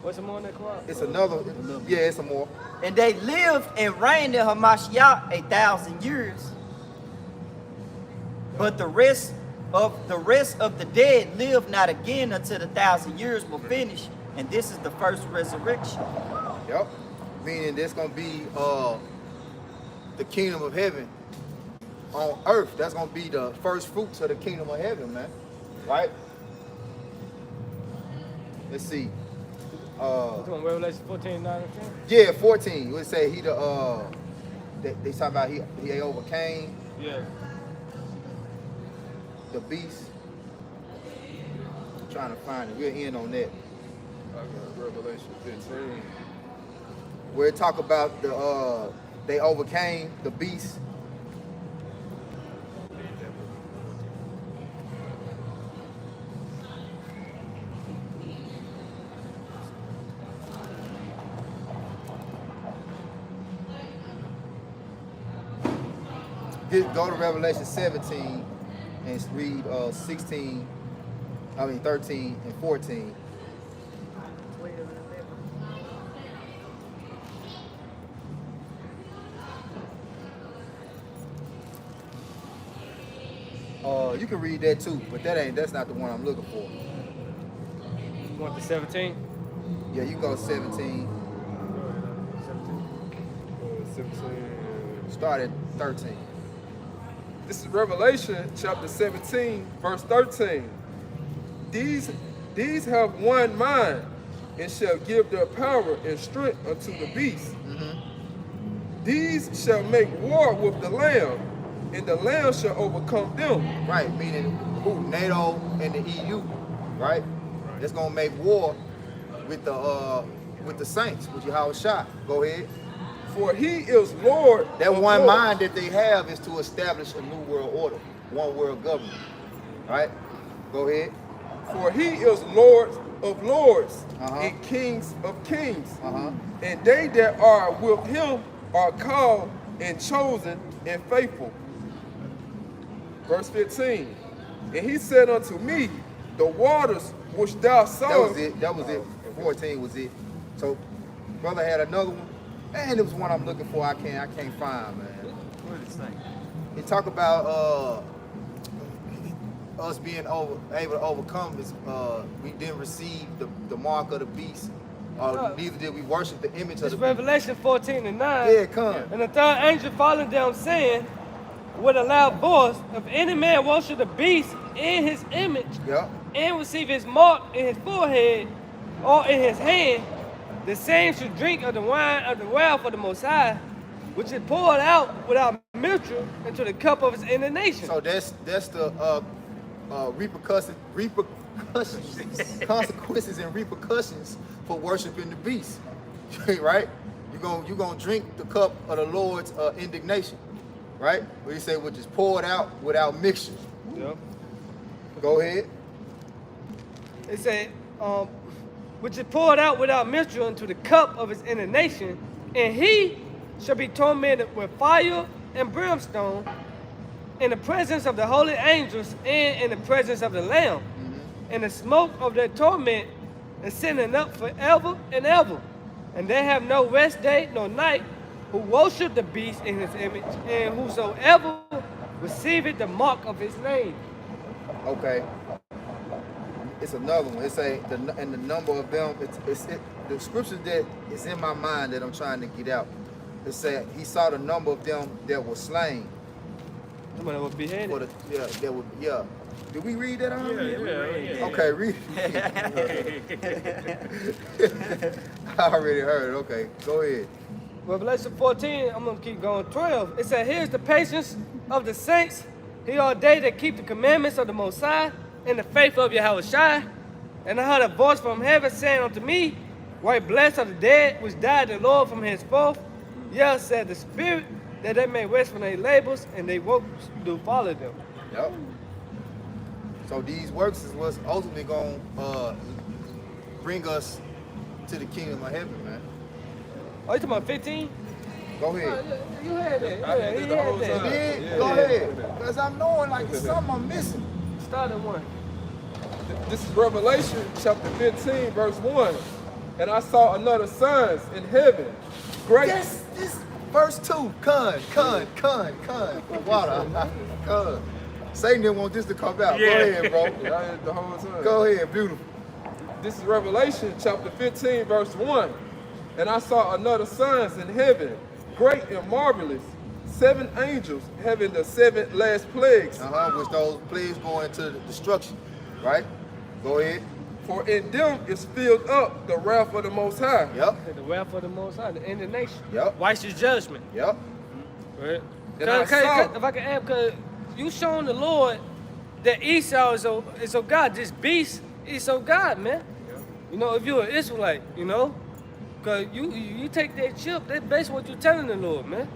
Speaker 2: What's some more in that quote?
Speaker 1: It's another. Yeah, it's some more.
Speaker 5: And they lived and reigned in Hamashiach 1,000 years. But the rest of the dead lived not again until the 1,000 years were finished. And this is the first resurrection.
Speaker 1: Yep. Meaning there's gonna be the kingdom of heaven on earth. That's gonna be the first fruits of the kingdom of heaven, man. Right? Let's see.
Speaker 2: From Revelation 14, 9 and 10?
Speaker 1: Yeah, 14. Would say he they talk about he overcame
Speaker 2: Yeah.
Speaker 1: the beast. I'm trying to find it. We'll end on that.
Speaker 3: I got Revelation 15.
Speaker 1: Where it talk about they overcame the beast. Go to Revelation 17 and read 13 and 14. You can read that too, but that's not the one I'm looking for.
Speaker 2: You want the 17?
Speaker 1: Yeah, you go 17.
Speaker 3: 17.
Speaker 1: Start at 13.
Speaker 3: This is Revelation chapter 17, verse 13. These have one mind, and shall give their power and strength unto the beast. These shall make war with the Lamb, and the Lamb shall overcome them.
Speaker 1: Right, meaning who? NATO and the EU, right? That's gonna make war with the saints, with Yahushua. Go ahead.
Speaker 3: For he is Lord.
Speaker 1: That
Speaker 3: of
Speaker 1: one
Speaker 3: lords.
Speaker 1: mind that they have is to establish a new world order, one world government. Right? Go ahead.
Speaker 3: For he is Lord of lords
Speaker 1: Uh-huh.
Speaker 3: and kings of kings.
Speaker 1: Uh-huh.
Speaker 3: And they that are with him are called and chosen and faithful. Verse 15. And he said unto me, the waters which thou
Speaker 1: That
Speaker 3: sawest.
Speaker 1: was it. That was it. 14 was it. So, brother had another one. Man, it was one I'm looking for. I can't find, man.
Speaker 5: What did it say?
Speaker 1: He talk about us being able to overcome is we didn't receive the mark of the beast, neither did we worship the image of
Speaker 2: It's
Speaker 1: the beast.
Speaker 2: Revelation 14 and 9.
Speaker 1: Yeah, come.
Speaker 2: And the third angel falling down, saying with a loud voice, if any man worship the beast in his image
Speaker 1: Yep.
Speaker 2: and receive his mark in his forehead or in his hand, the same should drink of the wine of the wrath of the Most High, which is poured out without measure into the cup of his indignation.
Speaker 1: So that's the consequences and repercussions for worshiping the beast, right? You're gonna drink the cup of the Lord's indignation, right? Where he say, which is poured out without mixture.
Speaker 2: Yep.
Speaker 1: Go ahead.
Speaker 2: It said, which is poured out without measure into the cup of his indignation, and he shall be tormented with fire and brimstone in the presence of the holy angels and in the presence of the Lamb. And the smoke of their torment is sending up forever and ever. And they have no rest day nor night who worship the beast in his image, and whosoever receiveth the mark of his name.
Speaker 1: Okay. It's another one. It's the number of them. The scripture that is in my mind that I'm trying to get out. It said he saw the number of them that were slain.
Speaker 2: Somebody was beheaded.
Speaker 1: For the Did we read that already?
Speaker 7: Yeah.
Speaker 1: Okay, read. I already heard it. Okay, go ahead.
Speaker 2: Revelation 14, I'm going to keep going. 12. It said, here's the patience of the saints. Here are they that keep the commandments of the Most High and the faith of Yahushua. And I heard a voice from heaven saying unto me, right blessed are the dead which died the Lord from henceforth. Yes, said the Spirit, that they may rest from their labors, and they works do follow them.
Speaker 1: Yep. So these works is what's ultimately going to bring us to the kingdom of heaven, man.
Speaker 2: Oh, you talking about 15?
Speaker 1: Go ahead.
Speaker 2: You had that.
Speaker 3: I
Speaker 2: Yeah,
Speaker 3: did
Speaker 2: he
Speaker 3: the whole
Speaker 2: had that.
Speaker 3: time.
Speaker 1: Yeah, go ahead. Because I'm knowing like it's something I'm missing.
Speaker 2: Start at 1.
Speaker 3: This is Revelation chapter 15, verse 1. And I saw another signs in heaven. Great.
Speaker 1: This verse 2. Con. Water. Con. Satan didn't want this to come out.
Speaker 7: Yeah.
Speaker 1: Go ahead, bro.
Speaker 3: Yeah, I did the whole time.
Speaker 1: Go ahead, beautiful.
Speaker 3: This is Revelation chapter 15, verse 1. And I saw another signs in heaven, great and marvelous, 7 angels having the 7 last plagues.
Speaker 1: Which those plagues go into destruction, right? Go ahead.
Speaker 3: For in them is filled up the wrath of the Most High.
Speaker 1: Yep.
Speaker 2: The wrath of the Most High, the indignation.
Speaker 1: Yep.
Speaker 2: Righteous judgment.
Speaker 1: Yep.
Speaker 2: Right?
Speaker 3: And I saw-
Speaker 2: If I can add, because you showing the Lord that Esau is of God. This beast is of God, man. You know, if you're an Israelite, you know, because you take that chip, that's basically what you're telling the Lord, man.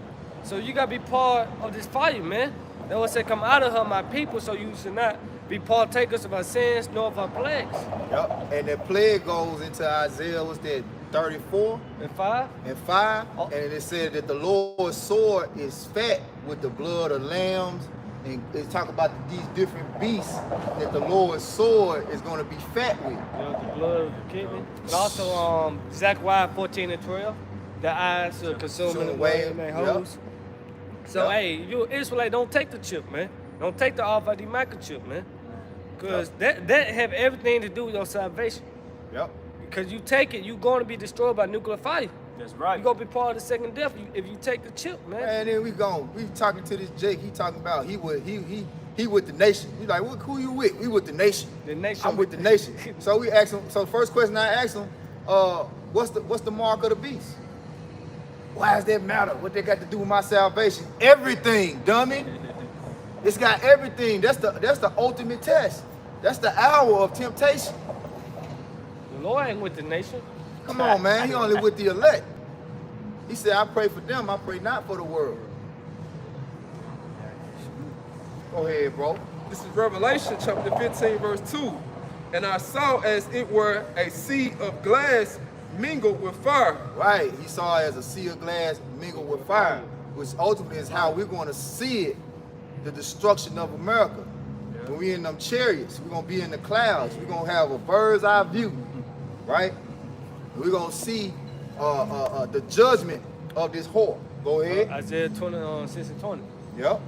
Speaker 2: So you got to be part of this fire, man. That was said, come out of her, my people, so you should not be partakers of our sins nor of our plagues.
Speaker 1: Yep. And the plague goes into Isaiah, what's that, 34
Speaker 2: And 5,
Speaker 1: and 5.
Speaker 2: Oh.
Speaker 1: And it said that the Lord's sword is fat with the blood of lambs. And it's talking about these different beasts that the Lord's sword is going to be fat with.
Speaker 2: you know, the blood of the kidney. And also Zechariah 14 and 12, the eyes are consuming away in their
Speaker 1: Yep.
Speaker 2: holes. So,
Speaker 1: Yep.
Speaker 2: hey, you Israelite, don't take the chip, man. Don't take the Alpha D microchip, man. Because that have everything to do with your salvation.
Speaker 1: Yep.
Speaker 2: Because you take it, you're going to be destroyed by nuclear fire.
Speaker 5: That's right.
Speaker 2: You're going to be part of the second death if you take the chip, man.
Speaker 1: And then we talking to this Jake, he talking about he with the nation. He's like, who you with? We with the nation.
Speaker 2: The nation.
Speaker 1: I'm with the nation. So we asked him, so the first question I asked him, what's the mark of the beast? Why does that matter? What they got to do with my salvation? Everything, dummy. It's got everything. That's the ultimate test. That's the hour of temptation.
Speaker 2: The Lord ain't with the nation.
Speaker 1: Come on, man. He only with the elect. He said, I pray for them. I pray not for the world. Go ahead, bro.
Speaker 3: This is Revelation chapter 15, verse 2. And I saw as it were a sea of glass mingled with fire.
Speaker 1: Right. He saw it as a sea of glass mingled with fire, which ultimately is how we're going to see it, the destruction of America. When we in them chariots, we're going to be in the clouds. We're going to have a bird's eye view, right? And we're going to see the judgment of this whore. Go ahead.
Speaker 2: Isaiah 6 and 20.
Speaker 1: Yep.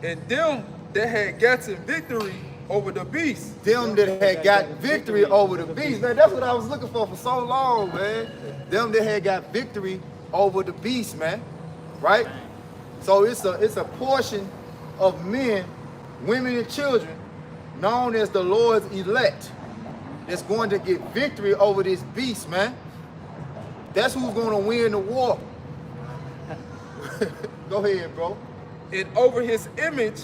Speaker 3: And them that had gotten victory over the beast.
Speaker 1: Them that had got victory over the beast. Man, that's what I was looking for so long, man. Them that had got victory over the beast, man. Right? So it's a portion of men, women, and children known as the Lord's elect that's going to get victory over this beast, man. That's who's going to win the war. Go ahead, bro.
Speaker 3: And over his image,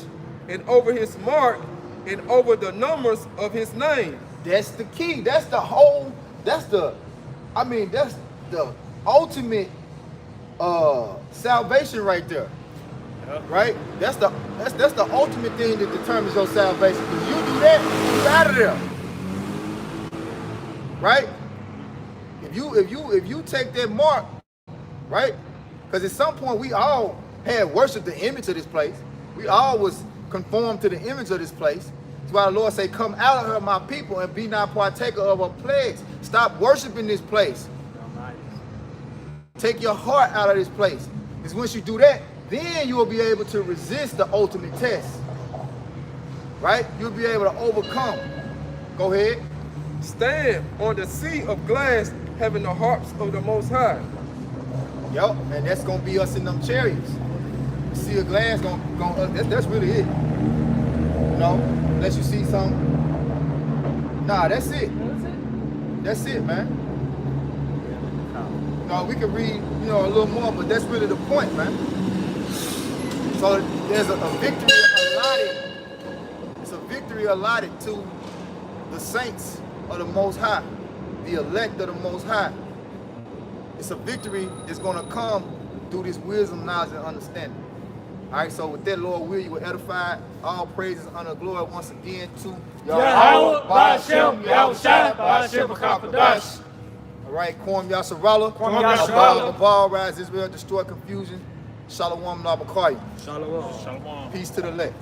Speaker 3: and over his mark, and over the numbers of his name.
Speaker 1: That's the key. That's the ultimate salvation right there. Right? That's the ultimate thing that determines your salvation. If you do that, you're out of there. Right? If you take that mark, right? Because at some point we all had worshiped the image of this place. We all was conformed to the image of this place. That's why the Lord say, come out of her, my people, and be not partaker of her plagues. Stop worshiping this place. Take your heart out of this place. Because once you do that, then you will be able to resist the ultimate test. Right? You'll be able to overcome. Go ahead.
Speaker 3: Stand on the sea of glass, having the harps of the Most High.
Speaker 1: Yep, and that's gonna be us in them chariots. The sea of glass that's really it. You know, unless you see something. Nah, that's it. That's it, man. No, we can read, a little more, but that's really the point, man. So there's a victory allotted. It's a victory allotted to the saints of the Most High, the elect of the Most High. It's a victory that's going to come through this wisdom, knowledge, and understanding. All right, so with that, Lord, will you will edify. All praises, honor, glory once again to
Speaker 2: Yahweh, Ba'ashem, Yahushua, Ba'ashem, B'Kapadash.
Speaker 1: All right, Kwam Yasharallah.
Speaker 2: Kwam Yasharallah.
Speaker 1: Abal, rise Israel, destroy confusion. Shalom, Nabakaya.
Speaker 2: Shalom.
Speaker 4: Shalom.
Speaker 1: Peace to the elect.